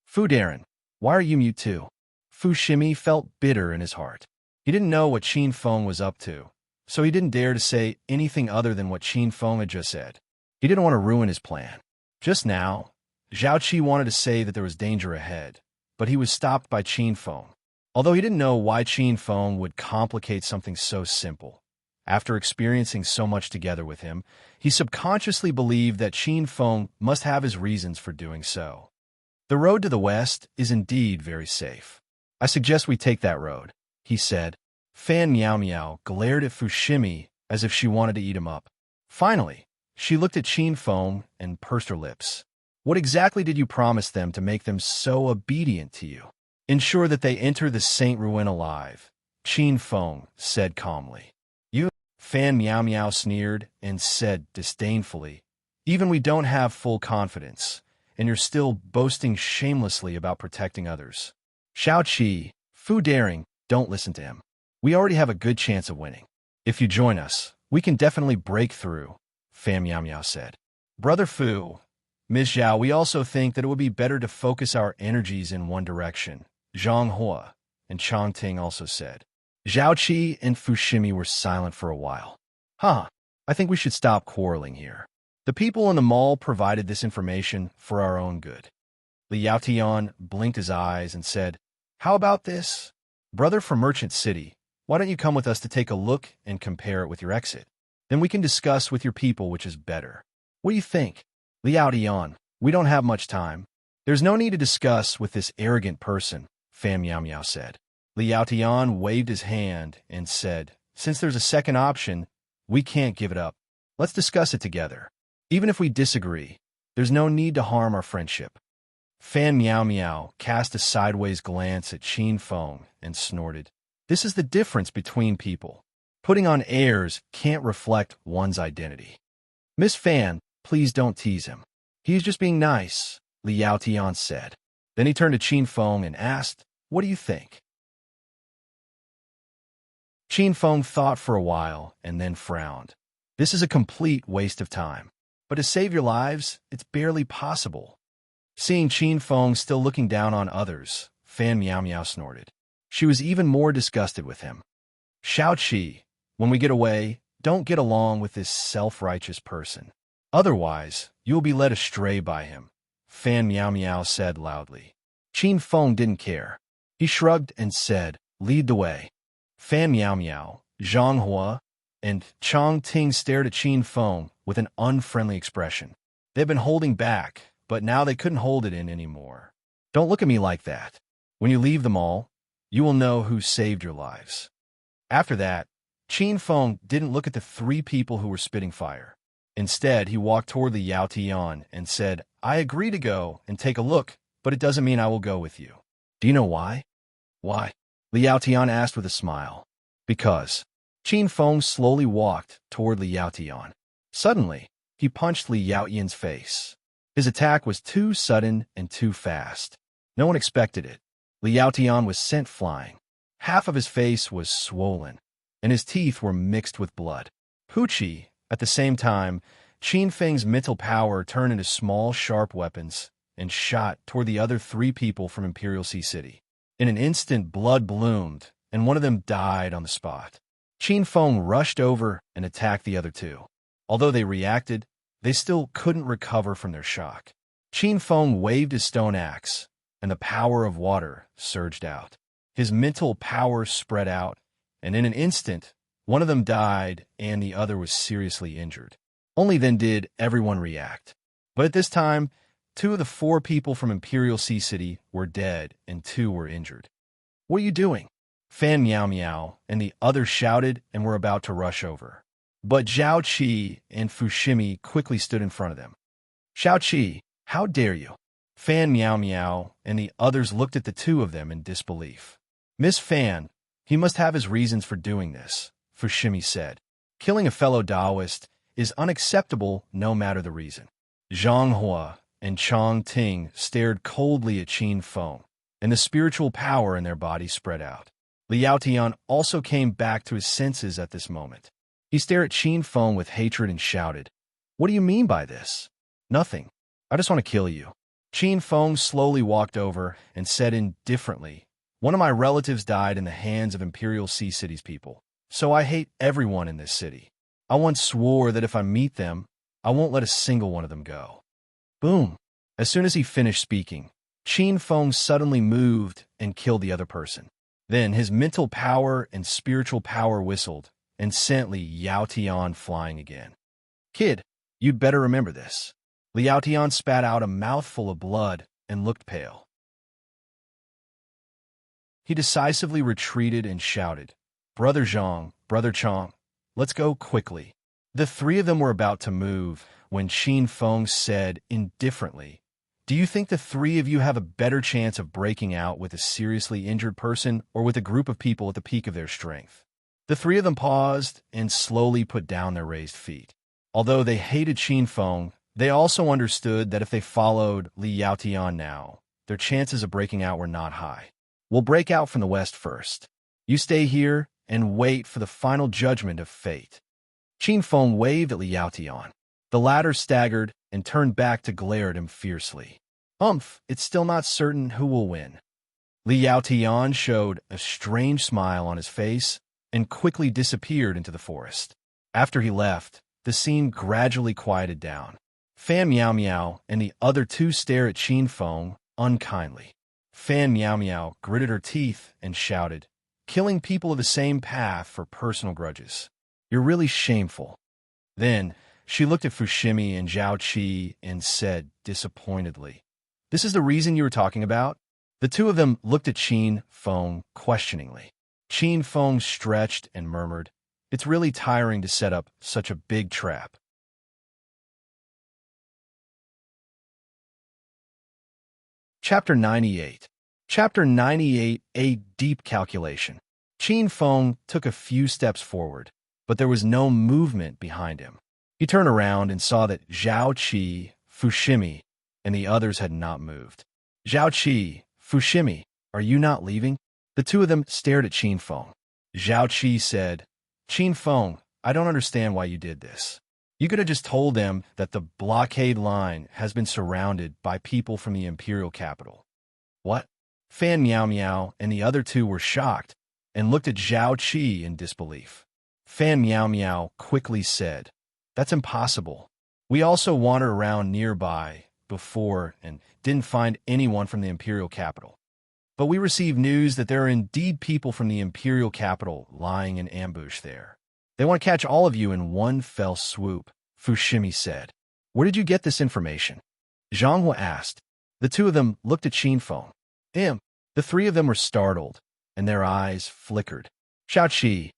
"Fu Darren, why are you mute too?" Fushimi felt bitter in his heart. He didn't know what Qin Feng was up to, so he didn't dare to say anything other than what Qin Feng had just said. He didn't want to ruin his plan. Just now, Zhao Qi wanted to say that there was danger ahead, but he was stopped by Qin Feng. Although he didn't know why Qin Feng would complicate something so simple, after experiencing so much together with him, he subconsciously believed that Qin Feng must have his reasons for doing so. "The road to the west is indeed very safe. I suggest we take that road," he said. Fan Miao Miao glared at Fushimi as if she wanted to eat him up. Finally, she looked at Qin Feng and pursed her lips. "What exactly did you promise them to make them so obedient to you?" "Ensure that they enter the Saint Ruin alive," Qin Feng said calmly. "You," Fan Miao Miao sneered and said disdainfully, "even we don't have full confidence, and you're still boasting shamelessly about protecting others." "Zhao Qi, Fu Daring, don't listen to him. We already have a good chance of winning. If you join us, we can definitely break through," Fan Miao Miao said. "Brother Fu, Ms. Zhao, we also think that it would be better to focus our energies in one direction," Zhang Hua and Chang Ting also said. Zhao Qi and Fushimi were silent for a while. "Huh, I think we should stop quarreling here. The people in the mall provided this information for our own good." Liao Tian blinked his eyes and said, "How about this? Brother from Merchant City, why don't you come with us to take a look and compare it with your exit? Then we can discuss with your people which is better. What do you think?" "Liao Tian, we don't have much time. There's no need to discuss with this arrogant person," Fan Miao Miao said. Liao Tian waved his hand and said, Since there's a second option, we can't give it up. Let's discuss it together. Even if we disagree, there's no need to harm our friendship. Fan Meow Meow cast a sideways glance at Qin Feng and snorted. This is the difference between people. Putting on airs can't reflect one's identity. Miss Fan, please don't tease him. He's just being nice, Liao Tian said. Then he turned to Qin Feng and asked, what do you think? Qin Feng thought for a while and then frowned. This is a complete waste of time. But to save your lives, it's barely possible. Seeing Qin Feng still looking down on others, Fan Meow Meow snorted. She was even more disgusted with him. Xiao Qi, when we get away, don't get along with this self-righteous person. Otherwise, you will be led astray by him, Fan Meow Meow said loudly. Qin Feng didn't care. He shrugged and said, lead the way. Fan Meow Meow, Zhang Hua, and Chang Ting stared at Qin Feng with an unfriendly expression. They'd been holding back, but now they couldn't hold it in anymore. Don't look at me like that. When you leave them all, you will know who saved your lives. After that, Qin Feng didn't look at the three people who were spitting fire. Instead, he walked toward the Liao Tian and said, I agree to go and take a look, but it doesn't mean I will go with you. Do you know why? Why? Liao Tian asked with a smile. Because. Qin Feng slowly walked toward Liao Tian. Suddenly, he punched Liao Yin's face. His attack was too sudden and too fast. No one expected it. Liao Tian was sent flying. Half of his face was swollen, and his teeth were mixed with blood. Pucci, at the same time, Qin Feng's mental power turned into small, sharp weapons and shot toward the other three people from Imperial Sea City. In an instant, blood bloomed, and one of them died on the spot. Qin Feng rushed over and attacked the other two. Although they reacted, they still couldn't recover from their shock. Qin Feng waved his stone axe, and the power of water surged out. His mental power spread out, and in an instant, one of them died and the other was seriously injured. Only then did everyone react. But at this time, 2 of the 4 people from Imperial Sea City were dead and 2 were injured. What are you doing? Fan Meow Meow and the others shouted and were about to rush over. But Zhao Qi and Fushimi quickly stood in front of them. Xiao Qi, how dare you? Fan Meow Meow and the others looked at the 2 of them in disbelief. Miss Fan, he must have his reasons for doing this, Fushimi said. Killing a fellow Taoist is unacceptable no matter the reason. Zhang Hua and Chang Ting stared coldly at Qin Feng, and the spiritual power in their bodies spread out. Liao Tian also came back to his senses at this moment. He stared at Qin Feng with hatred and shouted, "What do you mean by this?" "Nothing. I just want to kill you." Qin Feng slowly walked over and said indifferently, "One of my relatives died in the hands of Imperial Sea City's people, so I hate everyone in this city. I once swore that if I meet them, I won't let a single one of them go." Boom! As soon as he finished speaking, Qin Feng suddenly moved and killed the other person. Then his mental power and spiritual power whistled and sent Liao Tian flying again. "Kid, you'd better remember this." Liao Tian spat out a mouthful of blood and looked pale. He decisively retreated and shouted, "Brother Zhang, Brother Chang, let's go quickly." The 3 of them were about to move when Qin Feng said indifferently, "Do you think the 3 of you have a better chance of breaking out with a seriously injured person or with a group of people at the peak of their strength?" The 3 of them paused and slowly put down their raised feet. Although they hated Qin Feng, they also understood that if they followed Liao Tian now, their chances of breaking out were not high. "We'll break out from the west first. You stay here and wait for the final judgment of fate." Qin Feng waved at Liao Tian. The latter staggered and turned back to glare at him fiercely. It's still not certain who will win." Liao Tian showed a strange smile on his face and quickly disappeared into the forest. After he left, the scene gradually quieted down. Fan Meow Meow and the other 2 stared at Qin Feng unkindly. Fan Meow Meow gritted her teeth and shouted, "Killing people of the same path for personal grudges. You're really shameful." Then she looked at Fushimi and Zhao Qi and said disappointedly, "This is the reason you were talking about?" The 2 of them looked at Qin Feng questioningly. Qin Feng stretched and murmured, It's really tiring to set up such a big trap. Chapter 98. Chapter 98, A Deep Calculation. Qin Feng took a few steps forward, but there was no movement behind him. He turned around and saw that Zhao Qi, Fushimi, and the others had not moved. Zhao Qi, Fushimi, are you not leaving? The two of them stared at Qin Feng. Zhao Qi said, Qin Feng, I don't understand why you did this. You could have just told them that the blockade line has been surrounded by people from the imperial capital. What? Fan Miao Miao and the other two were shocked and looked at Zhao Qi in disbelief. Fan Miao Miao quickly said, That's impossible. We also wandered around nearby before and didn't find anyone from the imperial capital. But we received news that there are indeed people from the imperial capital lying in ambush there. They want to catch all of you in one fell swoop, Fushimi said. Where did you get this information? Zhang Hua asked. The two of them looked at Qin Feng. The three of them were startled, and their eyes flickered. Zhao Qi,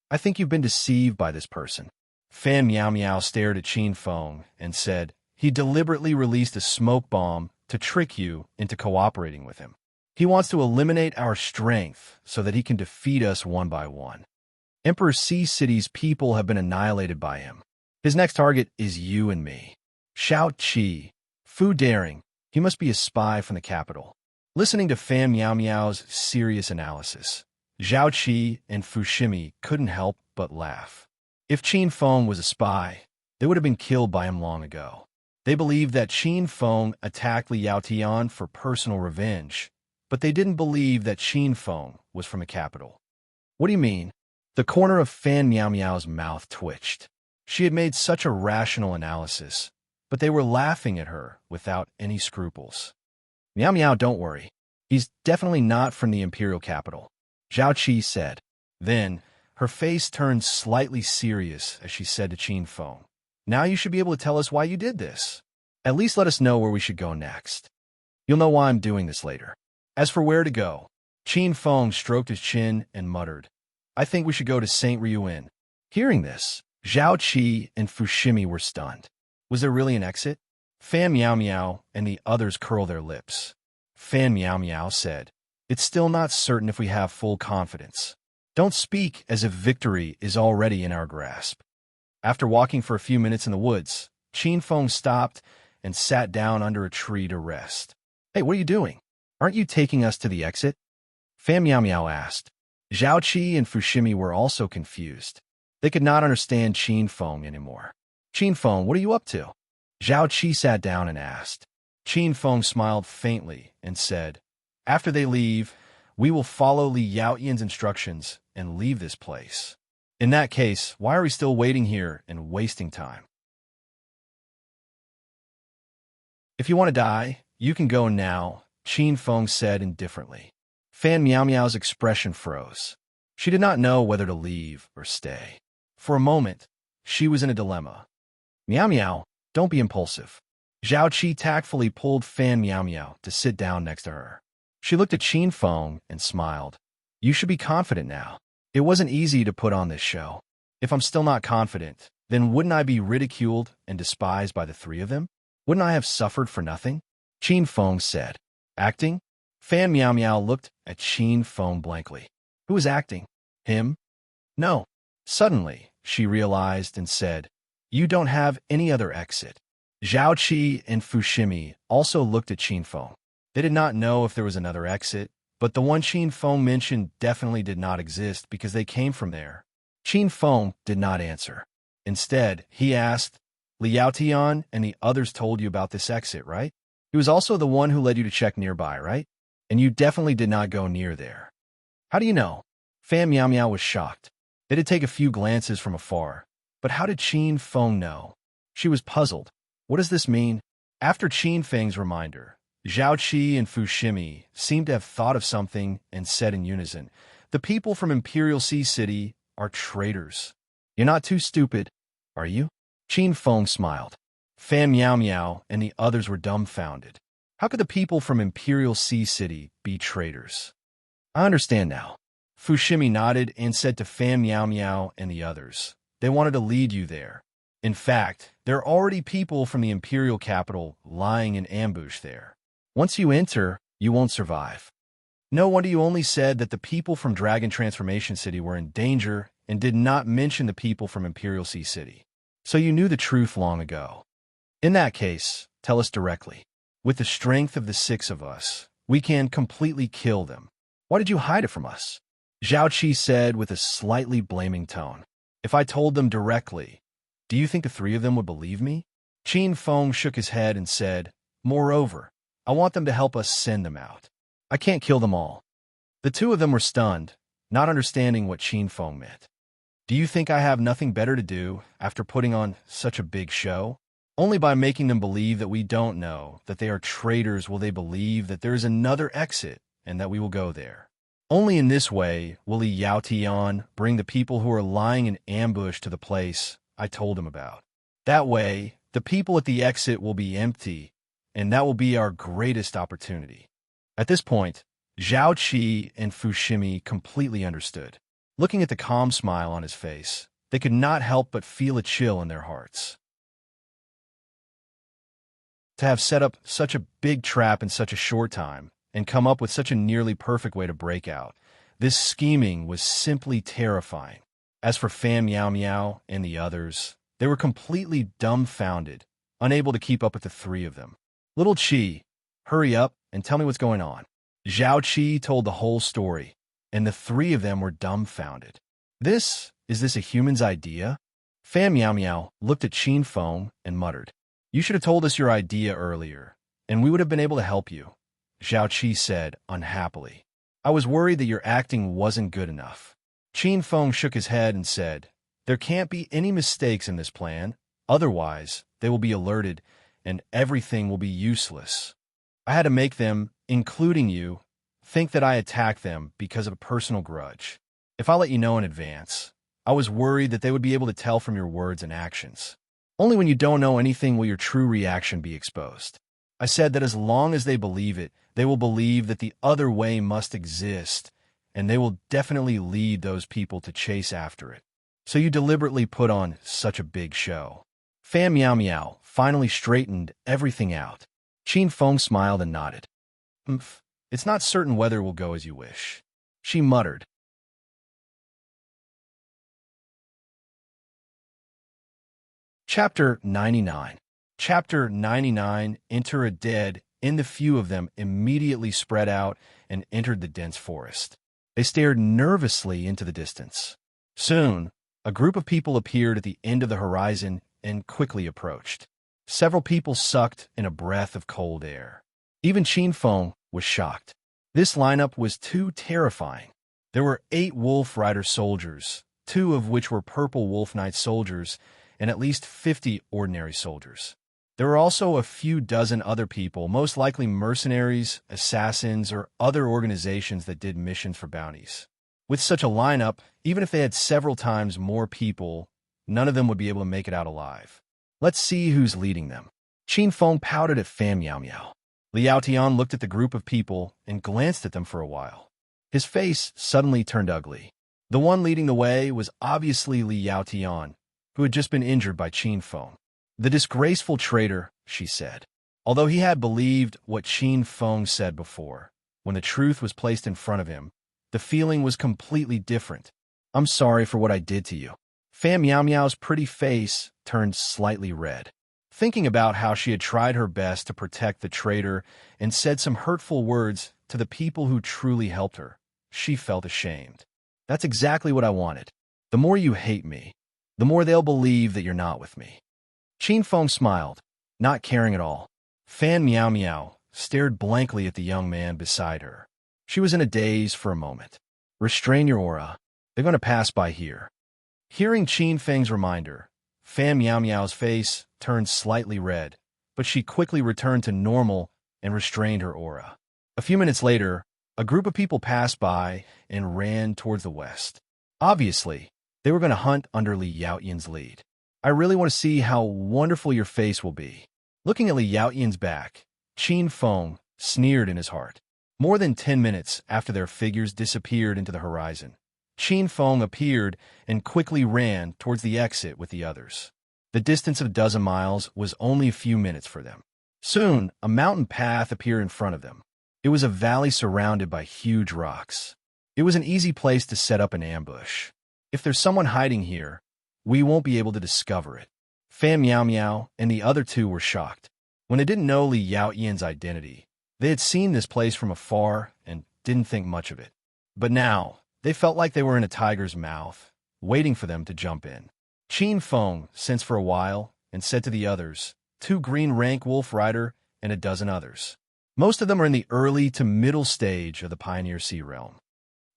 I think you've been deceived by this person. Fan Miao Miao stared at Qin Feng and said, He deliberately released a smoke bomb to trick you into cooperating with him. He wants to eliminate our strength so that he can defeat us one by one. Emperor Sea City's people have been annihilated by him. His next target is you and me. Shao Qi, Fu Daring, he must be a spy from the capital. Listening to Fan Miao Miao's serious analysis, Zhao Qi and Fushimi couldn't help but laugh. If Qin Feng was a spy, they would have been killed by him long ago. They believed that Qin Feng attacked Liao Tian for personal revenge, but they didn't believe that Qin Feng was from the capital. What do you mean? The corner of Fan Miao Miao's mouth twitched. She had made such a rational analysis, but they were laughing at her without any scruples. Miao Miao, don't worry. He's definitely not from the imperial capital, Zhao Qi said. Then, her face turned slightly serious as she said to Qin Feng, Now you should be able to tell us why you did this. At least let us know where we should go next. You'll know why I'm doing this later. As for where to go, Qin Feng stroked his chin and muttered, I think we should go to St. Ryuin. Hearing this, Zhao Qi and Fushimi were stunned. Was there really an exit? Fan Miao Miao and the others curled their lips. Fan Miao Miao said, It's still not certain if we have full confidence. Don't speak as if victory is already in our grasp. After walking for a few minutes in the woods, Qin Feng stopped and sat down under a tree to rest. Hey, what are you doing? Aren't you taking us to the exit? Fan Miao Miao asked. Zhao Qi and Fushimi were also confused. They could not understand Qin Feng anymore. Qin Feng, what are you up to? Zhao Qi sat down and asked. Qin Feng smiled faintly and said, After they leave, we will follow Li Yaoyan's instructions and leave this place. In that case, why are we still waiting here and wasting time? If you want to die, you can go now, Qin Feng said indifferently. Fan Miao Miao's expression froze. She did not know whether to leave or stay. For a moment, she was in a dilemma. Miao Miao, don't be impulsive. Zhao Qi tactfully pulled Fan Miao Miao to sit down next to her. She looked at Qin Feng and smiled. You should be confident now. It wasn't easy to put on this show. If I'm still not confident, then wouldn't I be ridiculed and despised by the three of them? Wouldn't I have suffered for nothing? Qin Feng said. Acting? Fan Miao Miao looked at Qin Feng blankly. Who was acting? Him? No. Suddenly, she realized and said, You don't have any other exit. Zhao Qi and Fushimi also looked at Qin Feng. They did not know if there was another exit, but the one Qin Feng mentioned definitely did not exist because they came from there. Qin Feng did not answer. Instead, he asked, Liao Tian and the others told you about this exit, right? He was also the one who led you to check nearby, right? And you definitely did not go near there. How do you know? Fan Miao Miao was shocked. They did take a few glances from afar. But how did Qin Feng know? She was puzzled. What does this mean? After Qin Feng's reminder, Zhao Qi and Fushimi seemed to have thought of something and said in unison, The people from Imperial Sea City are traitors. You're not too stupid, are you? Qin Feng smiled. Fan Miao Miao and the others were dumbfounded. How could the people from Imperial Sea City be traitors? I understand now. Fushimi nodded and said to Fan Meow Meow and the others, "They wanted to lead you there. In fact, there are already people from the Imperial capital lying in ambush there. Once you enter, you won't survive." No wonder you only said that the people from Dragon Transformation City were in danger and did not mention the people from Imperial Sea City. So you knew the truth long ago. In that case, tell us directly. With the strength of the 6 of us, we can completely kill them. Why did you hide it from us? Zhao Qi said with a slightly blaming tone. If I told them directly, do you think the 3 of them would believe me? Qin Feng shook his head and said, moreover, I want them to help us send them out. I can't kill them all. The 2 of them were stunned, not understanding what Qin Feng meant. Do you think I have nothing better to do after putting on such a big show? Only by making them believe that we don't know, that they are traitors, will they believe that there is another exit and that we will go there. Only in this way will Li Yaotian bring the people who are lying in ambush to the place I told him about. That way, the people at the exit will be empty, and that will be our greatest opportunity. At this point, Zhao Qi and Fushimi completely understood. Looking at the calm smile on his face, they could not help but feel a chill in their hearts. To have set up such a big trap in such a short time, and come up with such a nearly perfect way to break out, this scheming was simply terrifying. As for Fan Meow Meow and the others, they were completely dumbfounded, unable to keep up with the 3 of them. Little Qi, hurry up and tell me what's going on. Zhao Qi told the whole story, and the 3 of them were dumbfounded. Is this a human's idea? Fan Meow Meow looked at Qin Feng and muttered, you should have told us your idea earlier, and we would have been able to help you. Zhao Qi said unhappily. I was worried that your acting wasn't good enough. Qin Feng shook his head and said, there can't be any mistakes in this plan, otherwise they will be alerted and everything will be useless. I had to make them, including you, think that I attacked them because of a personal grudge. If I let you know in advance, I was worried that they would be able to tell from your words and actions. Only when you don't know anything will your true reaction be exposed. I said that as long as they believe it, they will believe that the other way must exist, and they will definitely lead those people to chase after it. So you deliberately put on such a big show. Fan Meow Meow finally straightened everything out. Qin Feng smiled and nodded. It's not certain whether it will go as you wish. She muttered. Chapter 99. Chapter 99. Enter a dead, and the few of them immediately spread out and entered the dense forest. They stared nervously into the distance. Soon, a group of people appeared at the end of the horizon and quickly approached. Several people sucked in a breath of cold air. Even Qin Feng was shocked. This lineup was too terrifying. There were 8 Wolf Rider soldiers, 2 of which were Purple Wolf Knight soldiers, and at least 50 ordinary soldiers. There were also a few dozen other people, most likely mercenaries, assassins, or other organizations that did missions for bounties. With such a lineup, even if they had several times more people, none of them would be able to make it out alive. Let's see who's leading them. Qin Feng pouted at Fan Meow Meow. Li Yaotian looked at the group of people and glanced at them for a while. His face suddenly turned ugly. The one leading the way was obviously Li Yaotian, who had just been injured by Qin Feng. The disgraceful traitor, she said. Although he had believed what Qin Feng said before, when the truth was placed in front of him, the feeling was completely different. I'm sorry for what I did to you. Fan Meow Meow's pretty face turned slightly red. Thinking about how she had tried her best to protect the traitor and said some hurtful words to the people who truly helped her, she felt ashamed. That's exactly what I wanted. The more you hate me, the more they'll believe that you're not with me. Qin Feng smiled, not caring at all. Fan Meow Meow stared blankly at the young man beside her. She was in a daze for a moment. Restrain your aura. They're going to pass by here. Hearing Qin Feng's reminder, Fan Meow Meow's face turned slightly red, but she quickly returned to normal and restrained her aura. A few minutes later, a group of people passed by and ran towards the west. Obviously, they were going to hunt under Li Yaotian's lead. I really want to see how wonderful your face will be. Looking at Li Yaotian's back, Qin Feng sneered in his heart. More than 10 minutes after their figures disappeared into the horizon, Qin Feng appeared and quickly ran towards the exit with the others. The distance of a dozen miles was only a few minutes for them. Soon, a mountain path appeared in front of them. It was a valley surrounded by huge rocks. It was an easy place to set up an ambush. If there's someone hiding here, we won't be able to discover it. Fan Miao Miao and the other two were shocked. When they didn't know Li Yao Yan's identity, they had seen this place from afar and didn't think much of it. But now, they felt like they were in a tiger's mouth, waiting for them to jump in. Qin Feng sensed for a while and said to the others, 2 green rank wolf rider and a dozen others. Most of them are in the early to middle stage of the Pioneer Sea realm.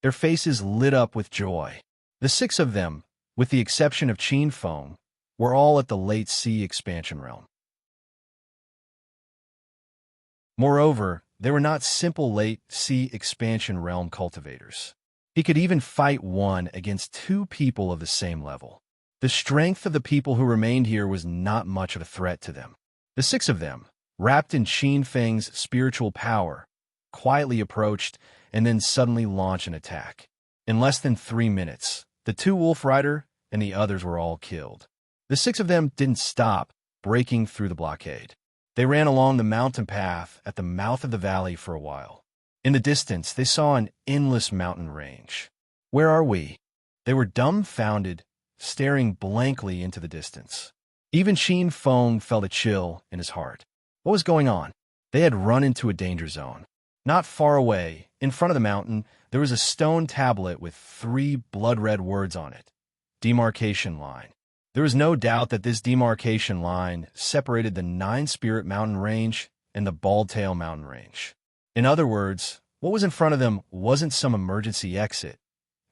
Their faces lit up with joy. The 6 of them, with the exception of Qin Feng, were all at the late sea expansion realm. Moreover, they were not simple late sea expansion realm cultivators. He could even fight one against 2 people of the same level. The strength of the people who remained here was not much of a threat to them. The 6 of them, wrapped in Qin Feng's spiritual power, quietly approached and then suddenly launched an attack. In less than 3 minutes, the 2 wolf rider and the others were all killed. The 6 of them didn't stop breaking through the blockade. They ran along the mountain path at the mouth of the valley for a while. In the distance, they saw an endless mountain range. Where are we? They were dumbfounded, staring blankly into the distance. Even Qin Feng felt a chill in his heart. What was going on? They had run into a danger zone. Not far away, in front of the mountain, there was a stone tablet with 3 blood-red words on it. Demarcation line. There was no doubt that this demarcation line separated the 9-Spirit Mountain Range and the Bald-Tail Mountain Range. In other words, what was in front of them wasn't some emergency exit,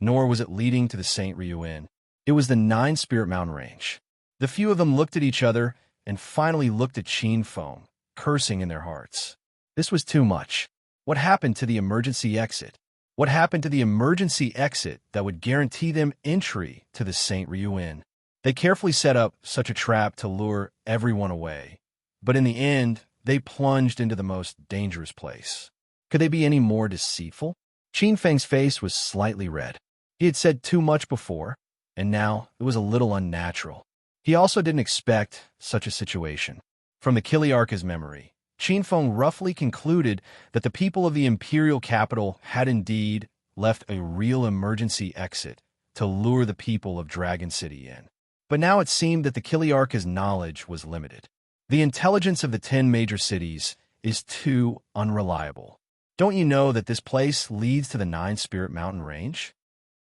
nor was it leading to the St. Ryu Inn. It was the 9-Spirit Mountain Range. The few of them looked at each other and finally looked at Qin Feng, cursing in their hearts. This was too much. What happened to the emergency exit? What happened to the emergency exit that would guarantee them entry to the St. Ryu Inn? They carefully set up such a trap to lure everyone away, but in the end, they plunged into the most dangerous place. Could they be any more deceitful? Qin Feng's face was slightly red. He had said too much before, and now it was a little unnatural. He also didn't expect such a situation. From the Kiliarka's memory, Qin Feng roughly concluded that the people of the imperial capital had indeed left a real emergency exit to lure the people of Dragon City in. But now it seemed that the Kiliarka's knowledge was limited. The intelligence of the 10 major cities is too unreliable. Don't you know that this place leads to the 9-Spirit Mountain Range?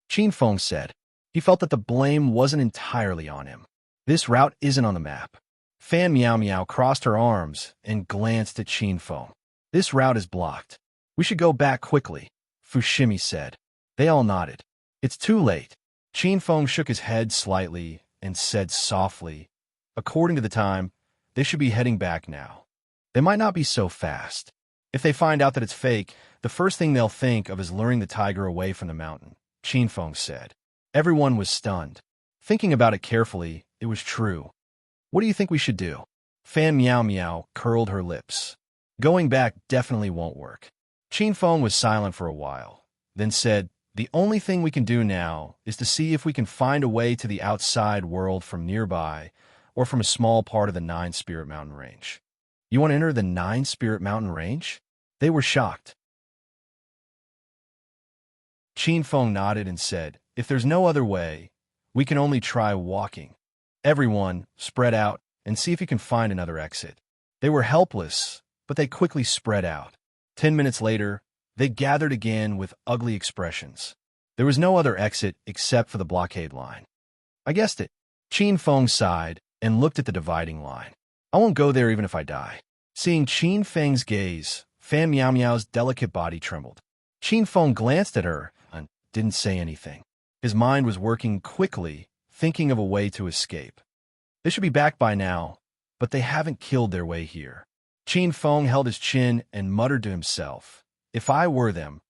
Qin Feng said. He felt that the blame wasn't entirely on him. This route isn't on the map. Fan Miao Miao crossed her arms and glanced at Qin Feng. This route is blocked. We should go back quickly, Fushimi said. They all nodded. It's too late. Qin Feng shook his head slightly and said softly, according to the time, they should be heading back now. They might not be so fast. If they find out that it's fake, the first thing they'll think of is luring the tiger away from the mountain, Qin Feng said. Everyone was stunned. Thinking about it carefully, it was true. What do you think we should do? Fan Miao Miao curled her lips. Going back definitely won't work. Qin Feng was silent for a while, then said, the only thing we can do now is to see if we can find a way to the outside world from nearby or from a small part of the 9-Spirit Mountain Range. You want to enter the 9-Spirit Mountain Range? They were shocked. Qin Feng nodded and said, if there's no other way, we can only try walking. Everyone, spread out and see if you can find another exit. They were helpless, but they quickly spread out. 10 minutes later, they gathered again with ugly expressions. There was no other exit except for the blockade line. I guessed it. Qin Feng sighed and looked at the dividing line. I won't go there even if I die. Seeing Qin Feng's gaze, Fan Miao Miao's delicate body trembled. Qin Feng glanced at her and didn't say anything. His mind was working quickly, thinking of a way to escape. They should be back by now, but they haven't killed their way here. Qin Feng held his chin and muttered to himself, if I were them,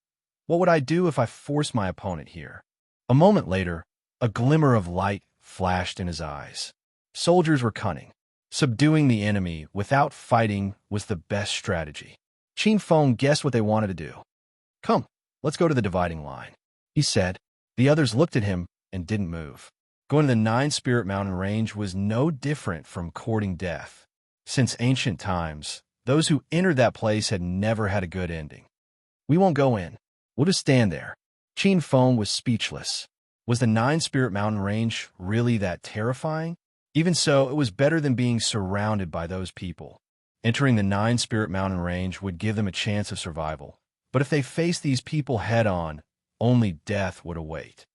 what would I do if I forced my opponent here? A moment later, a glimmer of light flashed in his eyes. Soldiers were cunning. Subduing the enemy without fighting was the best strategy. Qin Feng guessed what they wanted to do. Come, let's go to the dividing line, he said. The others looked at him and didn't move. Going to the Nine-Spirit Mountain Range was no different from courting death. Since ancient times, those who entered that place had never had a good ending. We won't go in. We'll just stand there. Qin Feng was speechless. Was the Nine-Spirit Mountain Range really that terrifying? Even so, it was better than being surrounded by those people. Entering the Nine-Spirit Mountain Range would give them a chance of survival. But if they faced these people head-on, only death would await.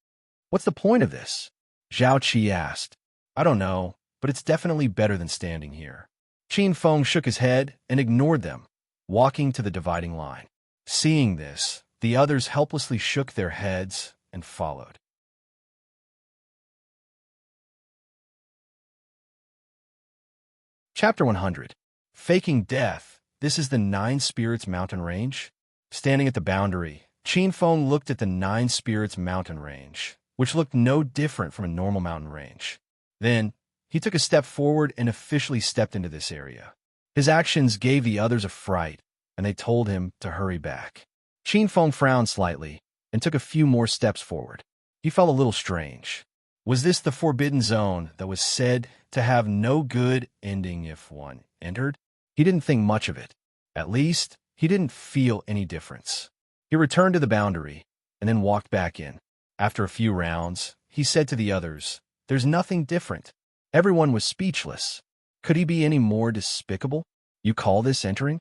What's the point of this? Zhao Qi asked. I don't know, but it's definitely better than standing here. Qin Feng shook his head and ignored them, walking to the dividing line. Seeing this, the others helplessly shook their heads and followed. Chapter 100. Faking Death. This is the Nine Spirits Mountain Range? Standing at the boundary, Qin Feng looked at the Nine Spirits Mountain Range, which looked no different from a normal mountain range. Then, he took a step forward and officially stepped into this area. His actions gave the others a fright, and they told him to hurry back. Qin Feng frowned slightly and took a few more steps forward. He felt a little strange. Was this the forbidden zone that was said to have no good ending if one entered? He didn't think much of it. At least, he didn't feel any difference. He returned to the boundary and then walked back in. After a few rounds, he said to the others, "There's nothing different." Everyone was speechless. Could he be any more despicable? You call this entering?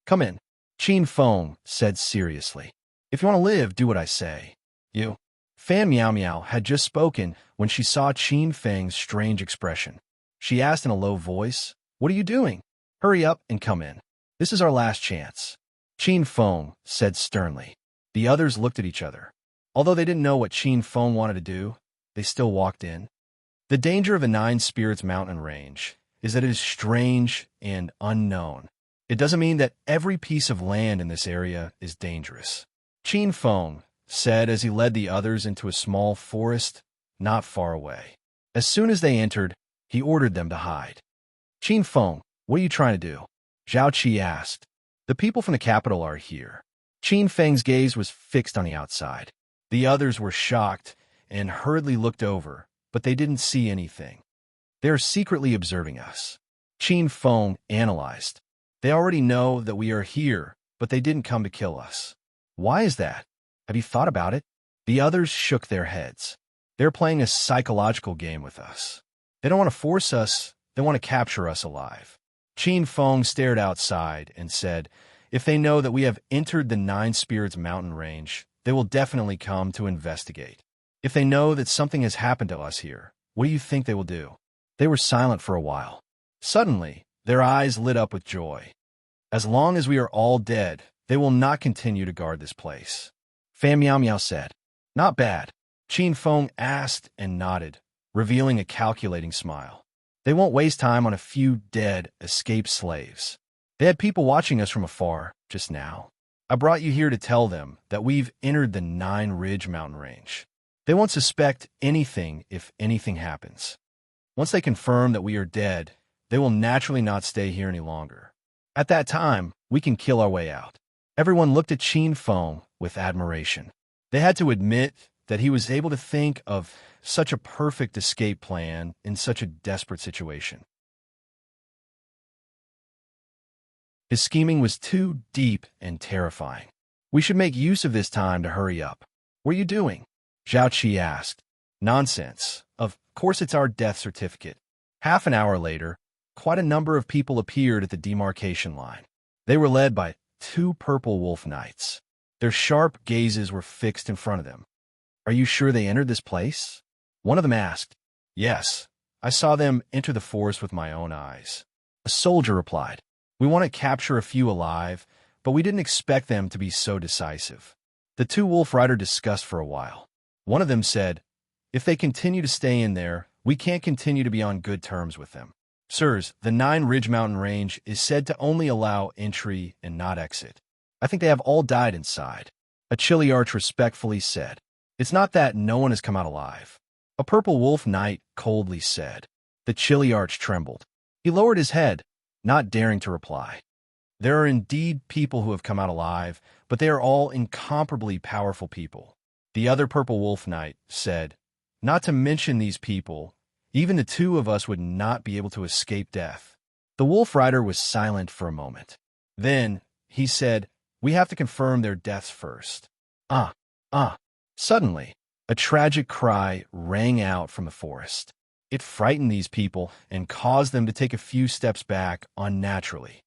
Come in, Qin Feng said seriously. If you want to live, do what I say. You. Fan Meow Meow had just spoken when she saw Qin Feng's strange expression. She asked in a low voice, "What are you doing? Hurry up and come in. This is our last chance." Qin Feng said sternly. The others looked at each other. Although they didn't know what Qin Feng wanted to do, they still walked in. The danger of the Nine Spirits Mountain Range is that it is strange and unknown. It doesn't mean that every piece of land in this area is dangerous. Qin Feng said as he led the others into a small forest not far away. As soon as they entered, he ordered them to hide. Qin Feng, what are you trying to do? Zhao Qi asked. The people from the capital are here. Qin Feng's gaze was fixed on the outside. The others were shocked and hurriedly looked over, but they didn't see anything. They are secretly observing us. Qin Feng analyzed. They already know that we are here, but they didn't come to kill us. Why is that? Have you thought about it? The others shook their heads. They're playing a psychological game with us. They don't want to force us, they want to capture us alive. Qin Feng stared outside and said, if they know that we have entered the Nine Spirits Mountain Range, they will definitely come to investigate. If they know that something has happened to us here, what do you think they will do? They were silent for a while. Suddenly, their eyes lit up with joy. As long as we are all dead, they will not continue to guard this place. Fan Meow Meow said. Not bad. Qin Feng asked and nodded, revealing a calculating smile. They won't waste time on a few dead, escaped slaves. They had people watching us from afar just now. I brought you here to tell them that we've entered the Nine Ridge Mountain Range. They won't suspect anything if anything happens. Once they confirm that we are dead, they will naturally not stay here any longer. At that time, we can kill our way out. Everyone looked at Qin Feng with admiration. They had to admit that he was able to think of such a perfect escape plan in such a desperate situation. His scheming was too deep and terrifying. We should make use of this time to hurry up. What are you doing? Zhao Qi asked. Nonsense. Of course it's our death certificate. Half an hour later, quite a number of people appeared at the demarcation line. They were led by 2 purple wolf knights. Their sharp gazes were fixed in front of them. Are you sure they entered this place? One of them asked. Yes, I saw them enter the forest with my own eyes. A soldier replied. We want to capture a few alive, but we didn't expect them to be so decisive. The 2 wolf riders discussed for a while. One of them said, if they continue to stay in there, we can't continue to be on good terms with them. Sirs, the Nine Ridge Mountain Range is said to only allow entry and not exit. I think they have all died inside. A chilly arch respectfully said. It's not that no one has come out alive. A purple wolf knight coldly said. The chilly arch trembled. He lowered his head, not daring to reply. There are indeed people who have come out alive, but they are all incomparably powerful people. The other Purple Wolf Knight said, "Not to mention these people, even the two of us would not be able to escape death." The Wolf Rider was silent for a moment. Then he said, "We have to confirm their deaths first." Ah, ah. Suddenly, a tragic cry rang out from the forest. It frightened these people and caused them to take a few steps back unnaturally.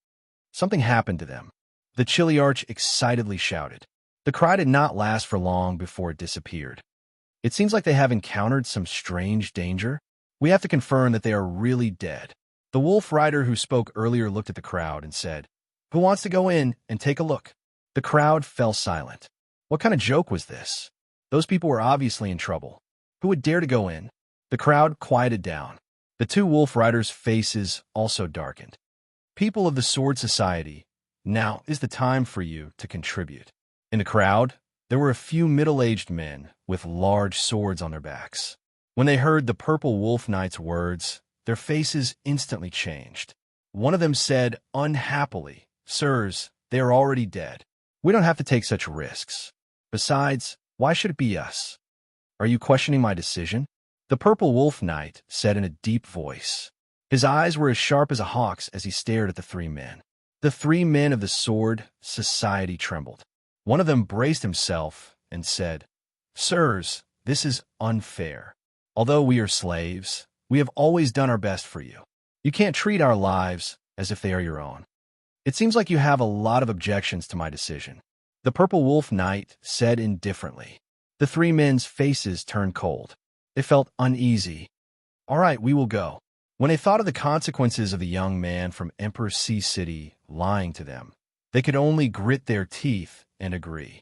Something happened to them. The Chiliarch excitedly shouted. The cry did not last for long before it disappeared. "It seems like they have encountered some strange danger. We have to confirm that they are really dead." The Wolf Rider who spoke earlier looked at the crowd and said, "Who wants to go in and take a look?" The crowd fell silent. What kind of joke was this? Those people were obviously in trouble. Who would dare to go in? The crowd quieted down. The two Wolf Riders' faces also darkened. "People of the Sword Society, now is the time for you to contribute." In the crowd, there were a few middle-aged men with large swords on their backs. When they heard the Purple Wolf Knight's words, their faces instantly changed. One of them said unhappily, "Sirs, they are already dead. We don't have to take such risks. Besides, why should it be us? Are you questioning my decision?" The Purple Wolf Knight said in a deep voice. His eyes were as sharp as a hawk's as he stared at the three men. The three men of the Sword Society trembled. One of them braced himself and said, "Sirs, this is unfair. Although we are slaves, we have always done our best for you. You can't treat our lives as if they are your own. It seems like you have a lot of objections to my decision." The Purple Wolf Knight said indifferently. The three men's faces turned cold. They felt uneasy. "All right, we will go." When they thought of the consequences of the young man from Emperor Sea City lying to them, they could only grit their teeth and agree.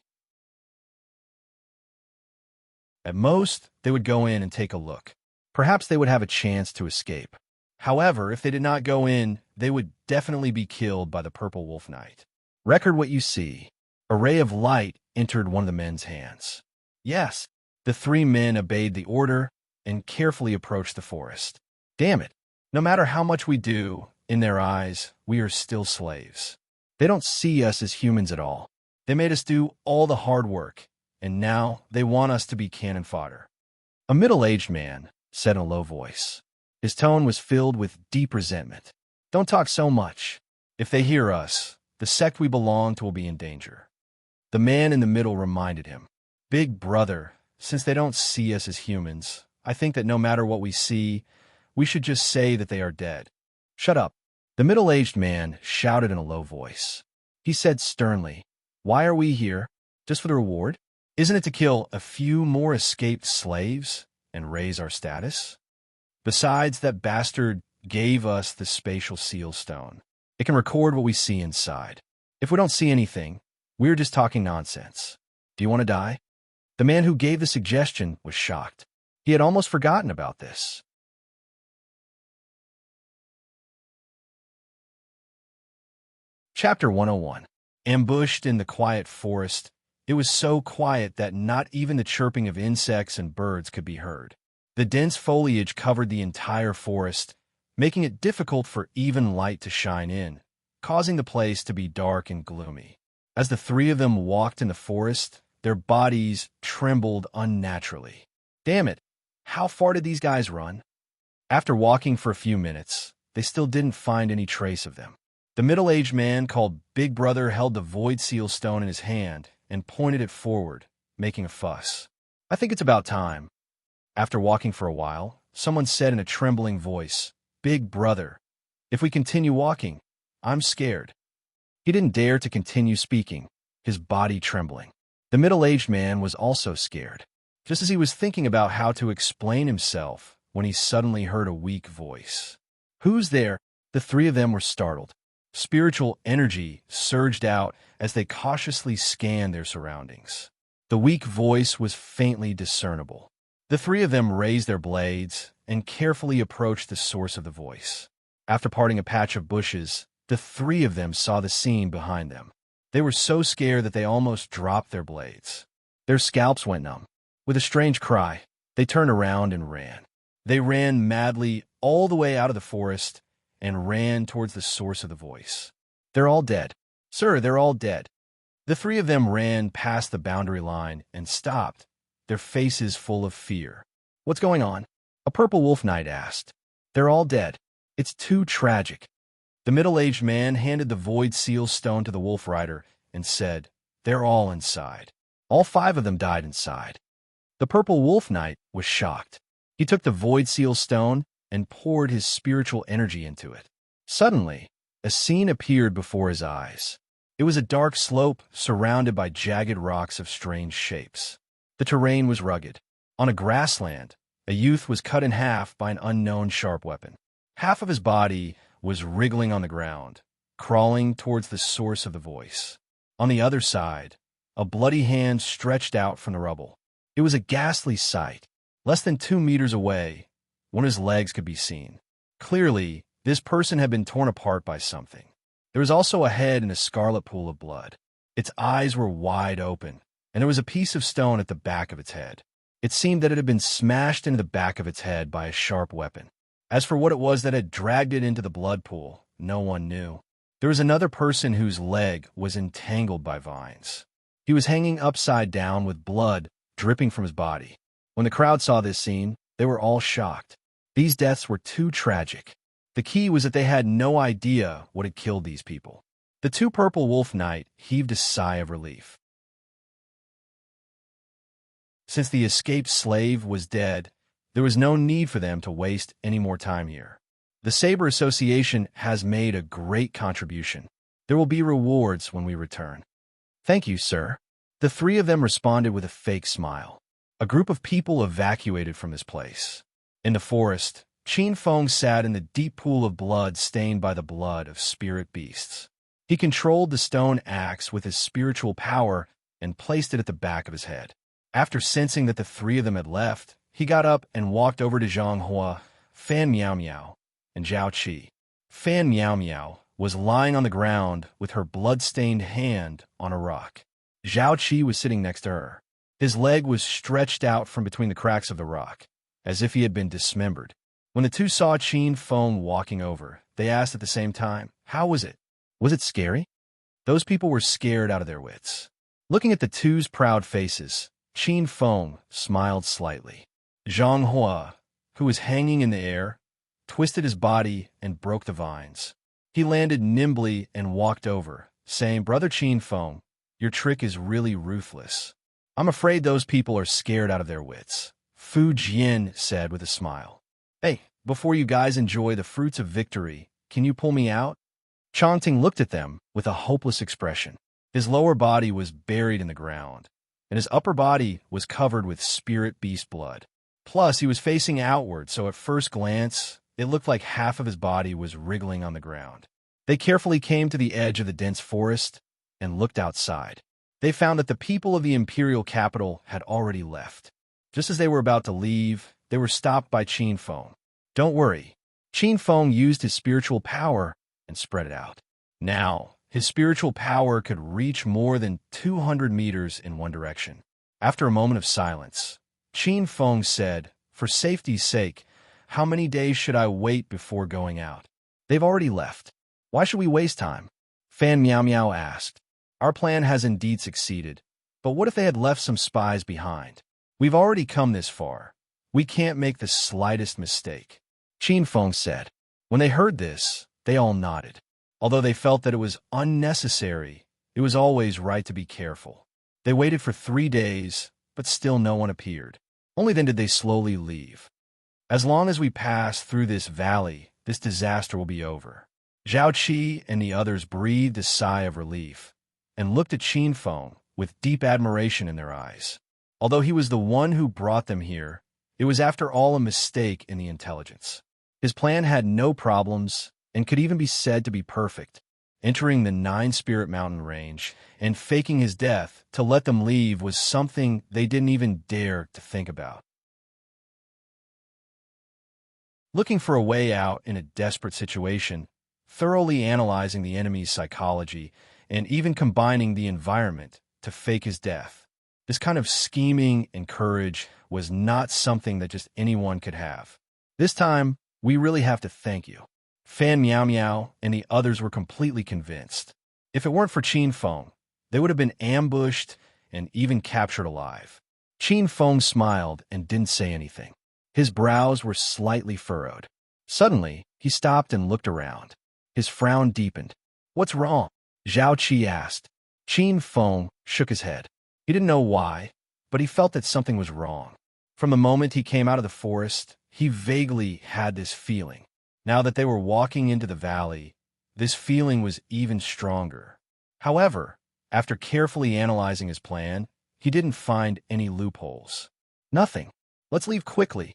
At most, they would go in and take a look. Perhaps they would have a chance to escape. However, if they did not go in, they would definitely be killed by the Purple Wolf Knight. "Record what you see." A ray of light entered one of the men's hands. "Yes." The three men obeyed the order and carefully approached the forest. Damn it. No matter how much we do, in their eyes, we are still slaves. They don't see us as humans at all. They made us do all the hard work, and now they want us to be cannon fodder. A middle-aged man said in a low voice. His tone was filled with deep resentment. "Don't talk so much. If they hear us, the sect we belong to will be in danger." The man in the middle reminded him, "Big brother, since they don't see us as humans, I think that no matter what we see, we should just say that they are dead." "Shut up." The middle-aged man shouted in a low voice. He said sternly, "Why are we here? Just for the reward? Isn't it to kill a few more escaped slaves and raise our status? Besides, that bastard gave us the spatial seal stone. It can record what we see inside. If we don't see anything, we're just talking nonsense. Do you want to die?" The man who gave the suggestion was shocked. He had almost forgotten about this. Chapter 101. Ambushed in the quiet forest, it was so quiet that not even the chirping of insects and birds could be heard. The dense foliage covered the entire forest, making it difficult for even light to shine in, causing the place to be dark and gloomy. As the three of them walked in the forest, their bodies trembled unnaturally. Damn it, how far did these guys run? After walking for a few minutes, they still didn't find any trace of them. The middle-aged man called Big Brother held the void seal stone in his hand and pointed it forward, making a fuss. "I think it's about time." After walking for a while, someone said in a trembling voice, "Big Brother, if we continue walking, I'm scared." He didn't dare to continue speaking, his body trembling. The middle-aged man was also scared, just as he was thinking about how to explain himself when he suddenly heard a weak voice. "Who's there?" The three of them were startled. Spiritual energy surged out as they cautiously scanned their surroundings. The weak voice was faintly discernible. The three of them raised their blades and carefully approached the source of the voice. After parting a patch of bushes, the three of them saw the scene behind them. They were so scared that they almost dropped their blades. Their scalps went numb. With a strange cry, they turned around and ran. They ran madly all the way out of the forest and ran towards the source of the voice. "They're all dead. Sir, they're all dead." The three of them ran past the boundary line and stopped, their faces full of fear. "What's going on?" a purple wolf knight asked. "They're all dead. It's too tragic." The middle-aged man handed the void seal stone to the wolf rider and said, "They're all inside. All 5 of them died inside." The purple wolf knight was shocked. He took the void seal stone and poured his spiritual energy into it. Suddenly, a scene appeared before his eyes. It was a dark slope surrounded by jagged rocks of strange shapes. The terrain was rugged. On a grassland, a youth was cut in half by an unknown sharp weapon. Half of his body was wriggling on the ground, crawling towards the source of the voice. On the other side, a bloody hand stretched out from the rubble. It was a ghastly sight. Less than 2 meters away, one of his legs could be seen. Clearly, this person had been torn apart by something. There was also a head in a scarlet pool of blood. Its eyes were wide open, and there was a piece of stone at the back of its head. It seemed that it had been smashed into the back of its head by a sharp weapon. As for what it was that had dragged it into the blood pool, no one knew. There was another person whose leg was entangled by vines. He was hanging upside down with blood dripping from his body. When the crowd saw this scene, they were all shocked. These deaths were too tragic. The key was that they had no idea what had killed these people. The 2 purple wolf knight heaved a sigh of relief. Since the escaped slave was dead, there was no need for them to waste any more time here. The Saber Association has made a great contribution. There will be rewards when we return. "Thank you, sir." The 3 of them responded with a fake smile. A group of people evacuated from this place. In the forest, Qin Feng sat in the deep pool of blood stained by the blood of spirit beasts. He controlled the stone axe with his spiritual power and placed it at the back of his head. After sensing that the 3 of them had left, he got up and walked over to Zhang Hua, Fan Miao Miao, and Zhao Qi. Fan Miao Miao was lying on the ground with her blood-stained hand on a rock. Zhao Qi was sitting next to her. His leg was stretched out from between the cracks of the rock, as if he had been dismembered. When the 2 saw Qin Feng walking over, they asked at the same time, "How was it? Was it scary?" Those people were scared out of their wits. Looking at the 2's proud faces, Qin Feng smiled slightly. Zhang Hua, who was hanging in the air, twisted his body and broke the vines. He landed nimbly and walked over, saying, "Brother Qin Feng, your trick is really ruthless." "I'm afraid those people are scared out of their wits," Fu Jian said with a smile. "Hey, before you guys enjoy the fruits of victory, can you pull me out?" Changting looked at them with a hopeless expression. His lower body was buried in the ground, and his upper body was covered with spirit beast blood. Plus, he was facing outward, so at first glance, it looked like half of his body was wriggling on the ground. They carefully came to the edge of the dense forest and looked outside. They found that the people of the imperial capital had already left. Just as they were about to leave, they were stopped by Qin Feng. "Don't worry." Qin Feng used his spiritual power and spread it out. Now, his spiritual power could reach more than 200 meters in one direction. After a moment of silence, Qin Feng said, "For safety's sake, how many days should I wait before going out?" "They've already left. Why should we waste time?" Fan Miao Miao asked. "Our plan has indeed succeeded, but what if they had left some spies behind? We've already come this far. We can't make the slightest mistake." Qin Feng said. When they heard this, they all nodded. Although they felt that it was unnecessary, it was always right to be careful. They waited for 3 days, but still no one appeared. Only then did they slowly leave. "As long as we pass through this valley, this disaster will be over." Zhao Qi and the others breathed a sigh of relief and looked at Qin Feng with deep admiration in their eyes. Although he was the one who brought them here, it was after all a mistake in the intelligence. His plan had no problems and could even be said to be perfect. Entering the 9-Spirit Mountain range and faking his death to let them leave was something they didn't even dare to think about. Looking for a way out in a desperate situation, thoroughly analyzing the enemy's psychology, and even combining the environment to fake his death. This kind of scheming and courage was not something that just anyone could have. This time, we really have to thank you. Fan Miao Miao and the others were completely convinced. If it weren't for Qin Feng, They would have been ambushed and even captured alive. Qin Feng smiled and didn't say anything. His brows were slightly furrowed. Suddenly, he stopped and looked around. His frown deepened. "What's wrong?" Zhao Qi asked. Qin Feng shook his head. He didn't know why, but he felt that something was wrong. From the moment he came out of the forest, he vaguely had this feeling. Now that they were walking into the valley, this feeling was even stronger. However, after carefully analyzing his plan, he didn't find any loopholes. "Nothing. Let's leave quickly,"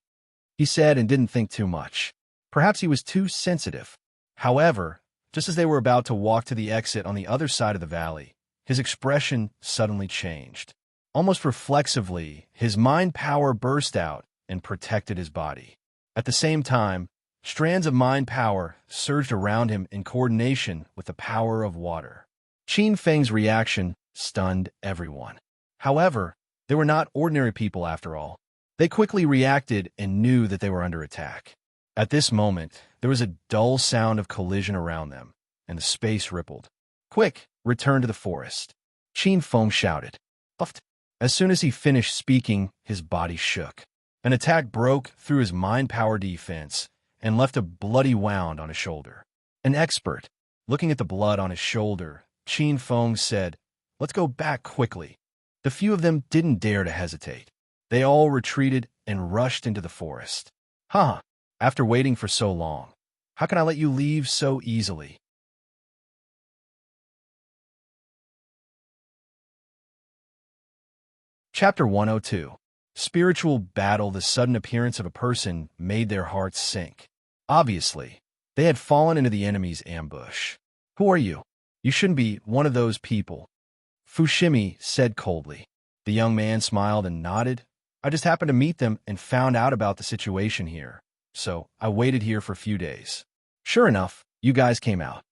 he said and didn't think too much. Perhaps he was too sensitive. However, just as they were about to walk to the exit on the other side of the valley, his expression suddenly changed. Almost reflexively, his mind power burst out and protected his body. At the same time, strands of mind power surged around him in coordination with the power of water. Qin Feng's reaction stunned everyone. However, they were not ordinary people after all. They quickly reacted and knew that they were under attack. At this moment, there was a dull sound of collision around them, and the space rippled. "Quick, return to the forest," Qin Feng shouted. Puffed. As soon as he finished speaking, his body shook. An attack broke through his mind power defense and left a bloody wound on his shoulder. An expert. Looking at the blood on his shoulder, Qin Feng said, "Let's go back quickly." The few of them didn't dare to hesitate. They all retreated and rushed into the forest. "Huh, after waiting for so long, how can I let you leave so easily?" Chapter 102. Spiritual battle. The sudden appearance of a person made their hearts sink. Obviously, they had fallen into the enemy's ambush. "Who are you? You shouldn't be one of those people," Fushimi said coldly. The young man smiled and nodded. "I just happened to meet them and found out about the situation here, so I waited here for a few days. Sure enough, you guys came out."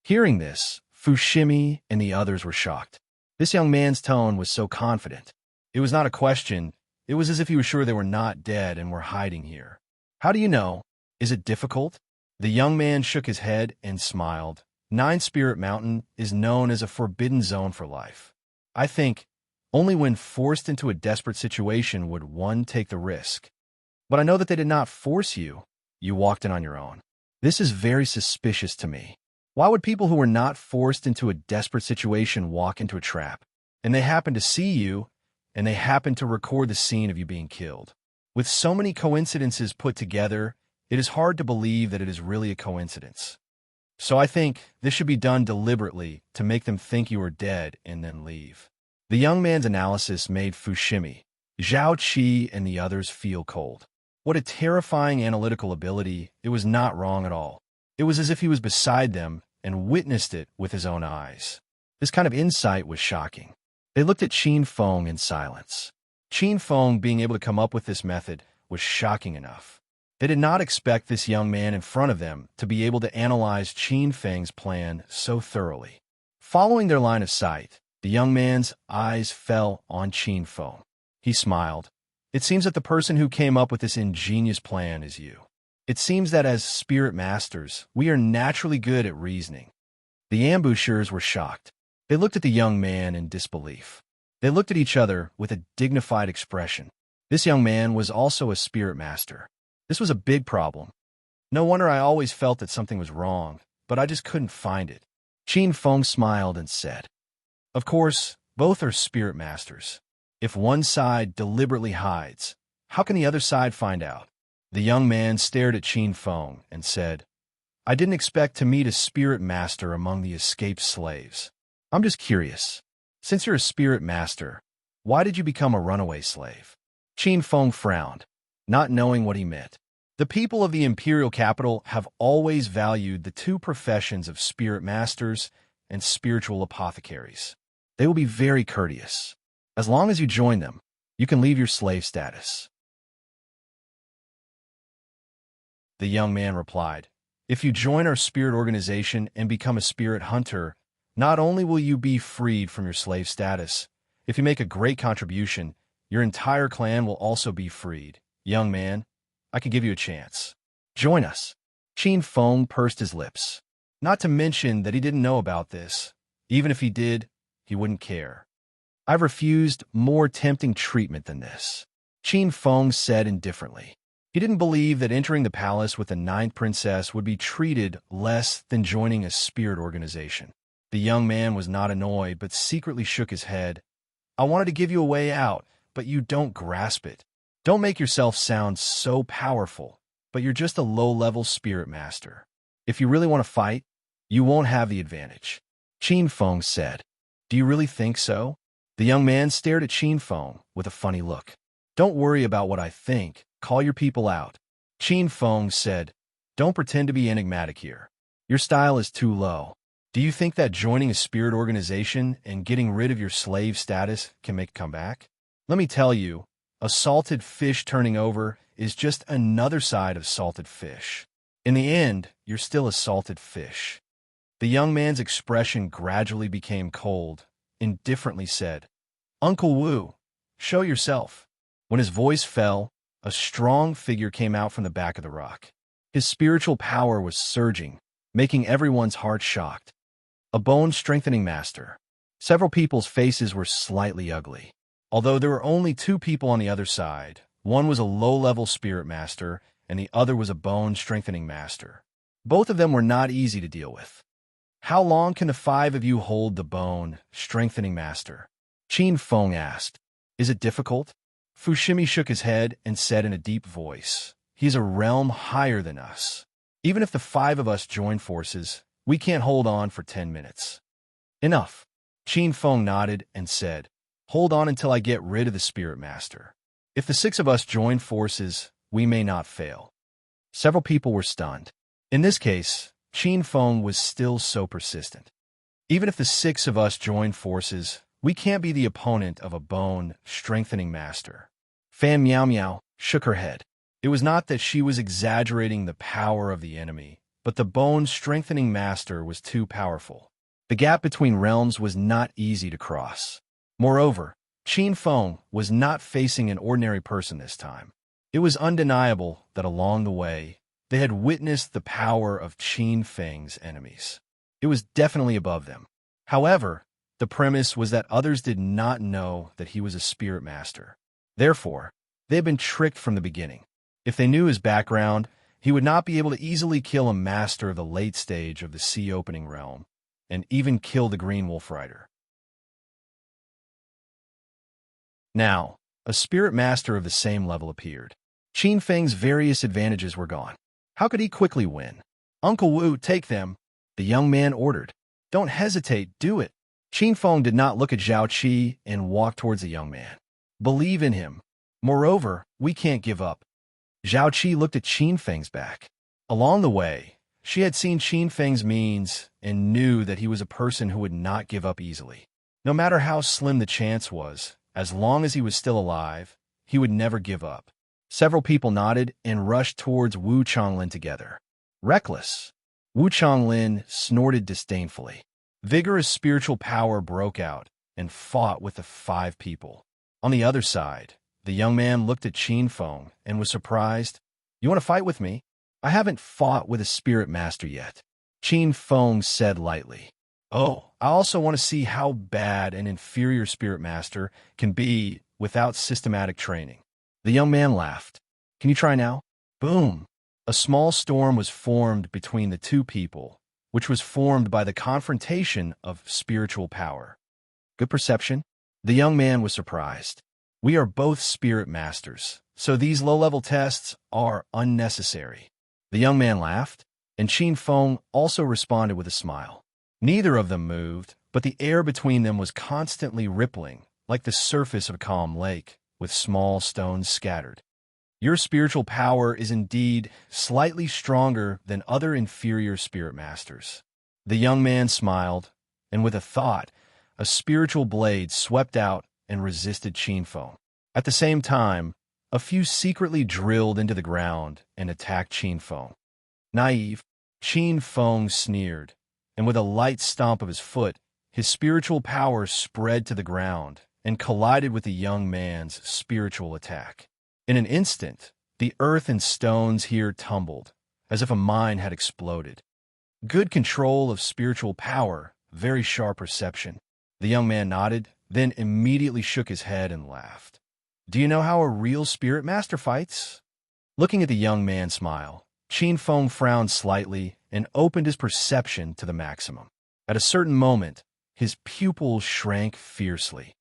Hearing this, Fushimi and the others were shocked. This young man's tone was so confident. It was not a question. It was as if he was sure they were not dead and were hiding here. "How do you know? Is it difficult?" The young man shook his head and smiled. Nine Spirit Mountain is known as a forbidden zone for life. I think only when forced into a desperate situation would one take the risk. But I know that they did not force you. You walked in on your own. This is very suspicious to me. Why would people who were not forced into a desperate situation walk into a trap? And they happen to see you, and they happen to record the scene of you being killed. With so many coincidences put together, it is hard to believe that it is really a coincidence. So I think this should be done deliberately to make them think you are dead and then leave. The young man's analysis made Fushimi, Zhao Qi, and the others feel cold. What a terrifying analytical ability. It was not wrong at all. It was as if he was beside them and witnessed it with his own eyes. This kind of insight was shocking. They looked at Qin Feng in silence. Qin Feng being able to come up with this method was shocking enough. They did not expect this young man in front of them to be able to analyze Qin Feng's plan so thoroughly. Following their line of sight, the young man's eyes fell on Qin Feng. He smiled. "It seems that the person who came up with this ingenious plan is you. It seems that as spirit masters, we are naturally good at reasoning." The ambushers were shocked. They looked at the young man in disbelief. They looked at each other with a dignified expression. This young man was also a spirit master. This was a big problem. No wonder I always felt that something was wrong, but I just couldn't find it. Qin Feng smiled and said, "Of course, both are spirit masters. If one side deliberately hides, how can the other side find out?" The young man stared at Qin Feng and said, "I didn't expect to meet a spirit master among the escaped slaves. I'm just curious. Since you're a spirit master, why did you become a runaway slave?" Qin Feng frowned, not knowing what he meant. The people of the imperial capital have always valued the two professions of spirit masters and spiritual apothecaries. They will be very courteous. As long as you join them, you can leave your slave status. The young man replied, "If you join our spirit organization and become a spirit hunter, not only will you be freed from your slave status, if you make a great contribution, your entire clan will also be freed. Young man, I can give you a chance. Join us." Qin Feng pursed his lips. Not to mention that he didn't know about this. Even if he did, he wouldn't care. "I've refused more tempting treatment than this," Qin Feng said indifferently. He didn't believe that entering the palace with the ninth princess would be treated less than joining a spirit organization. The young man was not annoyed, but secretly shook his head. "I wanted to give you a way out, but you don't grasp it. Don't make yourself sound so powerful, but you're just a low-level spirit master. If you really want to fight, you won't have the advantage," Qin Feng said. "Do you really think so?" The young man stared at Qin Feng with a funny look. "Don't worry about what I think. Call your people out," Qin Feng said. "Don't pretend to be enigmatic here. Your style is too low. Do you think that joining a spirit organization and getting rid of your slave status can make a comeback? Let me tell you, a salted fish turning over is just another side of salted fish. In the end, you're still a salted fish." The young man's expression gradually became cold, indifferently said, "Uncle Wu, show yourself." When his voice fell, a strong figure came out from the back of the rock. His spiritual power was surging, making everyone's heart shocked. A bone-strengthening master. Several people's faces were slightly ugly. Although there were only two people on the other side, one was a low-level spirit master, and the other was a bone-strengthening master. Both of them were not easy to deal with. "How long can the five of you hold the bone-strengthening master?" Qin Feng asked. "Is it difficult?" Fushimi shook his head and said in a deep voice, "He's a realm higher than us. Even if the five of us join forces, we can't hold on for 10 minutes. "Enough." Qin Feng nodded and said, "Hold on until I get rid of the spirit master. If the six of us join forces, we may not fail." Several people were stunned. In this case, Qin Feng was still so persistent. "Even if the six of us join forces, we can't be the opponent of a bone-strengthening master." Fan Miao Miao shook her head. It was not that she was exaggerating the power of the enemy, but the bone-strengthening master was too powerful. The gap between realms was not easy to cross. Moreover, Qin Feng was not facing an ordinary person this time. It was undeniable that along the way, they had witnessed the power of Qin Feng's enemies. It was definitely above them. However, the premise was that others did not know that he was a spirit master. Therefore, they had been tricked from the beginning. If they knew his background, he would not be able to easily kill a master of the late stage of the sea-opening realm, and even kill the Green Wolf Rider. Now, a spirit master of the same level appeared. Qin Feng's various advantages were gone. How could he quickly win? "Uncle Wu, take them," the young man ordered. "Don't hesitate, do it." Qin Feng did not look at Zhao Qi and walked towards the young man. "Believe in him. Moreover, we can't give up." Zhao Qi looked at Qin Feng's back. Along the way, she had seen Qin Feng's means and knew that he was a person who would not give up easily. No matter how slim the chance was, as long as he was still alive, he would never give up. Several people nodded and rushed towards Wu Chonglin together. "Reckless." Wu Chonglin snorted disdainfully. Vigorous spiritual power broke out and fought with the five people. On the other side, the young man looked at Qin Feng and was surprised. "You want to fight with me? I haven't fought with a spirit master yet," Qin Feng said lightly. "Oh, I also want to see how bad an inferior spirit master can be without systematic training." The young man laughed. "Can you try now?" Boom! A small storm was formed between the two people, which was formed by the confrontation of spiritual power. Good perception? The young man was surprised. "We are both spirit masters, so these low-level tests are unnecessary." The young man laughed, and Qin Feng also responded with a smile. Neither of them moved, but the air between them was constantly rippling, like the surface of a calm lake, with small stones scattered. "Your spiritual power is indeed slightly stronger than other inferior spirit masters." The young man smiled, and with a thought, a spiritual blade swept out and resisted Qin Feng. At the same time, a few secretly drilled into the ground and attacked Qin Feng. "Naive," Qin Feng sneered, and with a light stomp of his foot, his spiritual power spread to the ground and collided with the young man's spiritual attack. In an instant, the earth and stones here tumbled, as if a mine had exploded. Good control of spiritual power, very sharp perception. The young man nodded, then immediately shook his head and laughed. Do you know how a real spirit master fights? Looking at the young man's smile, Qin Feng frowned slightly and opened his perception to the maximum. At a certain moment, his pupils shrank fiercely.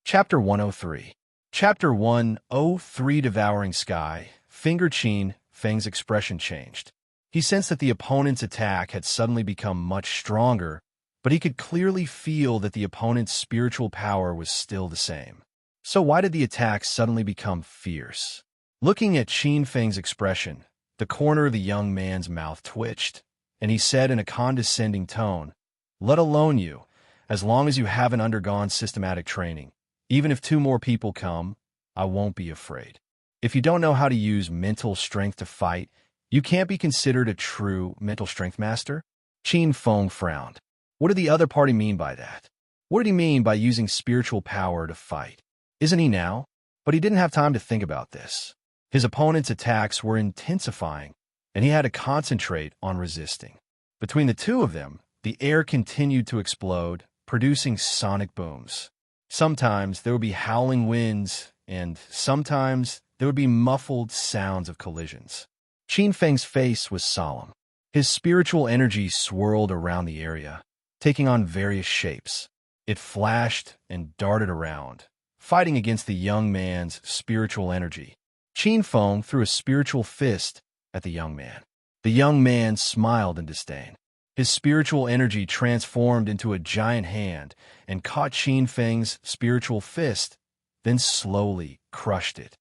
Chapter 103. Chapter 103. Devouring Sky. Finger Qin Feng's expression changed. He sensed that the opponent's attack had suddenly become much stronger, but he could clearly feel that the opponent's spiritual power was still the same. So why did the attack suddenly become fierce? Looking at Qin Feng's expression, the corner of the young man's mouth twitched, and he said in a condescending tone, "Let alone you, as long as you haven't undergone systematic training. Even if 2 more people come, I won't be afraid. If you don't know how to use mental strength to fight, you can't be considered a true mental strength master." Qin Feng frowned. What did the other party mean by that? What did he mean by using spiritual power to fight? Isn't he now? But he didn't have time to think about this. His opponent's attacks were intensifying, and he had to concentrate on resisting. Between the two of them, the air continued to explode, producing sonic booms. Sometimes there would be howling winds, and sometimes there would be muffled sounds of collisions. Qin Feng's face was solemn. His spiritual energy swirled around the area, taking on various shapes. It flashed and darted around, fighting against the young man's spiritual energy. Qin Feng threw a spiritual fist at the young man. The young man smiled in disdain. His spiritual energy transformed into a giant hand and caught Qin Feng's spiritual fist, then slowly crushed it.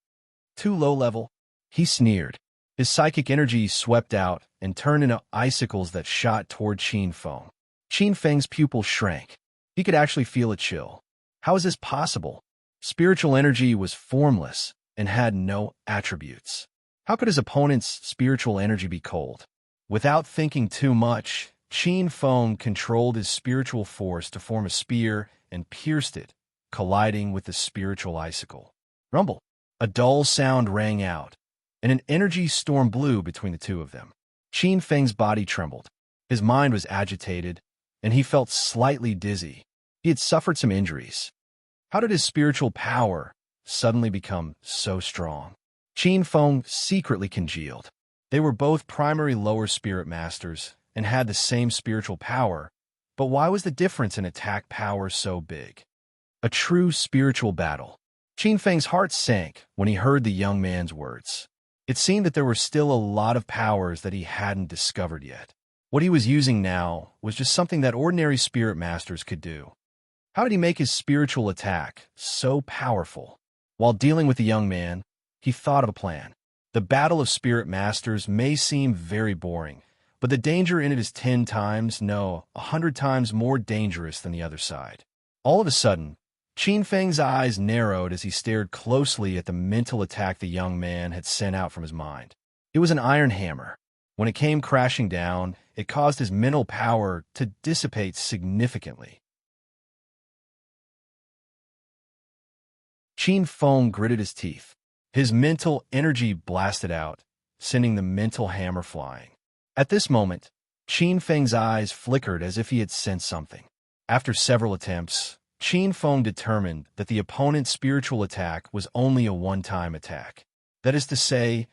Too low level, he sneered. His psychic energy swept out and turned into icicles that shot toward Qin Feng. Qin Feng's pupil shrank. He could actually feel a chill. How is this possible? Spiritual energy was formless and had no attributes. How could his opponent's spiritual energy be cold? Without thinking too much, Qin Feng controlled his spiritual force to form a spear and pierced it, colliding with the spiritual icicle. Rumble! A dull sound rang out, and an energy storm blew between the two of them. Qin Feng's body trembled. His mind was agitated, and he felt slightly dizzy. He had suffered some injuries. How did his spiritual power suddenly become so strong? Qin Feng secretly congealed. They were both primary lower spirit masters and had the same spiritual power, but why was the difference in attack power so big? A true spiritual battle. Qin Feng's heart sank when he heard the young man's words. It seemed that there were still a lot of powers that he hadn't discovered yet. What he was using now was just something that ordinary spirit masters could do. How did he make his spiritual attack so powerful? While dealing with the young man, he thought of a plan. The battle of spirit masters may seem very boring, but the danger in it is 10 times, no, 100 times more dangerous than the other side. All of a sudden, Qin Feng's eyes narrowed as he stared closely at the mental attack the young man had sent out from his mind. It was an iron hammer. When it came crashing down, it caused his mental power to dissipate significantly. Qin Feng gritted his teeth. His mental energy blasted out, sending the mental hammer flying. At this moment, Qin Feng's eyes flickered as if he had sensed something. After several attempts, Qin Feng determined that the opponent's spiritual attack was only a one-time attack. That is to say,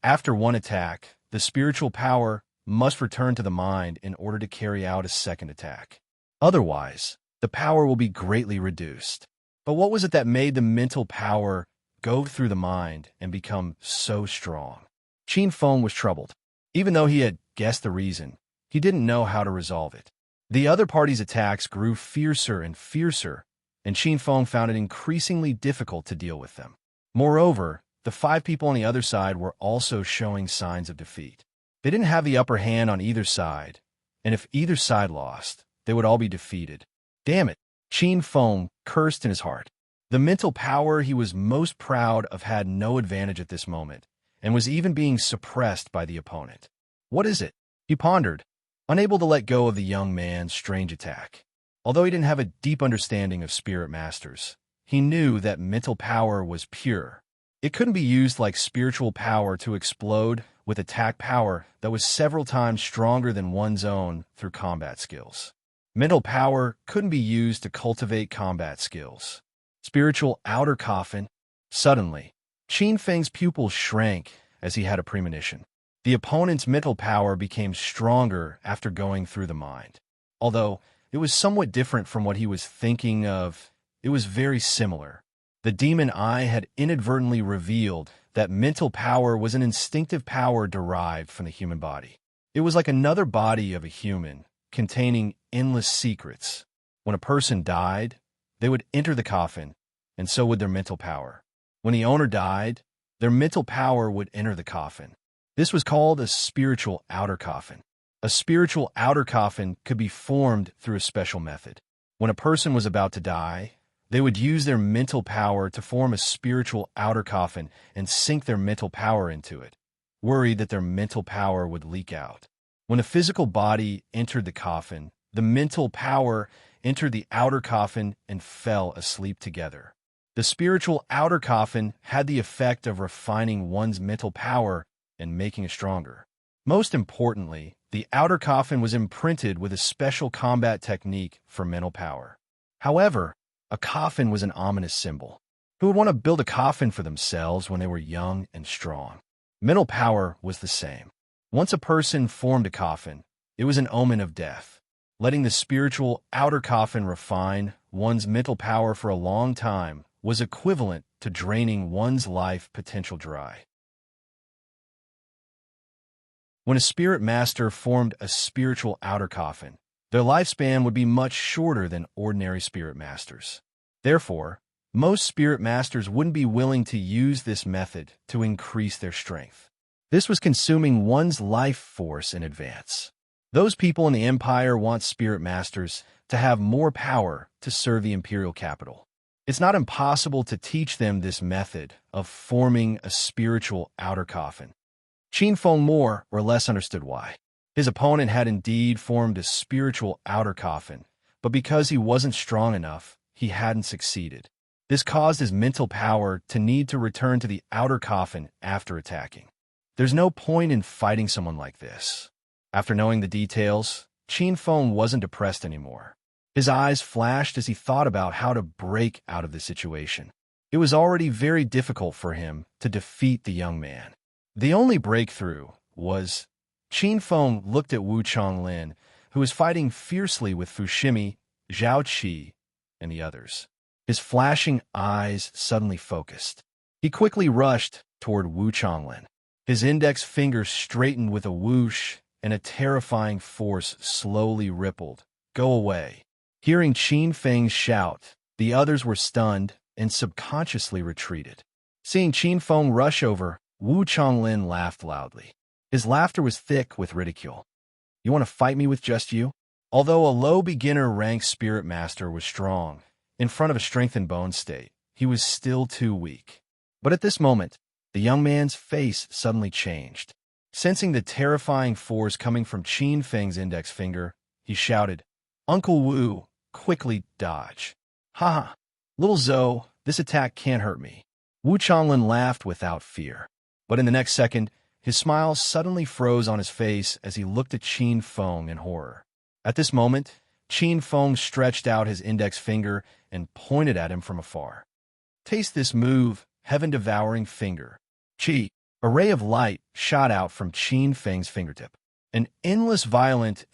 after one attack, the spiritual power must return to the mind in order to carry out a second attack. Otherwise, the power will be greatly reduced. But what was it that made the mental power go through the mind and become so strong? Qin Feng was troubled. Even though he had guessed the reason, he didn't know how to resolve it. The other party's attacks grew fiercer and fiercer, and Qin Feng found it increasingly difficult to deal with them. Moreover, the 5 people on the other side were also showing signs of defeat. They didn't have the upper hand on either side, and if either side lost, they would all be defeated. Damn it, Qin Feng cursed in his heart. The mental power he was most proud of had no advantage at this moment, and was even being suppressed by the opponent. What is it? He pondered, unable to let go of the young man's strange attack. Although he didn't have a deep understanding of spirit masters, he knew that mental power was pure. It couldn't be used like spiritual power to explode with attack power that was several times stronger than one's own through combat skills. Mental power couldn't be used to cultivate combat skills. Spiritual outer coffin. Suddenly, Qin Feng's pupils shrank as he had a premonition. The opponent's mental power became stronger after going through the mind. Although it was somewhat different from what he was thinking of, it was very similar. The demon eye had inadvertently revealed that mental power was an instinctive power derived from the human body. It was like another body of a human, containing endless secrets. When a person died, they would enter the coffin, and so would their mental power. When the owner died, their mental power would enter the coffin. This was called a spiritual outer coffin. A spiritual outer coffin could be formed through a special method. When a person was about to die, they would use their mental power to form a spiritual outer coffin and sink their mental power into it, worried that their mental power would leak out. When the physical body entered the coffin, the mental power entered the outer coffin and fell asleep together. The spiritual outer coffin had the effect of refining one's mental power and making it stronger. Most importantly, the outer coffin was imprinted with a special combat technique for mental power. However, a coffin was an ominous symbol. Who would want to build a coffin for themselves when they were young and strong? Mental power was the same. Once a person formed a coffin, it was an omen of death. Letting the spiritual outer coffin refine one's mental power for a long time was equivalent to draining one's life potential dry. When a spirit master formed a spiritual outer coffin, their lifespan would be much shorter than ordinary spirit masters. Therefore, most spirit masters wouldn't be willing to use this method to increase their strength. This was consuming one's life force in advance. Those people in the empire want spirit masters to have more power to serve the imperial capital. It's not impossible to teach them this method of forming a spiritual outer coffin. Qin Feng more or less understood why. His opponent had indeed formed a spiritual outer coffin, but because he wasn't strong enough, he hadn't succeeded. This caused his mental power to need to return to the outer coffin after attacking. There's no point in fighting someone like this. After knowing the details, Qin Feng wasn't depressed anymore. His eyes flashed as he thought about how to break out of the situation. It was already very difficult for him to defeat the young man. The only breakthrough was Qin Feng looked at Wu Chonglin, who was fighting fiercely with Fushimi, Zhao Qi, and the others. His flashing eyes suddenly focused. He quickly rushed toward Wu Chonglin. His index finger straightened with a whoosh, and a terrifying force slowly rippled. "Go away." Hearing Qin Feng's shout, the others were stunned and subconsciously retreated. Seeing Qin Feng rush over, Wu Chonglin laughed loudly. His laughter was thick with ridicule. "You want to fight me with just you?" Although a low beginner rank spirit master was strong, in front of a strengthened bone state, he was still too weak. But at this moment, the young man's face suddenly changed. Sensing the terrifying force coming from Qin Feng's index finger, he shouted, "Uncle Wu, quickly dodge." "Ha ha, little Zhou, this attack can't hurt me." Wu Chonglin laughed without fear. But in the next second, his smile suddenly froze on his face as he looked at Qin Feng in horror. At this moment, Qin Feng stretched out his index finger and pointed at him from afar. "Taste this move, heaven-devouring finger." Qi, a ray of light shot out from Qin Feng's fingertip. An endless violent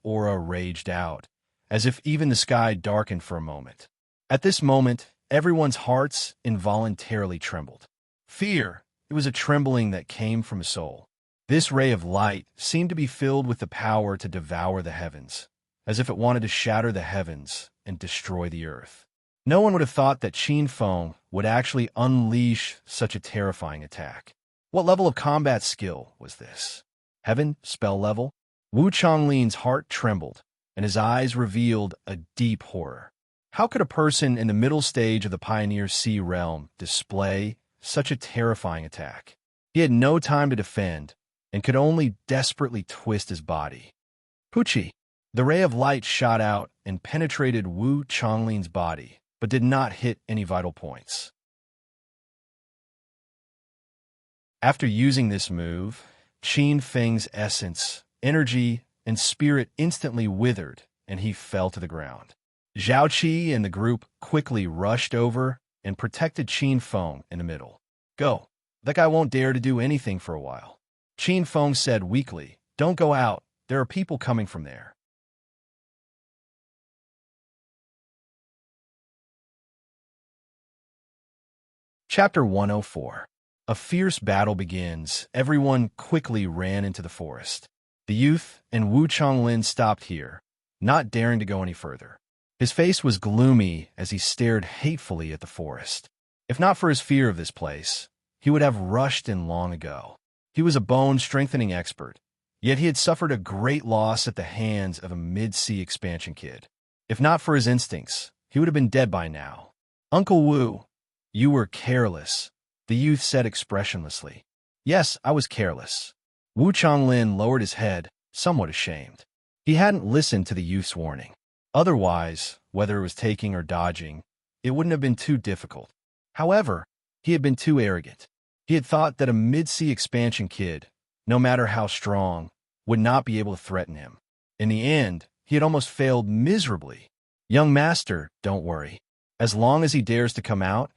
aura raged out, as if even the sky darkened for a moment. At this moment, everyone's hearts involuntarily trembled. Fear. It was a trembling that came from his soul. This ray of light seemed to be filled with the power to devour the heavens, as if it wanted to shatter the heavens and destroy the earth. No one would have thought that Qin Feng would actually unleash such a terrifying attack. What level of combat skill was this? Heaven spell level? Wu Chonglin's heart trembled, and his eyes revealed a deep horror. How could a person in the middle stage of the Pioneer Sea realm display such a terrifying attack? He had no time to defend, and could only desperately twist his body. Pucci! The ray of light shot out and penetrated Wu Chonglin's body, but did not hit any vital points. After using this move, Qin Feng's essence, energy, and spirit instantly withered, and he fell to the ground. Zhao Qi and the group quickly rushed over and protected Qin Feng in the middle. Go. That guy won't dare to do anything for a while. Qin Feng said weakly, Don't go out. There are people coming from there. Chapter 104. A fierce battle begins. Everyone quickly ran into the forest. The youth and Wu Chonglin stopped here, not daring to go any further. His face was gloomy as he stared hatefully at the forest. If not for his fear of this place, he would have rushed in long ago. He was a bone-strengthening expert, yet he had suffered a great loss at the hands of a mid-sea expansion kid. If not for his instincts, he would have been dead by now. Uncle Wu, you were careless, the youth said expressionlessly. Yes, I was careless. Wu Chonglin lowered his head, somewhat ashamed. He hadn't listened to the youth's warning. Otherwise, whether it was taking or dodging, it wouldn't have been too difficult. However, he had been too arrogant. He had thought that a mid-sea expansion kid, no matter how strong, would not be able to threaten him. In the end, he had almost failed miserably. Young master, don't worry. As long as he dares to come out,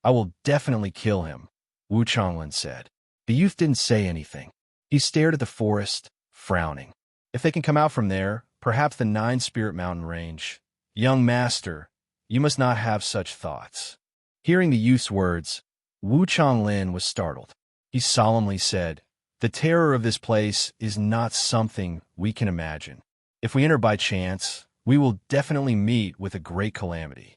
I will definitely kill him, Wu Chonglin said. The youth didn't say anything. He stared at the forest, frowning. If they can come out from there, perhaps the Nine-Spirit Mountain range. Young master, you must not have such thoughts. Hearing the youth's words, Wu Chonglin was startled. He solemnly said, The terror of this place is not something we can imagine. If we enter by chance, we will definitely meet with a great calamity.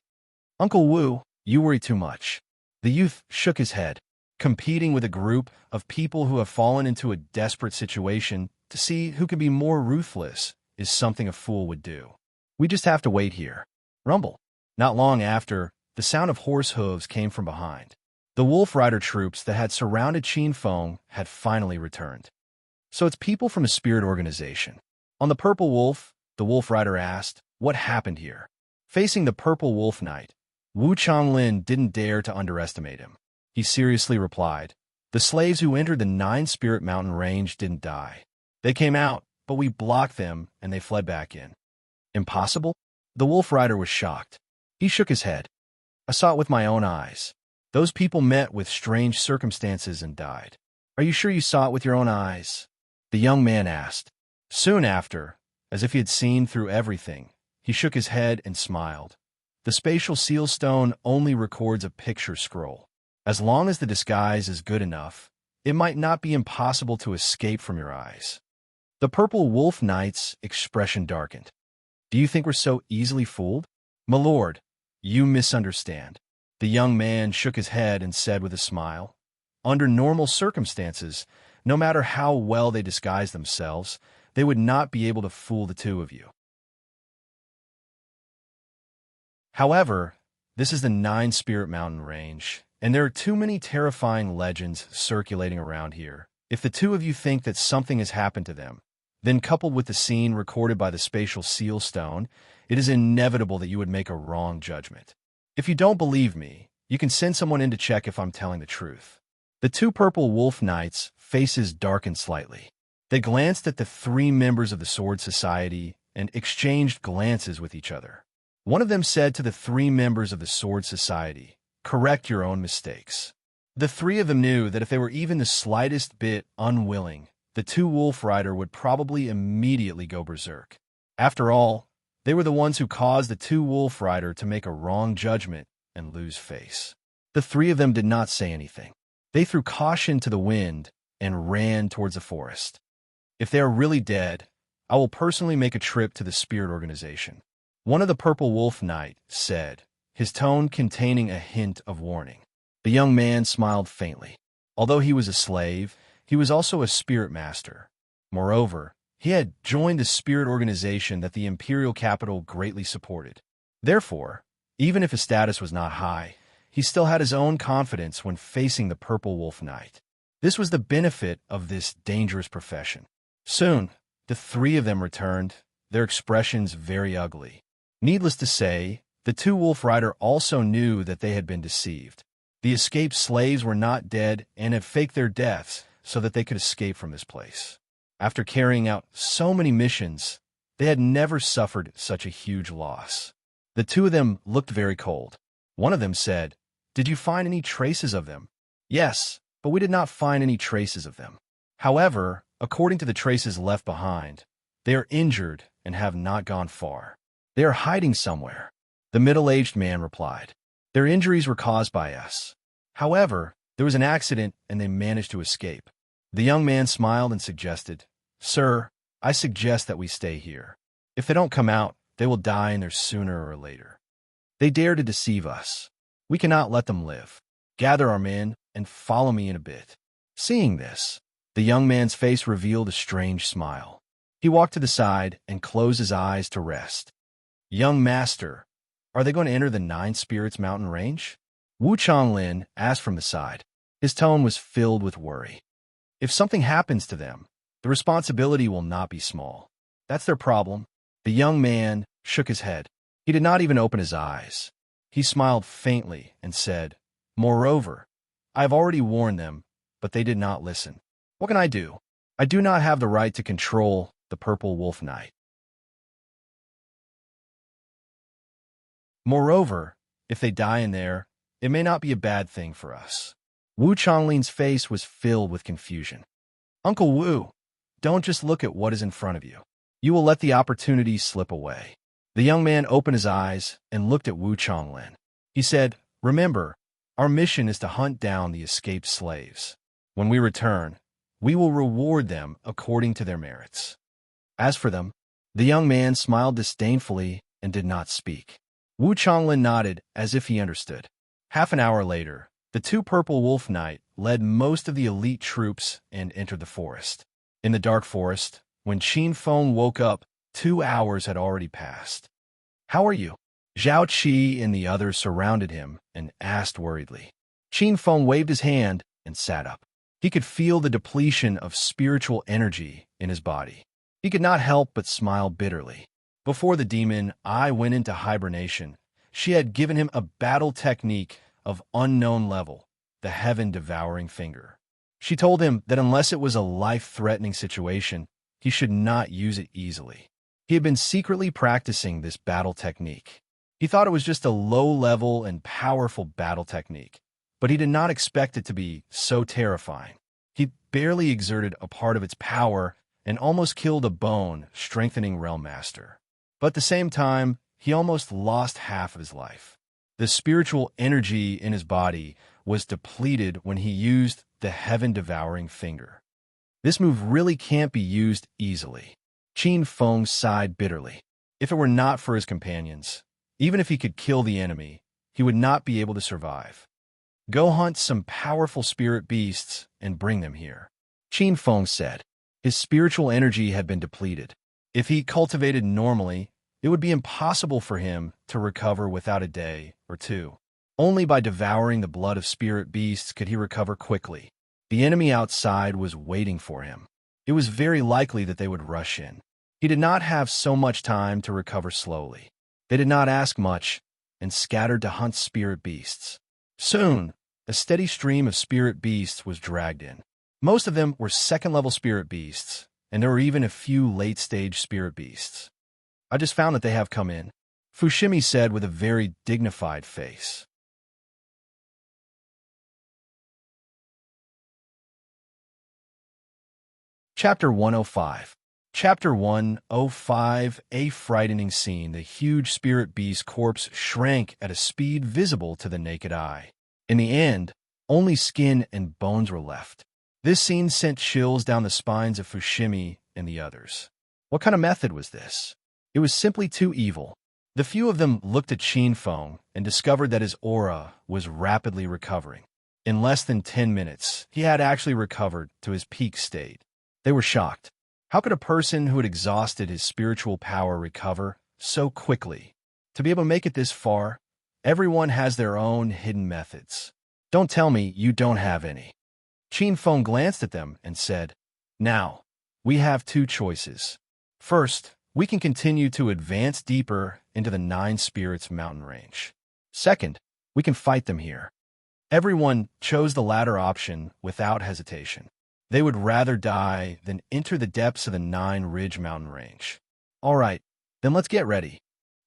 Uncle Wu, you worry too much. The youth shook his head. Competing with a group of people who have fallen into a desperate situation to see who can be more ruthless is something a fool would do. We just have to wait here. Rumble. Not long after, the sound of horse hooves came from behind. The Wolf Rider troops that had surrounded Qin Feng had finally returned. So it's people from a spirit organization. On the Purple Wolf, the Wolf Rider asked, What happened here? Facing the Purple Wolf Knight, Wu Chonglin didn't dare to underestimate him. He seriously replied, The slaves who entered the Nine-Spirit Mountain range didn't die. They came out, but we blocked them and they fled back in. Impossible? The Wolf Rider was shocked. He shook his head. I saw it with my own eyes. Those people met with strange circumstances and died. Are you sure you saw it with your own eyes? The young man asked. Soon after, as if he had seen through everything, he shook his head and smiled. The spatial seal stone only records a picture scroll. As long as the disguise is good enough, it might not be impossible to escape from your eyes. The Purple Wolf Knight's expression darkened. Do you think we're so easily fooled? My lord, you misunderstand. The young man shook his head and said with a smile, Under normal circumstances, no matter how well they disguise themselves, they would not be able to fool the two of you. However, this is the Nine-Spirit Mountain range, and there are too many terrifying legends circulating around here. If the two of you think that something has happened to them, then coupled with the scene recorded by the spatial seal stone, it is inevitable that you would make a wrong judgment. If you don't believe me, you can send someone in to check if I'm telling the truth. The two Purple Wolf Knights' faces darkened slightly. They glanced at the three members of the Sword Society and exchanged glances with each other. One of them said to the three members of the Sword Society, Correct your own mistakes. The three of them knew that if they were even the slightest bit unwilling, the two Wolf Rider would probably immediately go berserk. After all, they were the ones who caused the two Wolf Rider to make a wrong judgment and lose face. The three of them did not say anything. They threw caution to the wind and ran towards the forest. If they are really dead, I will personally make a trip to the spirit organization. One of the Purple Wolf Knight said, his tone containing a hint of warning. The young man smiled faintly. Although he was a slave, he was also a spirit master. Moreover, he had joined the spirit organization that the imperial capital greatly supported. Therefore, even if his status was not high, he still had his own confidence when facing the Purple Wolf Knight. This was the benefit of this dangerous profession. Soon, the three of them returned, their expressions very ugly. Needless to say, the two Wolf Rider also knew that they had been deceived. The escaped slaves were not dead and had faked their deaths so that they could escape from this place. After carrying out so many missions, they had never suffered such a huge loss. The two of them looked very cold. One of them said, "Did you find any traces of them?" "Yes, but we did not find any traces of them. However, according to the traces left behind, they are injured and have not gone far. They are hiding somewhere." The middle-aged man replied, "Their injuries were caused by us. However, there was an accident and they managed to escape." The young man smiled and suggested, "Sir, I suggest that we stay here. If they don't come out, they will die in there sooner or later. They dare to deceive us. We cannot let them live. Gather our men and follow me in a bit." Seeing this, the young man's face revealed a strange smile. He walked to the side and closed his eyes to rest. "Young master, are they going to enter the Nine Spirits mountain range?" Wu Chonglin asked from the side. His tone was filled with worry. "If something happens to them, the responsibility will not be small. That's their problem." The young man shook his head. He did not even open his eyes. He smiled faintly and said, "Moreover, I have already warned them, but they did not listen. What can I do? I do not have the right to control the Purple Wolf Knight. Moreover, if they die in there, it may not be a bad thing for us." Wu Chonglin's face was filled with confusion. "Uncle Wu, don't just look at what is in front of you. You will let the opportunity slip away." The young man opened his eyes and looked at Wu Chonglin. He said, "Remember, our mission is to hunt down the escaped slaves. When we return, we will reward them according to their merits." As for them, the young man smiled disdainfully and did not speak. Wu Chonglin nodded as if he understood. Half an hour later, the two Purple Wolf Knight led most of the elite troops and entered the forest. In the dark forest, when Qin Feng woke up, 2 hours had already passed. "How are you?" Zhao Qi and the others surrounded him and asked worriedly. Qin Feng waved his hand and sat up. He could feel the depletion of spiritual energy in his body. He could not help but smile bitterly. Before the demon eye went into hibernation, she had given him a battle technique of unknown level, the heaven-devouring finger. She told him that unless it was a life-threatening situation, he should not use it easily. He had been secretly practicing this battle technique. He thought it was just a low-level and powerful battle technique, but he did not expect it to be so terrifying. He barely exerted a part of its power and almost killed a bone-strengthening Realm Master. But at the same time, he almost lost half of his life. The spiritual energy in his body was depleted when he used the heaven-devouring finger. This move really can't be used easily. Qin Feng sighed bitterly. If it were not for his companions, even if he could kill the enemy, he would not be able to survive. "Go hunt some powerful spirit beasts and bring them here," Qin Feng said. His spiritual energy had been depleted. If he cultivated normally, it would be impossible for him to recover without a day or two. Only by devouring the blood of spirit beasts could he recover quickly. The enemy outside was waiting for him. It was very likely that they would rush in. He did not have so much time to recover slowly. They did not ask much and scattered to hunt spirit beasts. Soon, a steady stream of spirit beasts was dragged in. Most of them were second-level spirit beasts, and there were even a few late-stage spirit beasts. "I just found that they have come in," Fushimi said with a very dignified face. Chapter 105. Chapter 105. A frightening scene. The huge spirit beast corpse shrank at a speed visible to the naked eye. In the end, only skin and bones were left. This scene sent chills down the spines of Fushimi and the others. What kind of method was this? It was simply too evil. The few of them looked at Qin Feng and discovered that his aura was rapidly recovering. In less than 10 minutes, he had actually recovered to his peak state. They were shocked. How could a person who had exhausted his spiritual power recover so quickly? To be able to make it this far, everyone has their own hidden methods. Don't tell me you don't have any. Qin Feng glanced at them and said, "Now, we have two choices. First, we can continue to advance deeper into the Nine Spirits mountain range. Second, we can fight them here." Everyone chose the latter option without hesitation. They would rather die than enter the depths of the Nine Ridge mountain range. All right, then let's get ready.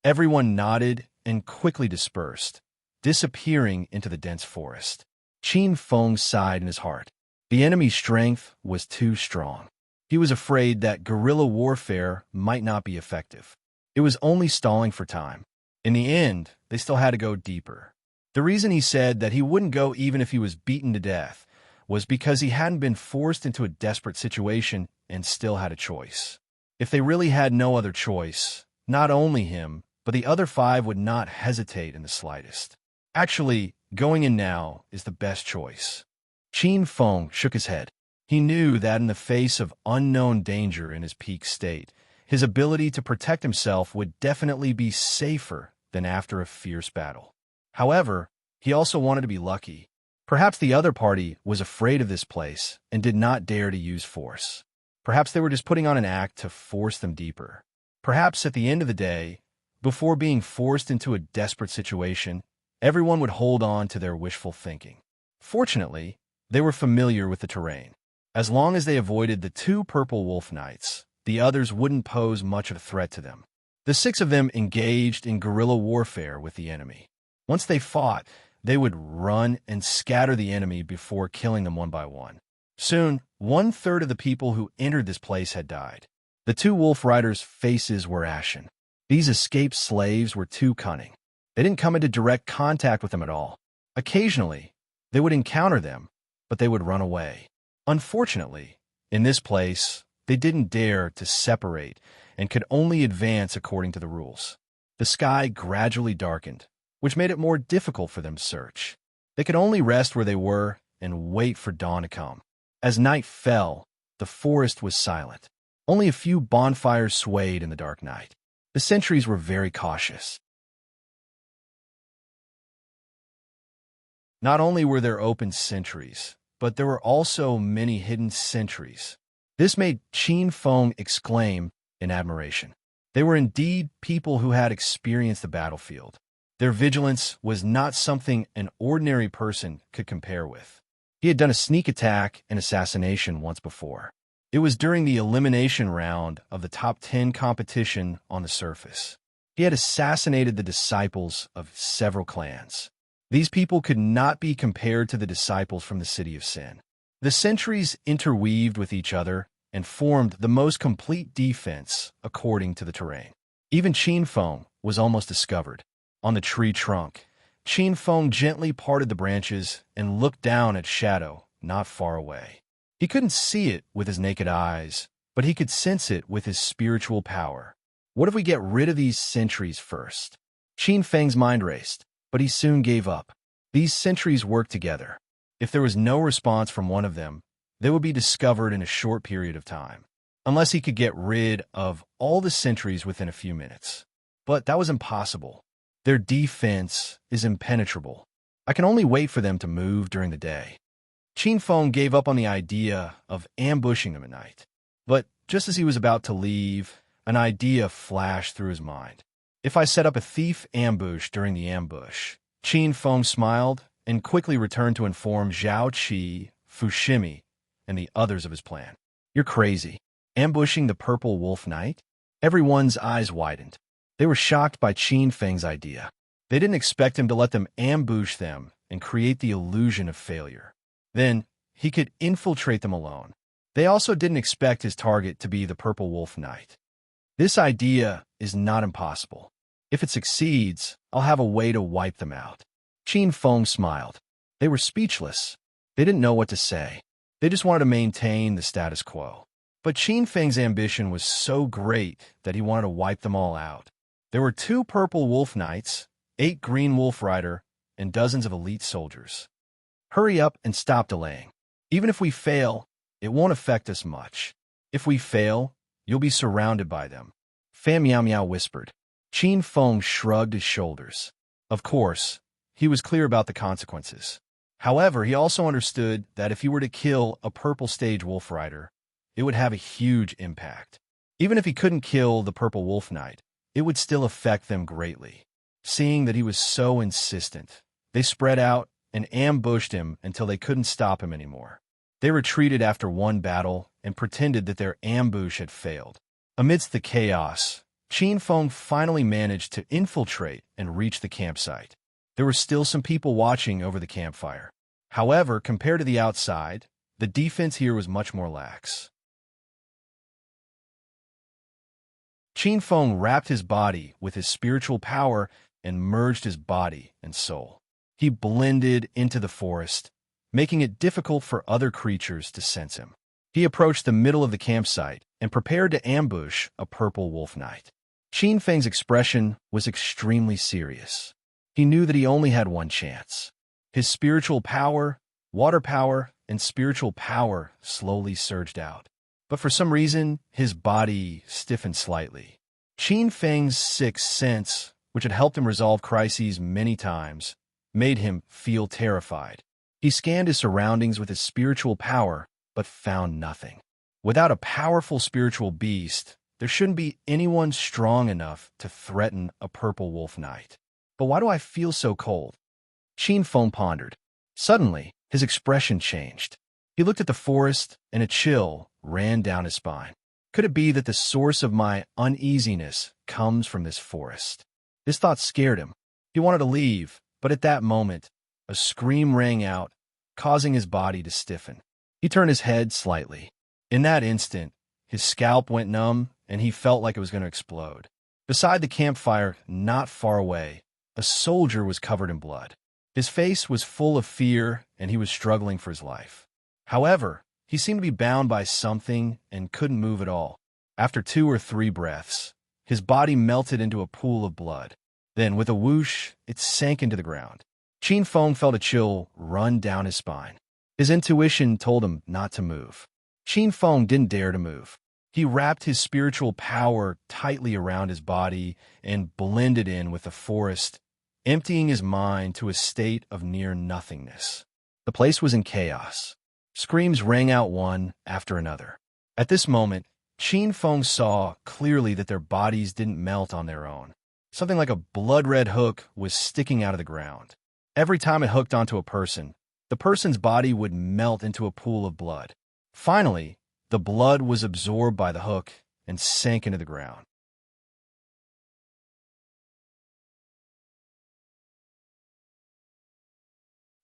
Everyone nodded and quickly dispersed, disappearing into the dense forest. Qin Feng sighed in his heart. The enemy's strength was too strong. He was afraid that guerrilla warfare might not be effective. It was only stalling for time. In the end, they still had to go deeper. The reason he said that he wouldn't go even if he was beaten to death was because he hadn't been forced into a desperate situation and still had a choice. If they really had no other choice, not only him, but the other 5 would not hesitate in the slightest. Actually, going in now is the best choice. Qin Feng shook his head. He knew that in the face of unknown danger in his peak state, his ability to protect himself would definitely be safer than after a fierce battle. However, he also wanted to be lucky. Perhaps the other party was afraid of this place and did not dare to use force. Perhaps they were just putting on an act to force them deeper. Perhaps at the end of the day, before being forced into a desperate situation, everyone would hold on to their wishful thinking. Fortunately, they were familiar with the terrain. As long as they avoided the 2 purple wolf knights, the others wouldn't pose much of a threat to them. The 6 of them engaged in guerrilla warfare with the enemy. Once they fought, they would run and scatter the enemy before killing them one by one. Soon, 1/3 of the people who entered this place had died. The 2 wolf riders' faces were ashen. These escaped slaves were too cunning. They didn't come into direct contact with them at all. Occasionally, they would encounter them, but they would run away. Unfortunately, in this place, they didn't dare to separate and could only advance according to the rules. The sky gradually darkened, which made it more difficult for them to search. They could only rest where they were and wait for dawn to come. As night fell, the forest was silent. Only a few bonfires swayed in the dark night. The sentries were very cautious. Not only were there open sentries, but there were also many hidden sentries. This made Qin Feng exclaim in admiration. They were indeed people who had experienced the battlefield. Their vigilance was not something an ordinary person could compare with. He had done a sneak attack and assassination once before. It was during the elimination round of the top 10 competition on the surface. He had assassinated the disciples of several clans. These people could not be compared to the disciples from the City of Sin. The sentries interweaved with each other and formed the most complete defense according to the terrain. Even Qin Feng was almost discovered. On the tree trunk, Qin Feng gently parted the branches and looked down at Shadow not far away. He couldn't see it with his naked eyes, but he could sense it with his spiritual power. What if we get rid of these sentries first? Qin Feng's mind raced, but he soon gave up. These sentries worked together. If there was no response from one of them, they would be discovered in a short period of time, unless he could get rid of all the sentries within a few minutes. But that was impossible. Their defense is impenetrable. I can only wait for them to move during the day. Qin Feng gave up on the idea of ambushing them at night. But just as he was about to leave, an idea flashed through his mind. If I set up a thief ambush during the ambush, Qin Feng smiled and quickly returned to inform Zhao Qi, Fushimi, and the others of his plan. You're crazy. Ambushing the Purple Wolf Knight? Everyone's eyes widened. They were shocked by Qin Feng's idea. They didn't expect him to let them ambush them and create the illusion of failure. Then, he could infiltrate them alone. They also didn't expect his target to be the Purple Wolf Knight. This idea is not impossible. If it succeeds, I'll have a way to wipe them out. Qin Feng smiled. They were speechless. They didn't know what to say. They just wanted to maintain the status quo. But Qin Feng's ambition was so great that he wanted to wipe them all out. There were 2 Purple Wolf Knights, 8 Green Wolf Rider, and dozens of elite soldiers. Hurry up and stop delaying. Even if we fail, it won't affect us much. If we fail, you'll be surrounded by them. Fan Miao Miao whispered. Qin Feng shrugged his shoulders. Of course, he was clear about the consequences. However, he also understood that if he were to kill a Purple Stage Wolf Rider, it would have a huge impact. Even if he couldn't kill the Purple Wolf Knight, it would still affect them greatly. Seeing that he was so insistent, they spread out and ambushed him until they couldn't stop him anymore. They retreated after one battle and pretended that their ambush had failed. Amidst the chaos, Qin Feng finally managed to infiltrate and reach the campsite. There were still some people watching over the campfire. However, compared to the outside, the defense here was much more lax. Qin Feng wrapped his body with his spiritual power and merged his body and soul. He blended into the forest, making it difficult for other creatures to sense him. He approached the middle of the campsite and prepared to ambush a purple wolf knight. Qin Feng's expression was extremely serious. He knew that he only had one chance. His spiritual power, water power, and spiritual power slowly surged out. But for some reason, his body stiffened slightly. Qin Feng's sixth sense, which had helped him resolve crises many times, made him feel terrified. He scanned his surroundings with his spiritual power, but found nothing. Without a powerful spiritual beast, there shouldn't be anyone strong enough to threaten a purple wolf knight. But why do I feel so cold? Qin Feng pondered. Suddenly, his expression changed. He looked at the forest, and a chill ran down his spine. Could it be that the source of my uneasiness comes from this forest? This thought scared him. He wanted to leave, but at that moment, a scream rang out, causing his body to stiffen. He turned his head slightly. In that instant, his scalp went numb, and he felt like it was going to explode. Beside the campfire, not far away, a soldier was covered in blood. His face was full of fear, and he was struggling for his life. However, he seemed to be bound by something and couldn't move at all. After 2 or 3 breaths, his body melted into a pool of blood. Then, with a whoosh, it sank into the ground. Qin Feng felt a chill run down his spine. His intuition told him not to move. Qin Feng didn't dare to move. He wrapped his spiritual power tightly around his body and blended in with the forest, emptying his mind to a state of near nothingness. The place was in chaos. Screams rang out one after another. At this moment, Qin Feng saw clearly that their bodies didn't melt on their own. Something like a blood-red hook was sticking out of the ground. Every time it hooked onto a person, the person's body would melt into a pool of blood. Finally, the blood was absorbed by the hook and sank into the ground.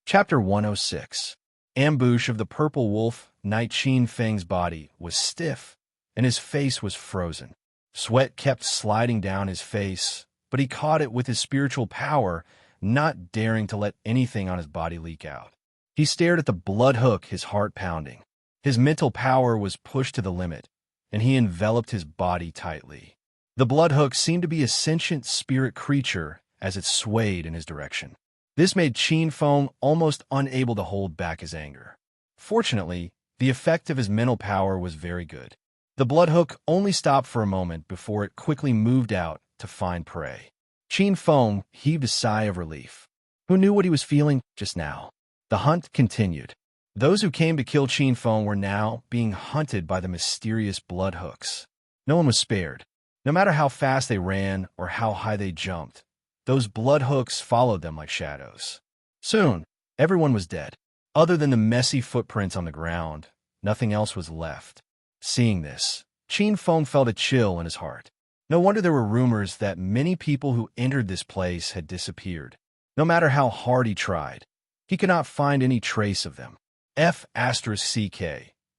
Chapter 106. Ambush of the Purple Wolf. Knight. Qin Feng's body was stiff, and his face was frozen. Sweat kept sliding down his face, but he caught it with his spiritual power, not daring to let anything on his body leak out. He stared at the blood hook, his heart pounding. His mental power was pushed to the limit, and he enveloped his body tightly. The blood hook seemed to be a sentient spirit creature as it swayed in his direction. This made Qin Feng almost unable to hold back his anger. Fortunately, the effect of his mental power was very good. The blood hook only stopped for a moment before it quickly moved out to find prey. Qin Feng heaved a sigh of relief. Who knew what he was feeling just now? The hunt continued. Those who came to kill Qin Feng were now being hunted by the mysterious blood hooks. No one was spared. No matter how fast they ran or how high they jumped, those blood hooks followed them like shadows. Soon, everyone was dead. Other than the messy footprints on the ground, nothing else was left. Seeing this, Qin Feng felt a chill in his heart. No wonder there were rumors that many people who entered this place had disappeared. No matter how hard he tried, he could not find any trace of them. F***CK.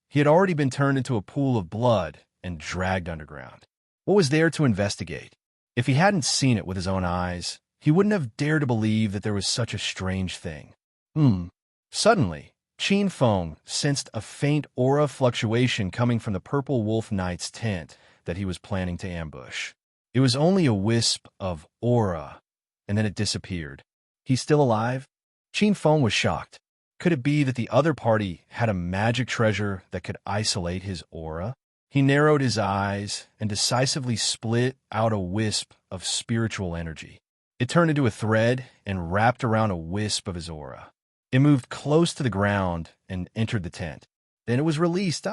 He had already been turned into a pool of blood and dragged underground. What was there to investigate? If he hadn't seen it with his own eyes, he wouldn't have dared to believe that there was such a strange thing. Suddenly, Qin Feng sensed a faint aura fluctuation coming from the Purple Wolf Knight's tent that he was planning to ambush. It was only a wisp of aura, and then it disappeared. He's still alive? Qin Feng was shocked. Could it be that the other party had a magic treasure that could isolate his aura? He narrowed his eyes and decisively split out a wisp of spiritual energy. It turned into a thread and wrapped around a wisp of his aura. It moved close to the ground and entered the tent. Then it was released.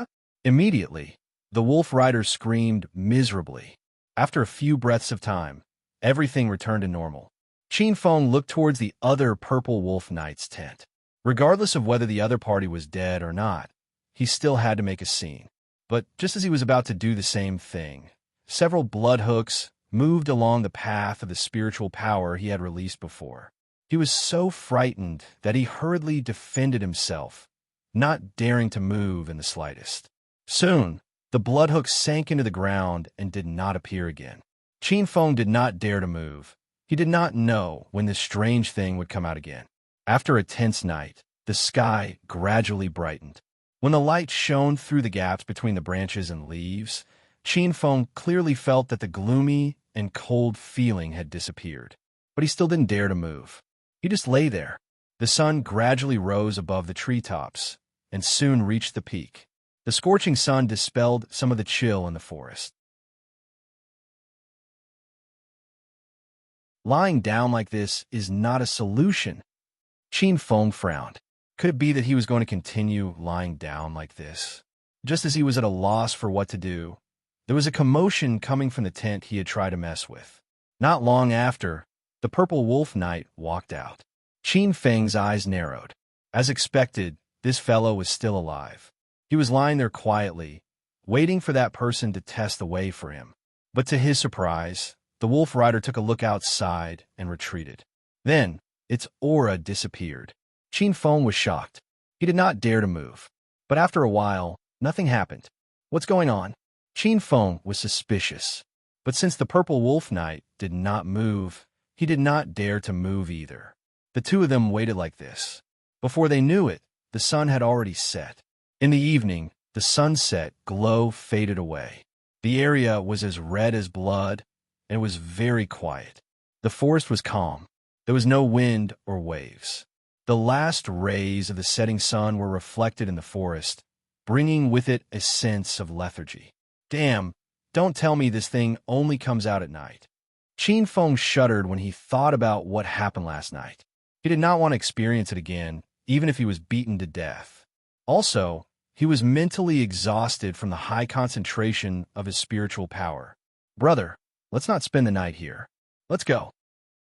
Immediately, the wolf rider screamed miserably. After a few breaths of time, everything returned to normal. Qin Feng looked towards the other Purple Wolf Knight's tent. Regardless of whether the other party was dead or not, he still had to make a scene. But just as he was about to do the same thing, several blood hooks moved along the path of the spiritual power he had released before. He was so frightened that he hurriedly defended himself, not daring to move in the slightest. Soon, the blood hooks sank into the ground and did not appear again. Qin Feng did not dare to move. He did not know when this strange thing would come out again. After a tense night, the sky gradually brightened. When the light shone through the gaps between the branches and leaves, Qin Feng clearly felt that the gloomy and cold feeling had disappeared. But he still didn't dare to move. He just lay there. The sun gradually rose above the treetops and soon reached the peak. The scorching sun dispelled some of the chill in the forest. Lying down like this is not a solution. Qin Feng frowned. Could it be that he was going to continue lying down like this? Just as he was at a loss for what to do, there was a commotion coming from the tent he had tried to mess with. Not long after, the Purple Wolf Knight walked out. Qin Feng's eyes narrowed. As expected, this fellow was still alive. He was lying there quietly, waiting for that person to test the way for him. But to his surprise, the Wolf Rider took a look outside and retreated. Then, its aura disappeared. Qin Feng was shocked. He did not dare to move. But after a while, nothing happened. What's going on? Qin Feng was suspicious. But since the Purple Wolf Knight did not move, he did not dare to move either. The two of them waited like this. Before they knew it, the sun had already set. In the evening, the sunset glow faded away. The area was as red as blood, and it was very quiet. The forest was calm. There was no wind or waves. The last rays of the setting sun were reflected in the forest, bringing with it a sense of lethargy. Damn, don't tell me this thing only comes out at night. Qin Feng shuddered when he thought about what happened last night. He did not want to experience it again, even if he was beaten to death. Also, he was mentally exhausted from the high concentration of his spiritual power. Brother, let's not spend the night here. Let's go.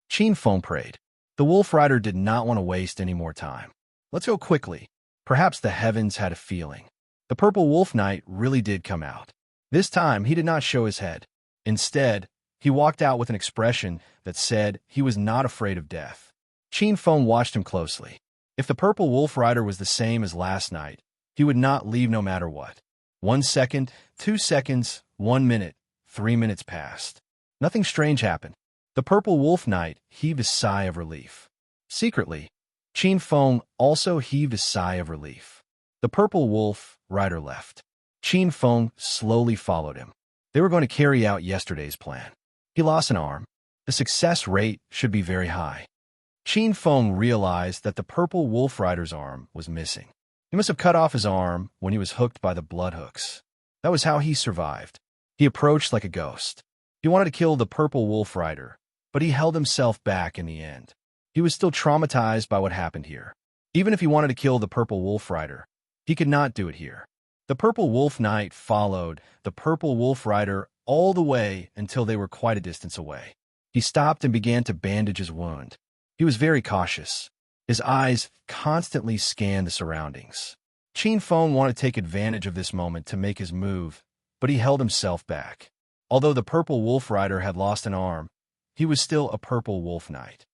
Qin Feng prayed. The Wolf Rider did not want to waste any more time. Let's go quickly. Perhaps the heavens had a feeling. The Purple Wolf Knight really did come out. This time, he did not show his head. Instead, he walked out with an expression that said he was not afraid of death. Qin Feng watched him closely. If the Purple Wolf Rider was the same as last night, he would not leave no matter what. 1 second, 2 seconds, 1 minute, 3 minutes passed. Nothing strange happened. The Purple Wolf Knight heaved a sigh of relief. Secretly, Qin Feng also heaved a sigh of relief. The Purple Wolf Rider left. Qin Feng slowly followed him. They were going to carry out yesterday's plan. He lost an arm. The success rate should be very high. Qin Feng realized that the Purple Wolf Rider's arm was missing. He must have cut off his arm when he was hooked by the blood hooks. That was how he survived. He approached like a ghost. He wanted to kill the Purple Wolf Rider, but he held himself back in the end. He was still traumatized by what happened here. Even if he wanted to kill the Purple Wolf Rider, he could not do it here. The Purple Wolf Knight followed the Purple Wolf Rider all the way until they were quite a distance away. He stopped and began to bandage his wound. He was very cautious. His eyes constantly scanned the surroundings. Qin Feng wanted to take advantage of this moment to make his move, but he held himself back. Although the Purple Wolf Rider had lost an arm, he was still a Purple Wolf Knight.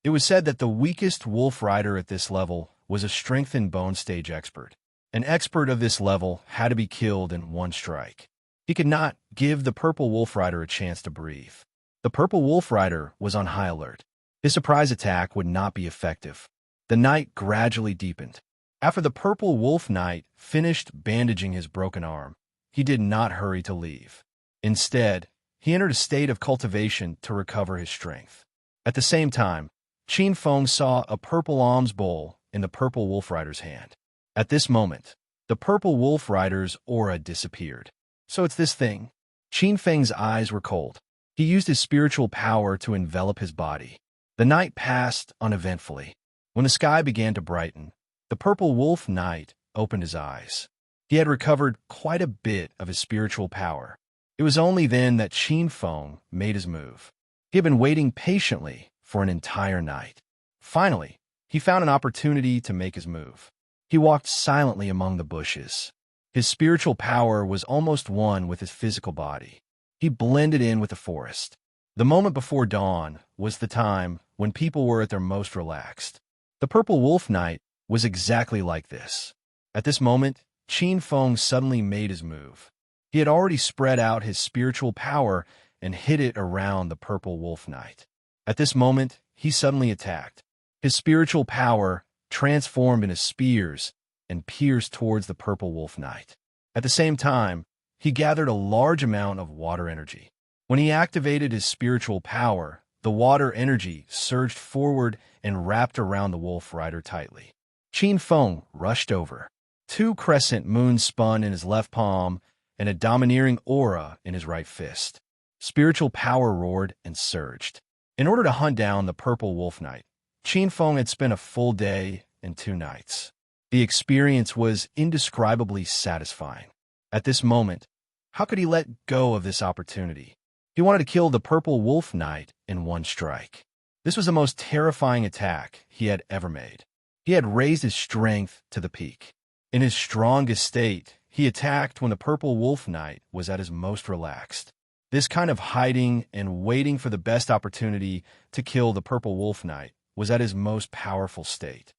It was said that the weakest Wolf Rider at this level was a strength and bone stage expert. An expert of this level had to be killed in one strike. He could not give the Purple Wolf Rider a chance to breathe. The Purple Wolf Rider was on high alert. His surprise attack would not be effective. The night gradually deepened. After the Purple Wolf Knight finished bandaging his broken arm, he did not hurry to leave. Instead, he entered a state of cultivation to recover his strength. At the same time, Qin Feng saw a purple alms bowl in the Purple Wolf Rider's hand. At this moment, the Purple Wolf Rider's aura disappeared. So it's this thing. Qin Feng's eyes were cold. He used his spiritual power to envelop his body. The night passed uneventfully. When the sky began to brighten, the Purple Wolf Knight opened his eyes. He had recovered quite a bit of his spiritual power. It was only then that Qin Feng made his move. He had been waiting patiently for an entire night. Finally, he found an opportunity to make his move. He walked silently among the bushes. His spiritual power was almost one with his physical body. He blended in with the forest. The moment before dawn was the time when people were at their most relaxed. The Purple Wolf Night was exactly like this. At this moment, Qin Feng suddenly made his move. He had already spread out his spiritual power and hid it around the Purple Wolf Knight. At this moment, he suddenly attacked. His spiritual power transformed into spears and pierced towards the Purple Wolf Knight. At the same time, he gathered a large amount of water energy. When he activated his spiritual power, the water energy surged forward and wrapped around the Wolf Rider tightly. Qin Feng rushed over. 2 crescent moons spun in his left palm and a domineering aura in his right fist. Spiritual power roared and surged. In order to hunt down the Purple Wolf Knight, Qin Feng had spent a full day and 2 nights. The experience was indescribably satisfying. At this moment, how could he let go of this opportunity? He wanted to kill the Purple Wolf Knight in one strike. This was the most terrifying attack he had ever made. He had raised his strength to the peak. In his strongest state, he attacked when the Purple Wolf Knight was at his most relaxed. This kind of hiding and waiting for the best opportunity to kill the Purple Wolf Knight was at his most powerful state.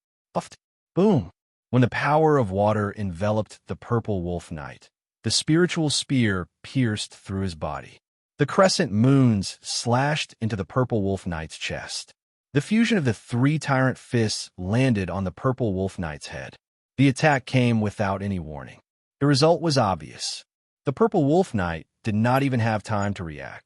Boom! When the power of water enveloped the Purple Wolf Knight, the spiritual spear pierced through his body. The crescent moons slashed into the Purple Wolf Knight's chest. The fusion of the 3 tyrant fists landed on the Purple Wolf Knight's head. The attack came without any warning. The result was obvious. The Purple Wolf Knight did not even have time to react.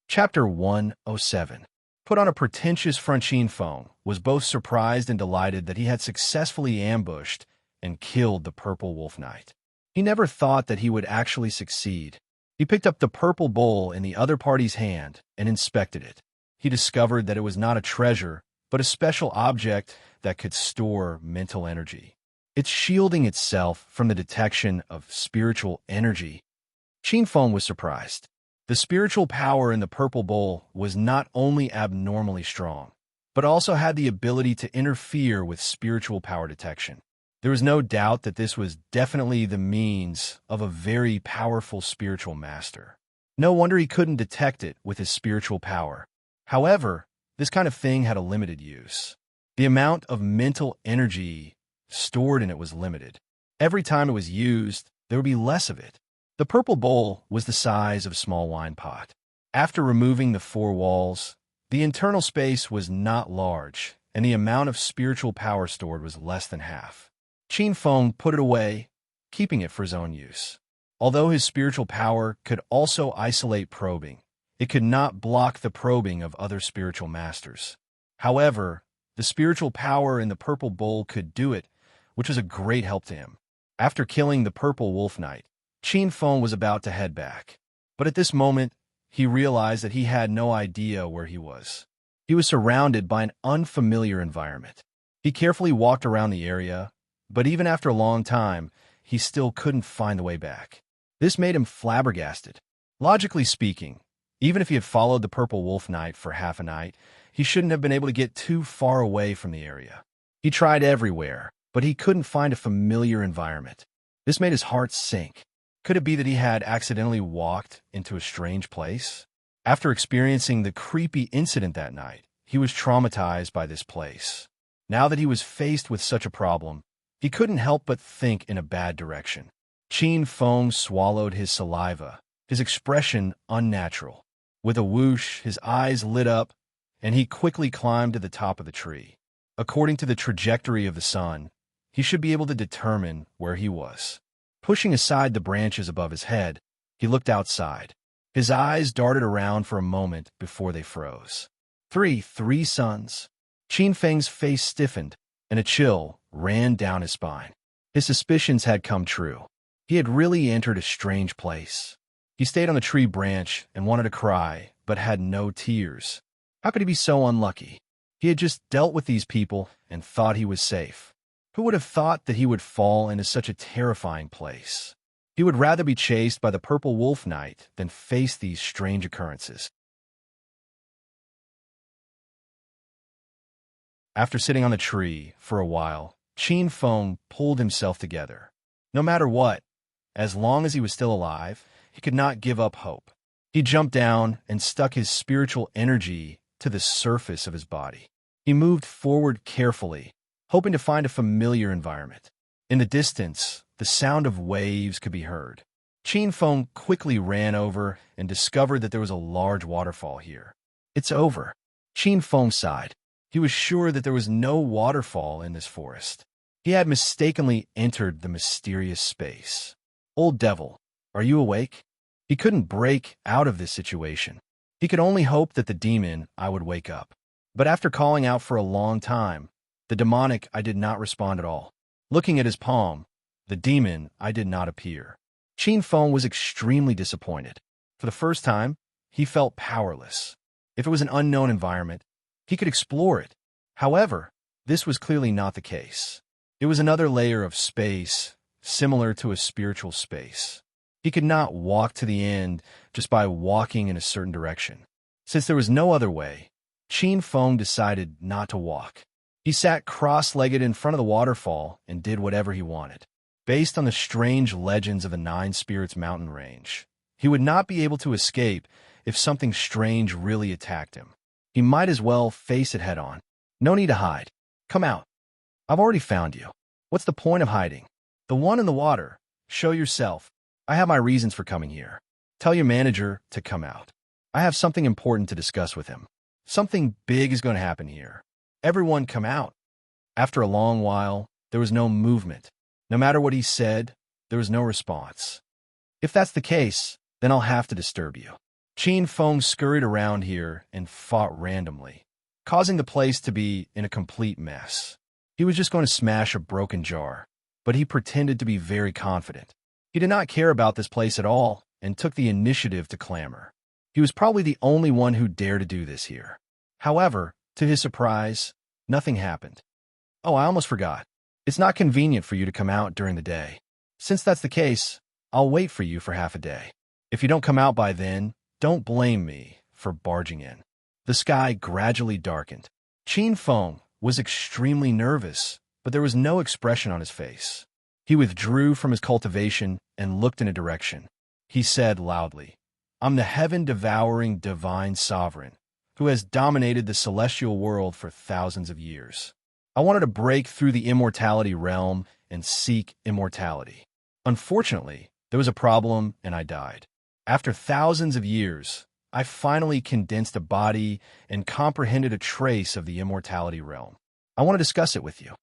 Chapter 107. Put on a pretentious front, Qin Feng was both surprised and delighted that he had successfully ambushed and killed the Purple Wolf Knight. He never thought that he would actually succeed. He picked up the purple bowl in the other party's hand and inspected it. He discovered that it was not a treasure, but a special object that could store mental energy. It's shielding itself from the detection of spiritual energy. Qin Feng was surprised. The spiritual power in the purple bowl was not only abnormally strong, but also had the ability to interfere with spiritual power detection. There was no doubt that this was definitely the means of a very powerful spiritual master. No wonder he couldn't detect it with his spiritual power. However, this kind of thing had a limited use. The amount of mental energy stored in it was limited. Every time it was used, there would be less of it. The purple bowl was the size of a small wine pot. After removing the 4 walls, the internal space was not large, and the amount of spiritual power stored was less than half. Qin Feng put it away, keeping it for his own use. Although his spiritual power could also isolate probing, it could not block the probing of other spiritual masters. However, the spiritual power in the purple bowl could do it, which was a great help to him. After killing the Purple Wolf Knight, Qin Feng was about to head back. But at this moment, he realized that he had no idea where he was. He was surrounded by an unfamiliar environment. He carefully walked around the area, but even after a long time, he still couldn't find the way back. This made him flabbergasted. Logically speaking, even if he had followed the Purple Wolf Knight for half a night, he shouldn't have been able to get too far away from the area. He tried everywhere, but he couldn't find a familiar environment. This made his heart sink. Could it be that he had accidentally walked into a strange place? After experiencing the creepy incident that night, he was traumatized by this place. Now that he was faced with such a problem, he couldn't help but think in a bad direction. Qin Feng swallowed his saliva, his expression unnatural. With a whoosh, his eyes lit up, and he quickly climbed to the top of the tree. According to the trajectory of the sun, he should be able to determine where he was. Pushing aside the branches above his head, he looked outside. His eyes darted around for a moment before they froze. Three suns. Qin Feng's face stiffened, and a chill ran down his spine. His suspicions had come true. He had really entered a strange place. He stayed on the tree branch and wanted to cry, but had no tears. How could he be so unlucky? He had just dealt with these people and thought he was safe. Who would have thought that he would fall into such a terrifying place? He would rather be chased by the purple wolf knight than face these strange occurrences. After sitting on the tree for a while, Qin Feng pulled himself together. No matter what, as long as he was still alive, he could not give up hope. He jumped down and stuck his spiritual energy to the surface of his body. He moved forward carefully, hoping to find a familiar environment. In the distance, the sound of waves could be heard. Qin Feng quickly ran over and discovered that there was a large waterfall here. "It's over." Qin Feng sighed. He was sure that there was no waterfall in this forest. He had mistakenly entered the mysterious space. "Old devil, are you awake?" He couldn't break out of this situation. He could only hope that the demon I would wake up. But after calling out for a long time, the demonic I did not respond at all. Looking at his palm, the demon I did not appear. Qin Feng was extremely disappointed. For the first time, he felt powerless. If it was an unknown environment, he could explore it. However, this was clearly not the case. It was another layer of space, similar to a spiritual space. He could not walk to the end just by walking in a certain direction. Since there was no other way, Qin Feng decided not to walk. He sat cross-legged in front of the waterfall and did whatever he wanted. Based on the strange legends of the Nine Spirits mountain range, he would not be able to escape if something strange really attacked him. He might as well face it head-on. No need to hide. Come out. I've already found you. What's the point of hiding? The one in the water. Show yourself. I have my reasons for coming here. Tell your manager to come out. I have something important to discuss with him. Something big is going to happen here. Everyone come out. After a long while, there was no movement. No matter what he said, there was no response. If that's the case, then I'll have to disturb you. Qin Feng scurried around here and fought randomly, causing the place to be in a complete mess. He was just going to smash a broken jar, but he pretended to be very confident. He did not care about this place at all and took the initiative to clamor. He was probably the only one who dared to do this here. However, to his surprise, nothing happened. Oh, I almost forgot. It's not convenient for you to come out during the day. Since that's the case, I'll wait for you for half a day. If you don't come out by then, don't blame me for barging in. The sky gradually darkened. Qin Feng was extremely nervous, but there was no expression on his face. He withdrew from his cultivation and looked in a direction. He said loudly, "I'm the heaven-devouring divine sovereign who has dominated the celestial world for thousands of years. I wanted to break through the immortality realm and seek immortality. Unfortunately, there was a problem and I died. After thousands of years, I finally condensed a body and comprehended a trace of the immortality realm. I want to discuss it with you."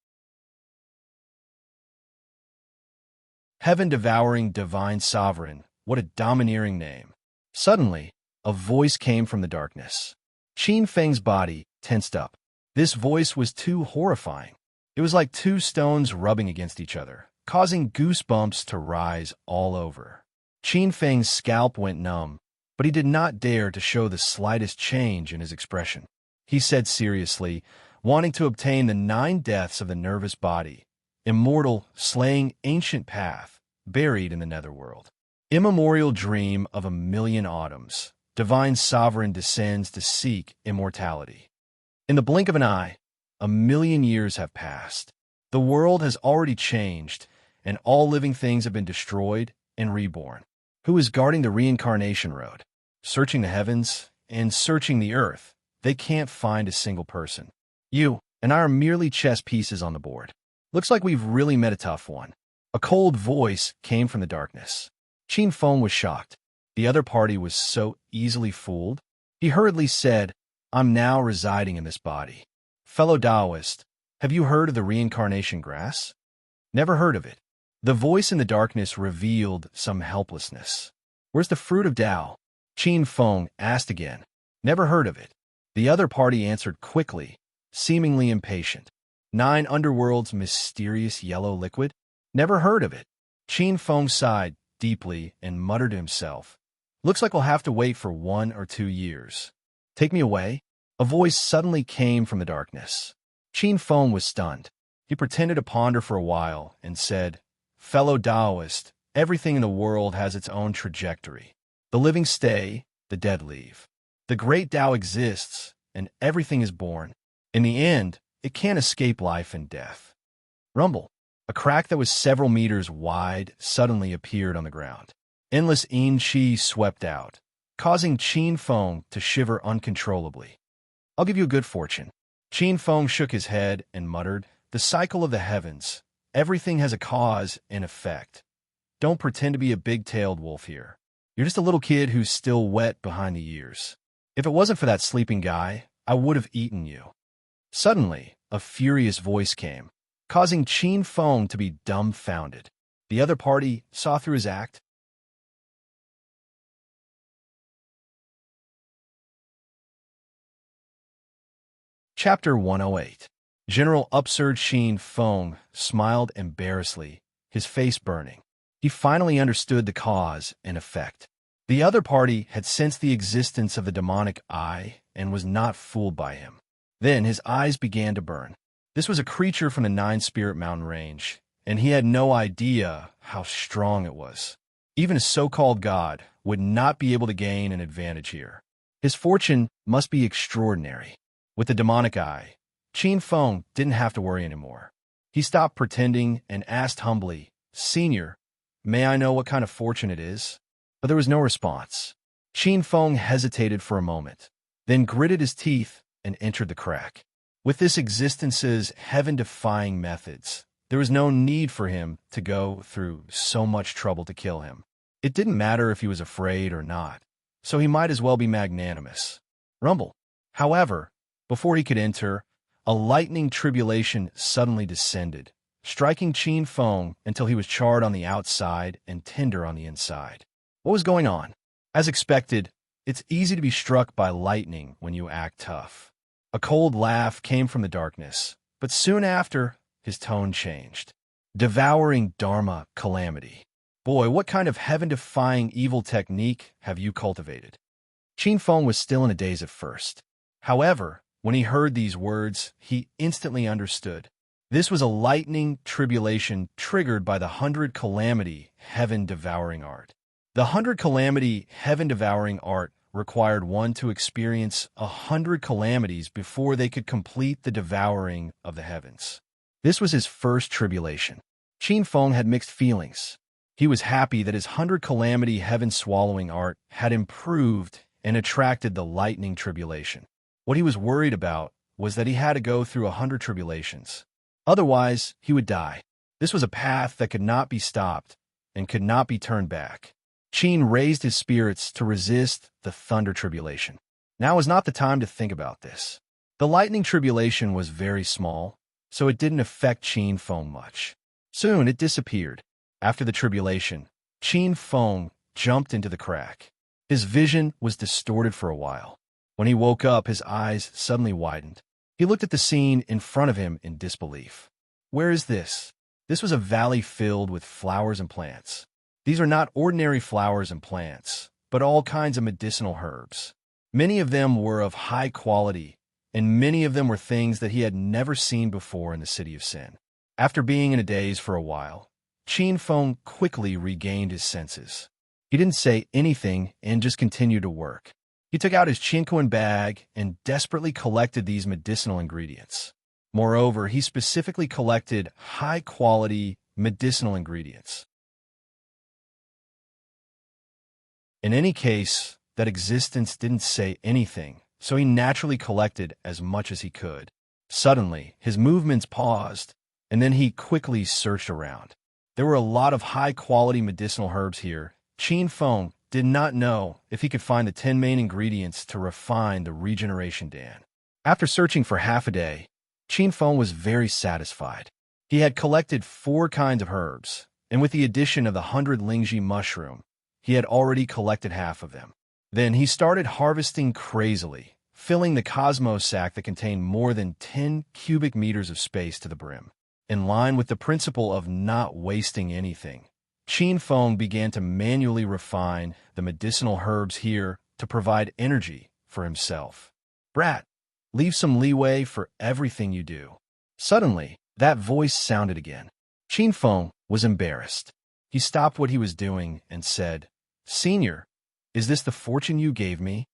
Heaven-devouring divine sovereign, what a domineering name. Suddenly, a voice came from the darkness. Qin Feng's body tensed up. This voice was too horrifying. It was like two stones rubbing against each other, causing goosebumps to rise all over. Qin Feng's scalp went numb, but he did not dare to show the slightest change in his expression. He said seriously, wanting to obtain the 9 deaths of the nervous body, immortal, slaying ancient path, buried in the netherworld. Immemorial dream of a million autumns, divine sovereign descends to seek immortality. In the blink of an eye, a million years have passed. The world has already changed, and all living things have been destroyed and reborn. Who is guarding the reincarnation road? Searching the heavens and searching the earth, they can't find a single person. You and I are merely chess pieces on the board. Looks like we've really met a tough one. A cold voice came from the darkness. Qin Feng was shocked. The other party was so easily fooled. He hurriedly said, "I'm now residing in this body. Fellow Taoist, have you heard of the reincarnation grass?" "Never heard of it." The voice in the darkness revealed some helplessness. "Where's the fruit of Tao?" Qin Feng asked again. "Never heard of it." The other party answered quickly, seemingly impatient. 9 underworld's mysterious yellow liquid? Never heard of it. Qin Feng sighed deeply and muttered to himself, "Looks like we'll have to wait for 1 or 2 years. Take me away." A voice suddenly came from the darkness. Qin Feng was stunned. He pretended to ponder for a while and said, "Fellow Taoist, everything in the world has its own trajectory. The living stay, the dead leave. The great Tao exists, and everything is born. In the end, it can't escape life and death." Rumble. A crack that was several meters wide suddenly appeared on the ground. Endless yin qi swept out, causing Qin Feng to shiver uncontrollably. "I'll give you a good fortune." Qin Feng shook his head and muttered, "The cycle of the heavens. Everything has a cause and effect. Don't pretend to be a big-tailed wolf here. You're just a little kid who's still wet behind the ears. If it wasn't for that sleeping guy, I would have eaten you." Suddenly, a furious voice came, causing Qin Feng to be dumbfounded. The other party saw through his act. Chapter 108. General Upsurge Qin Feng smiled embarrassedly, his face burning. He finally understood the cause and effect. The other party had sensed the existence of the demonic eye and was not fooled by him. Then his eyes began to burn. This was a creature from the Nine-Spirit Mountain range, and he had no idea how strong it was. Even a so-called god would not be able to gain an advantage here. His fortune must be extraordinary. With the demonic eye, Qin Feng didn't have to worry anymore. He stopped pretending and asked humbly, "Senior, may I know what kind of fortune it is?" But there was no response. Qin Feng hesitated for a moment, then gritted his teeth and entered the crack. With this existence's heaven-defying methods, there was no need for him to go through so much trouble to kill him. It didn't matter if he was afraid or not, so he might as well be magnanimous. Rumble. However, before he could enter, a lightning tribulation suddenly descended, striking Qin Feng until he was charred on the outside and tender on the inside. What was going on? As expected, it's easy to be struck by lightning when you act tough. A cold laugh came from the darkness, but soon after, his tone changed. "Devouring Dharma calamity. Boy, what kind of heaven-defying evil technique have you cultivated?" Qin Feng was still in a daze at first. However, when he heard these words, he instantly understood. This was a lightning tribulation triggered by the 100 Calamity heaven-devouring art. The 100 Calamity heaven-devouring art required one to experience 100 calamities before they could complete the devouring of the heavens. This was his first tribulation. Qin Feng had mixed feelings. He was happy that his 100 Calamity heaven-swallowing art had improved and attracted the lightning tribulation. What he was worried about was that he had to go through 100 tribulations. Otherwise, he would die. This was a path that could not be stopped and could not be turned back. Qin raised his spirits to resist the thunder tribulation. Now was not the time to think about this. The lightning tribulation was very small, so it didn't affect Qin Feng much. Soon it disappeared. After the tribulation, Qin Feng jumped into the crack. His vision was distorted for a while. When he woke up, his eyes suddenly widened. He looked at the scene in front of him in disbelief. Where is this? This was a valley filled with flowers and plants. These are not ordinary flowers and plants, but all kinds of medicinal herbs. Many of them were of high quality, and many of them were things that he had never seen before in the City of Sin. After being in a daze for a while, Qin Feng quickly regained his senses. He didn't say anything and just continued to work. He took out his chinquin bag and desperately collected these medicinal ingredients. Moreover, he specifically collected high-quality medicinal ingredients. In any case, that existence didn't say anything, so he naturally collected as much as he could. Suddenly, his movements paused, and then he quickly searched around. There were a lot of high-quality medicinal herbs here. Qin Feng did not know if he could find the 10 main ingredients to refine the regeneration Dan. After searching for half a day, Qin Feng was very satisfied. He had collected 4 kinds of herbs, and with the addition of the 100 Lingji mushroom, he had already collected half of them. Then he started harvesting crazily, filling the cosmos sack that contained more than 10 cubic meters of space to the brim. In line with the principle of not wasting anything, Qin Feng began to manually refine the medicinal herbs here to provide energy for himself. "Brat, leave some leeway for everything you do." Suddenly, That voice sounded again. Qin Feng was embarrassed. He stopped what he was doing and said, "Senior, is this the fortune you gave me?"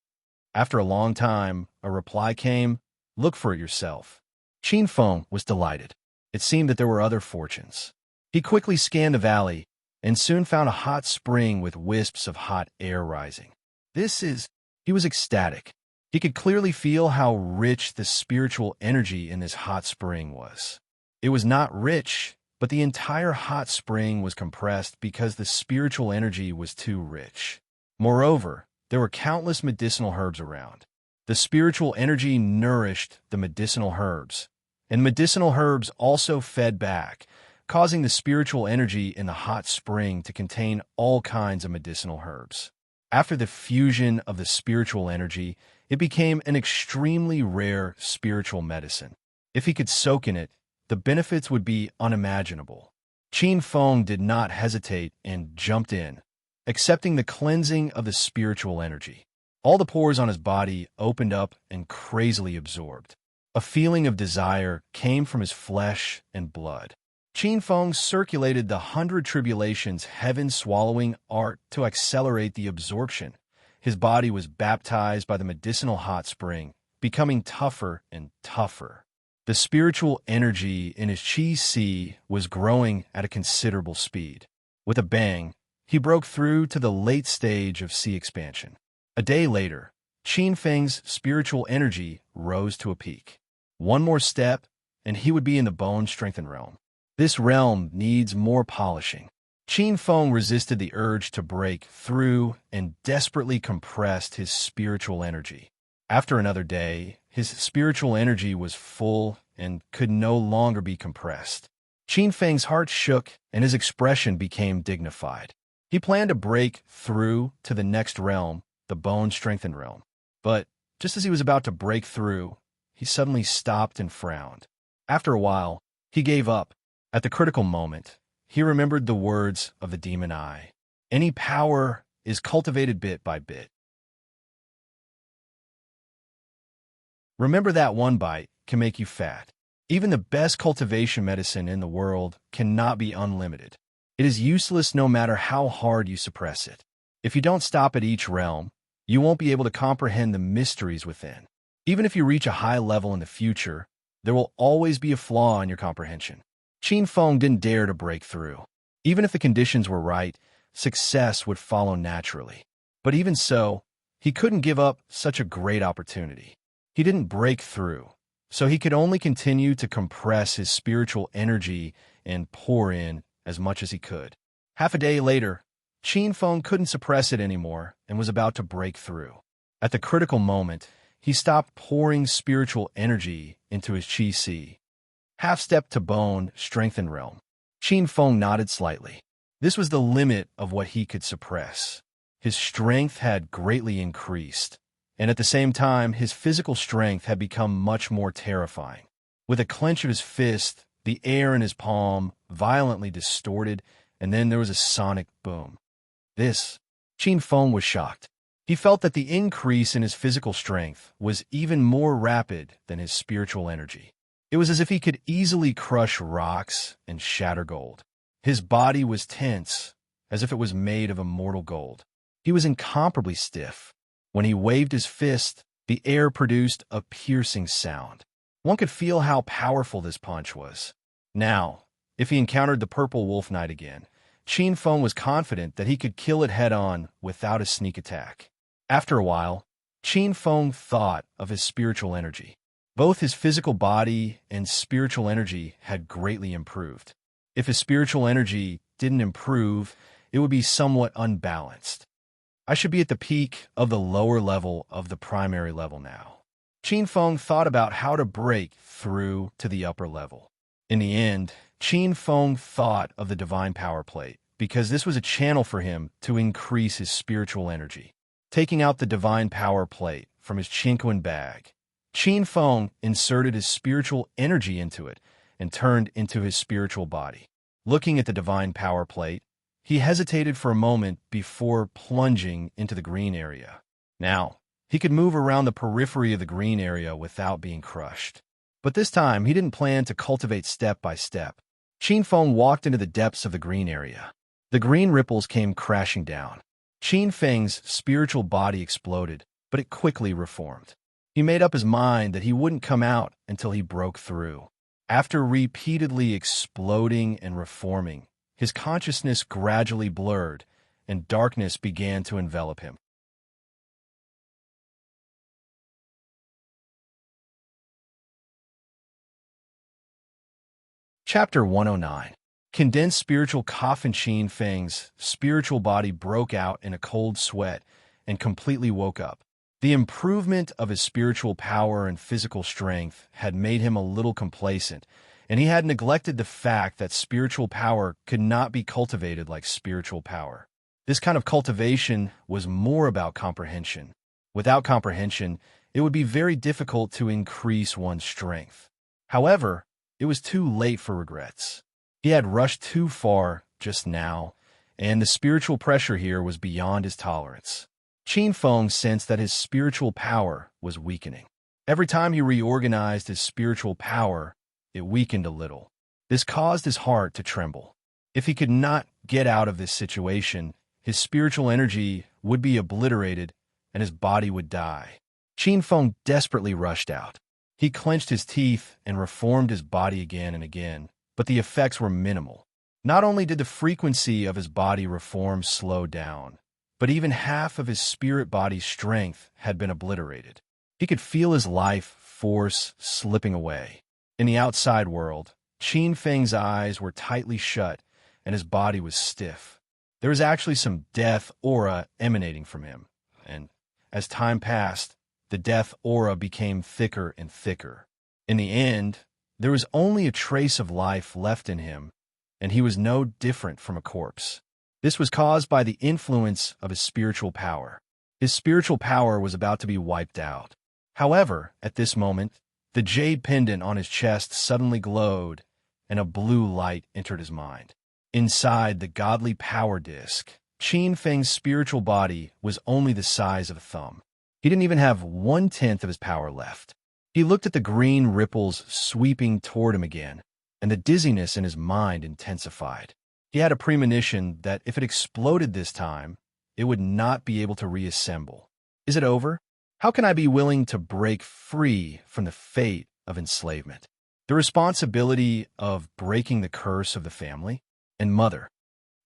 After a long time, a reply came, "Look for it yourself." Qin Feng was delighted. It seemed that there were other fortunes. He quickly scanned the valley and soon found a hot spring with wisps of hot air rising. He was ecstatic. He could clearly feel how rich the spiritual energy in this hot spring was. It was not rich, but the entire hot spring was compressed because the spiritual energy was too rich. Moreover, there were countless medicinal herbs around. The spiritual energy nourished the medicinal herbs, and medicinal herbs also fed back, causing the spiritual energy in the hot spring to contain all kinds of medicinal herbs. After the fusion of the spiritual energy, it became an extremely rare spiritual medicine. If he could soak in it, the benefits would be unimaginable. Qin Feng did not hesitate and jumped in, accepting the cleansing of the spiritual energy. All the pores on his body opened up and crazily absorbed. A feeling of desire came from his flesh and blood. Qin Feng circulated the 100 tribulations heaven-swallowing art to accelerate the absorption. His body was baptized by the medicinal hot spring, becoming tougher and tougher. The spiritual energy in his qi si was growing at a considerable speed. With a bang, he broke through to the late stage of si expansion. A day later, Qin Feng's spiritual energy rose to a peak. One more step, and he would be in the bone-strengthened realm. This realm needs more polishing. Qin Feng resisted the urge to break through and desperately compressed his spiritual energy. After another day, his spiritual energy was full and could no longer be compressed. Qin Feng's heart shook and his expression became dignified. He planned to break through to the next realm, the bone-strengthened realm. But just as he was about to break through, he suddenly stopped and frowned. After a while, he gave up. At the critical moment, he remembered the words of the demon eye. Any power is cultivated bit by bit. Remember that one bite can make you fat. Even the best cultivation medicine in the world cannot be unlimited. It is useless no matter how hard you suppress it. If you don't stop at each realm, you won't be able to comprehend the mysteries within. Even if you reach a high level in the future, there will always be a flaw in your comprehension. Qin Feng didn't dare to break through. Even if the conditions were right, success would follow naturally. But even so, he couldn't give up such a great opportunity. He didn't break through, so he could only continue to compress his spiritual energy and pour in as much as he could. Half a day later, Qin Feng couldn't suppress it anymore and was about to break through. At the critical moment, he stopped pouring spiritual energy into his qi si. Half-step to bone-strengthened realm. Qin Feng nodded slightly. This was the limit of what he could suppress. His strength had greatly increased, and at the same time, his physical strength had become much more terrifying. With a clench of his fist, the air in his palm violently distorted, and then there was a sonic boom. Qin Feng was shocked. He felt that the increase in his physical strength was even more rapid than his spiritual energy. It was as if he could easily crush rocks and shatter gold. His body was tense, as if it was made of immortal gold. He was incomparably stiff. When he waved his fist, the air produced a piercing sound. One could feel how powerful this punch was. Now, if he encountered the Purple Wolf Knight again, Qin Feng was confident that he could kill it head-on without a sneak attack. After a while, Qin Feng thought of his spiritual energy. Both his physical body and spiritual energy had greatly improved. If his spiritual energy didn't improve, it would be somewhat unbalanced. I should be at the peak of the lower level of the primary level now. Qin Feng thought about how to break through to the upper level. In the end, Qin Feng thought of the Divine Power Plate, because this was a channel for him to increase his spiritual energy. Taking out the Divine Power Plate from his Chinquan bag, Qin Feng inserted his spiritual energy into it and turned into his spiritual body. Looking at the Divine Power Plate, he hesitated for a moment before plunging into the green area. Now, he could move around the periphery of the green area without being crushed. But this time, he didn't plan to cultivate step by step. Qin Feng walked into the depths of the green area. The green ripples came crashing down. Qin Feng's spiritual body exploded, but it quickly reformed. He made up his mind that he wouldn't come out until he broke through. After repeatedly exploding and reforming, his consciousness gradually blurred, and darkness began to envelop him. Chapter 109. Condensed spiritual coffin. Qin Feng's spiritual body broke out in a cold sweat and completely woke up. The improvement of his spiritual power and physical strength had made him a little complacent, and he had neglected the fact that spiritual power could not be cultivated like spiritual power. This kind of cultivation was more about comprehension. Without comprehension, it would be very difficult to increase one's strength. However, it was too late for regrets. He had rushed too far just now, and the spiritual pressure here was beyond his tolerance. Qin Feng sensed that his spiritual power was weakening. Every time he reorganized his spiritual power, it weakened a little. This caused his heart to tremble. If he could not get out of this situation, his spiritual energy would be obliterated and his body would die. Qin Feng desperately rushed out. He clenched his teeth and reformed his body again and again, but the effects were minimal. Not only did the frequency of his body reform slow down, but even half of his spirit body's strength had been obliterated. He could feel his life force slipping away. In the outside world, Qin Feng's eyes were tightly shut and his body was stiff. There was actually some death aura emanating from him, and as time passed, the death aura became thicker and thicker. In the end, there was only a trace of life left in him, and he was no different from a corpse. This was caused by the influence of his spiritual power. His spiritual power was about to be wiped out. However, at this moment, the jade pendant on his chest suddenly glowed, and a blue light entered his mind. Inside the godly power disk, Qin Feng's spiritual body was only the size of a thumb. He didn't even have 1/10 of his power left. He looked at the green ripples sweeping toward him again, and the dizziness in his mind intensified. He had a premonition that if it exploded this time, it would not be able to reassemble. Is it over? How can I be willing to break free from the fate of enslavement? The responsibility of breaking the curse of the family? And mother,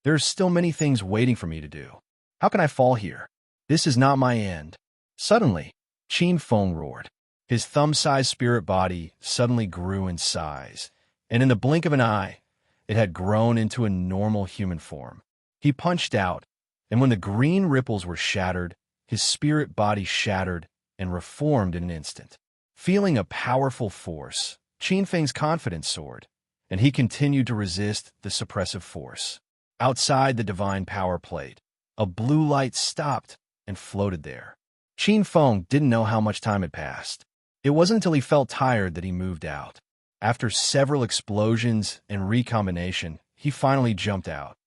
there are still many things waiting for me to do. How can I fall here? This is not my end. Suddenly, Qin Feng roared. His thumb-sized spirit body suddenly grew in size, and in the blink of an eye, it had grown into a normal human form. He punched out, and when the green ripples were shattered, his spirit body shattered and reformed in an instant. Feeling a powerful force, Qin Feng's confidence soared, and he continued to resist the suppressive force. Outside the divine power plate, a blue light stopped and floated there. Qin Feng didn't know how much time had passed. It wasn't until he felt tired that he moved out. After several explosions and recombination, he finally jumped out.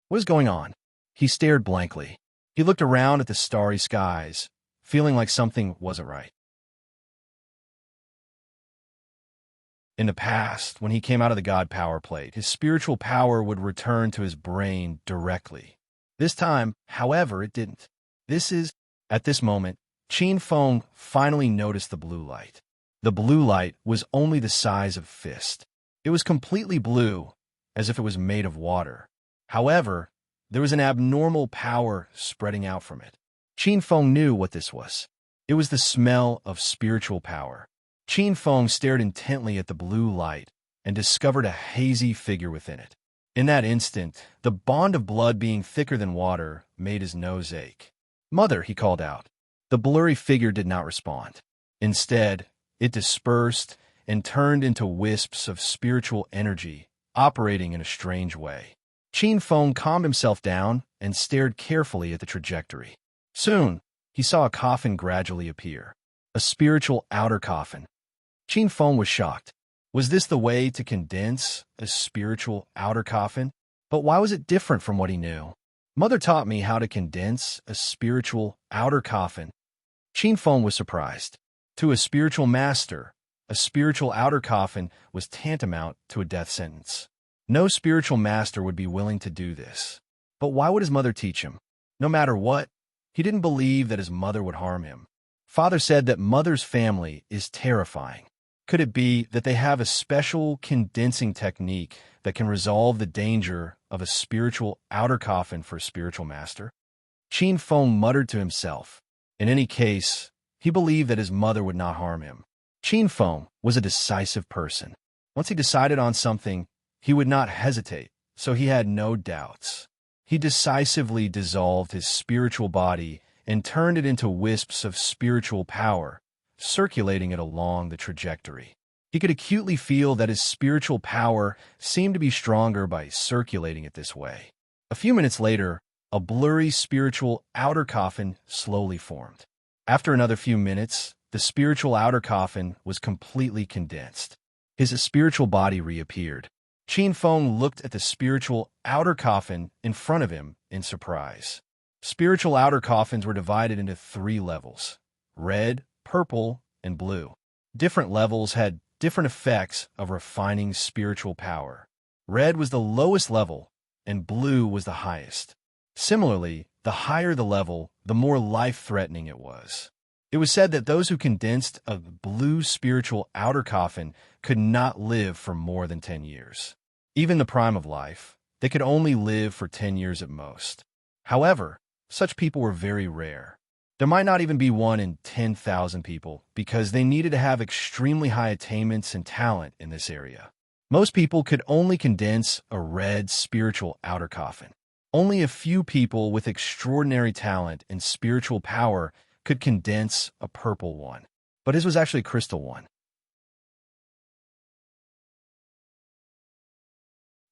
What is going on? He stared blankly. He looked around at the starry skies, feeling like something wasn't right. In the past, when he came out of the God power plate, his spiritual power would return to his brain directly. This time, however, it didn't. At this moment, Qin Feng finally noticed the blue light. The blue light was only the size of a fist. It was completely blue, as if it was made of water. However, there was an abnormal power spreading out from it. Qin Feng knew what this was. It was the smell of spiritual power. Qin Feng stared intently at the blue light and discovered a hazy figure within it. In that instant, the bond of blood being thicker than water made his nose ache. "Mother," he called out. The blurry figure did not respond. Instead, it dispersed and turned into wisps of spiritual energy, operating in a strange way. Qin Feng calmed himself down and stared carefully at the trajectory. Soon, he saw a coffin gradually appear. A spiritual outer coffin. Qin Feng was shocked. Was this the way to condense a spiritual outer coffin? But why was it different from what he knew? Mother taught me how to condense a spiritual outer coffin. Qin Feng was surprised. To a spiritual master, A spiritual outer coffin was tantamount to a death sentence. No spiritual master would be willing to do this. But why would his mother teach him? No matter what, he didn't believe that his mother would harm him. Father said that mother's family is terrifying. Could it be that they have a special condensing technique that can resolve the danger of a spiritual outer coffin for a spiritual master? Qin Feng muttered to himself. In any case, he believed that his mother would not harm him. Qin Feng was a decisive person. Once he decided on something, he would not hesitate, so he had no doubts. He decisively dissolved his spiritual body and turned it into wisps of spiritual power, circulating it along the trajectory. He could acutely feel that his spiritual power seemed to be stronger by circulating it this way. A few minutes later, a blurry spiritual outer coffin slowly formed. After another few minutes, the spiritual outer coffin was completely condensed. His spiritual body reappeared. Qin Feng looked at the spiritual outer coffin in front of him in surprise. Spiritual outer coffins were divided into 3 levels: red, purple, and blue. Different levels had different effects of refining spiritual power. Red was the lowest level, and blue was the highest. Similarly, the higher the level, the more life-threatening it was. It was said that those who condensed a blue spiritual outer coffin could not live for more than 10 years. Even the prime of life, they could only live for 10 years at most. However, such people were very rare. There might not even be 1 in 10,000 people because they needed to have extremely high attainments and talent in this area. Most people could only condense a red spiritual outer coffin. Only a few people with extraordinary talent and spiritual power could condense a purple one, but his was actually a crystal one.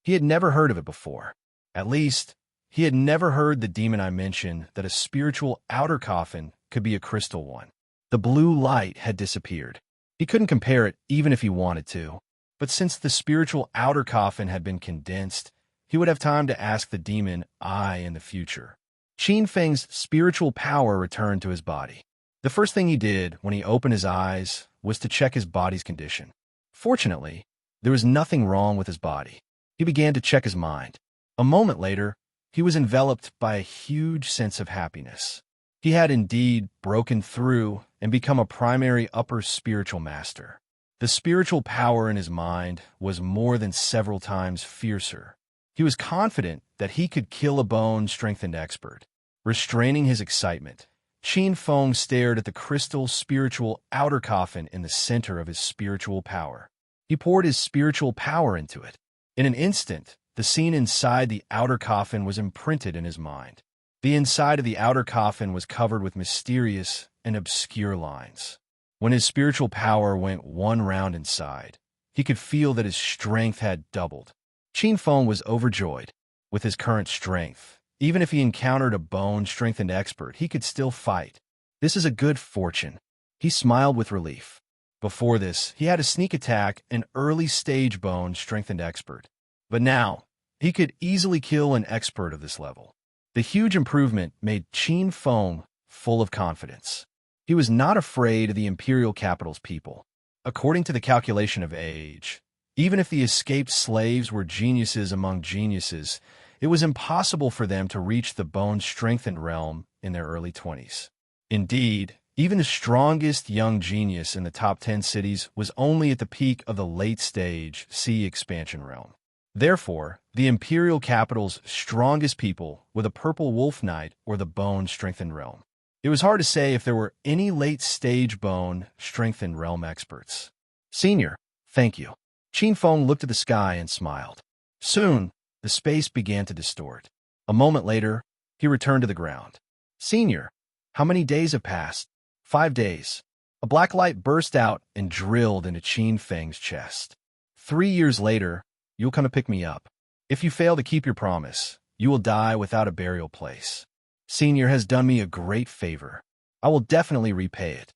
He had never heard of it before. At least, he had never heard the demon I mentioned that a spiritual outer coffin could be a crystal one. The blue light had disappeared. He couldn't compare it even if he wanted to. But since the spiritual outer coffin had been condensed, he would have time to ask the demon I in the future. Qin Feng's spiritual power returned to his body. The first thing he did when he opened his eyes was to check his body's condition. Fortunately, there was nothing wrong with his body. He began to check his mind. A moment later, he was enveloped by a huge sense of happiness. He had indeed broken through and become a primary upper spiritual master. The spiritual power in his mind was more than several times fiercer. He was confident that he could kill a bone-strengthened expert. Restraining his excitement, Qin Feng stared at the crystal spiritual outer coffin in the center of his spiritual power. He poured his spiritual power into it. In an instant, the scene inside the outer coffin was imprinted in his mind. The inside of the outer coffin was covered with mysterious and obscure lines. When his spiritual power went 1 round inside, he could feel that his strength had doubled. Qin Feng was overjoyed. With his current strength, even if he encountered a bone-strengthened expert, he could still fight. This is a good fortune. He smiled with relief. Before this, he had to sneak attack an early-stage bone-strengthened expert. But now, he could easily kill an expert of this level. The huge improvement made Qin Feng full of confidence. He was not afraid of the imperial capital's people. According to the calculation of age, even if the escaped slaves were geniuses among geniuses, it was impossible for them to reach the bone-strengthened realm in their early 20s. Indeed, even the strongest young genius in the top 10 cities was only at the peak of the late-stage sea expansion realm. Therefore, the imperial capital's strongest people were the Purple Wolf Knight or the bone-strengthened realm. It was hard to say if there were any late-stage bone-strengthened realm experts. Senior, thank you. Qin Feng looked at the sky and smiled. Soon, the space began to distort. A moment later, he returned to the ground. Senior, how many days have passed? 5 days. A black light burst out and drilled into Qin Feng's chest. 3 years later, you'll come to pick me up. If you fail to keep your promise, you will die without a burial place. Senior has done me a great favor. I will definitely repay it.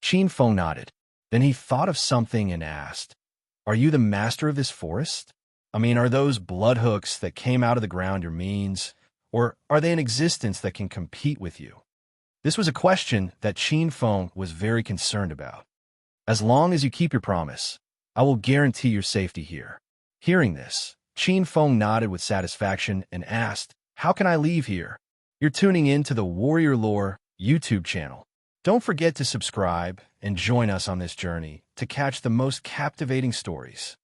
Qin Feng nodded. Then he thought of something and asked, Are you the master of this forest? I mean, are those blood hooks that came out of the ground your means, or are they in existence that can compete with you? This was a question that Qin Feng was very concerned about. As long as you keep your promise, I will guarantee your safety here." Hearing this, Qin Feng nodded with satisfaction and asked, "How can I leave here?" You're tuning in to the Warrior Lore YouTube channel. Don't forget to subscribe and join us on this journey to catch the most captivating stories.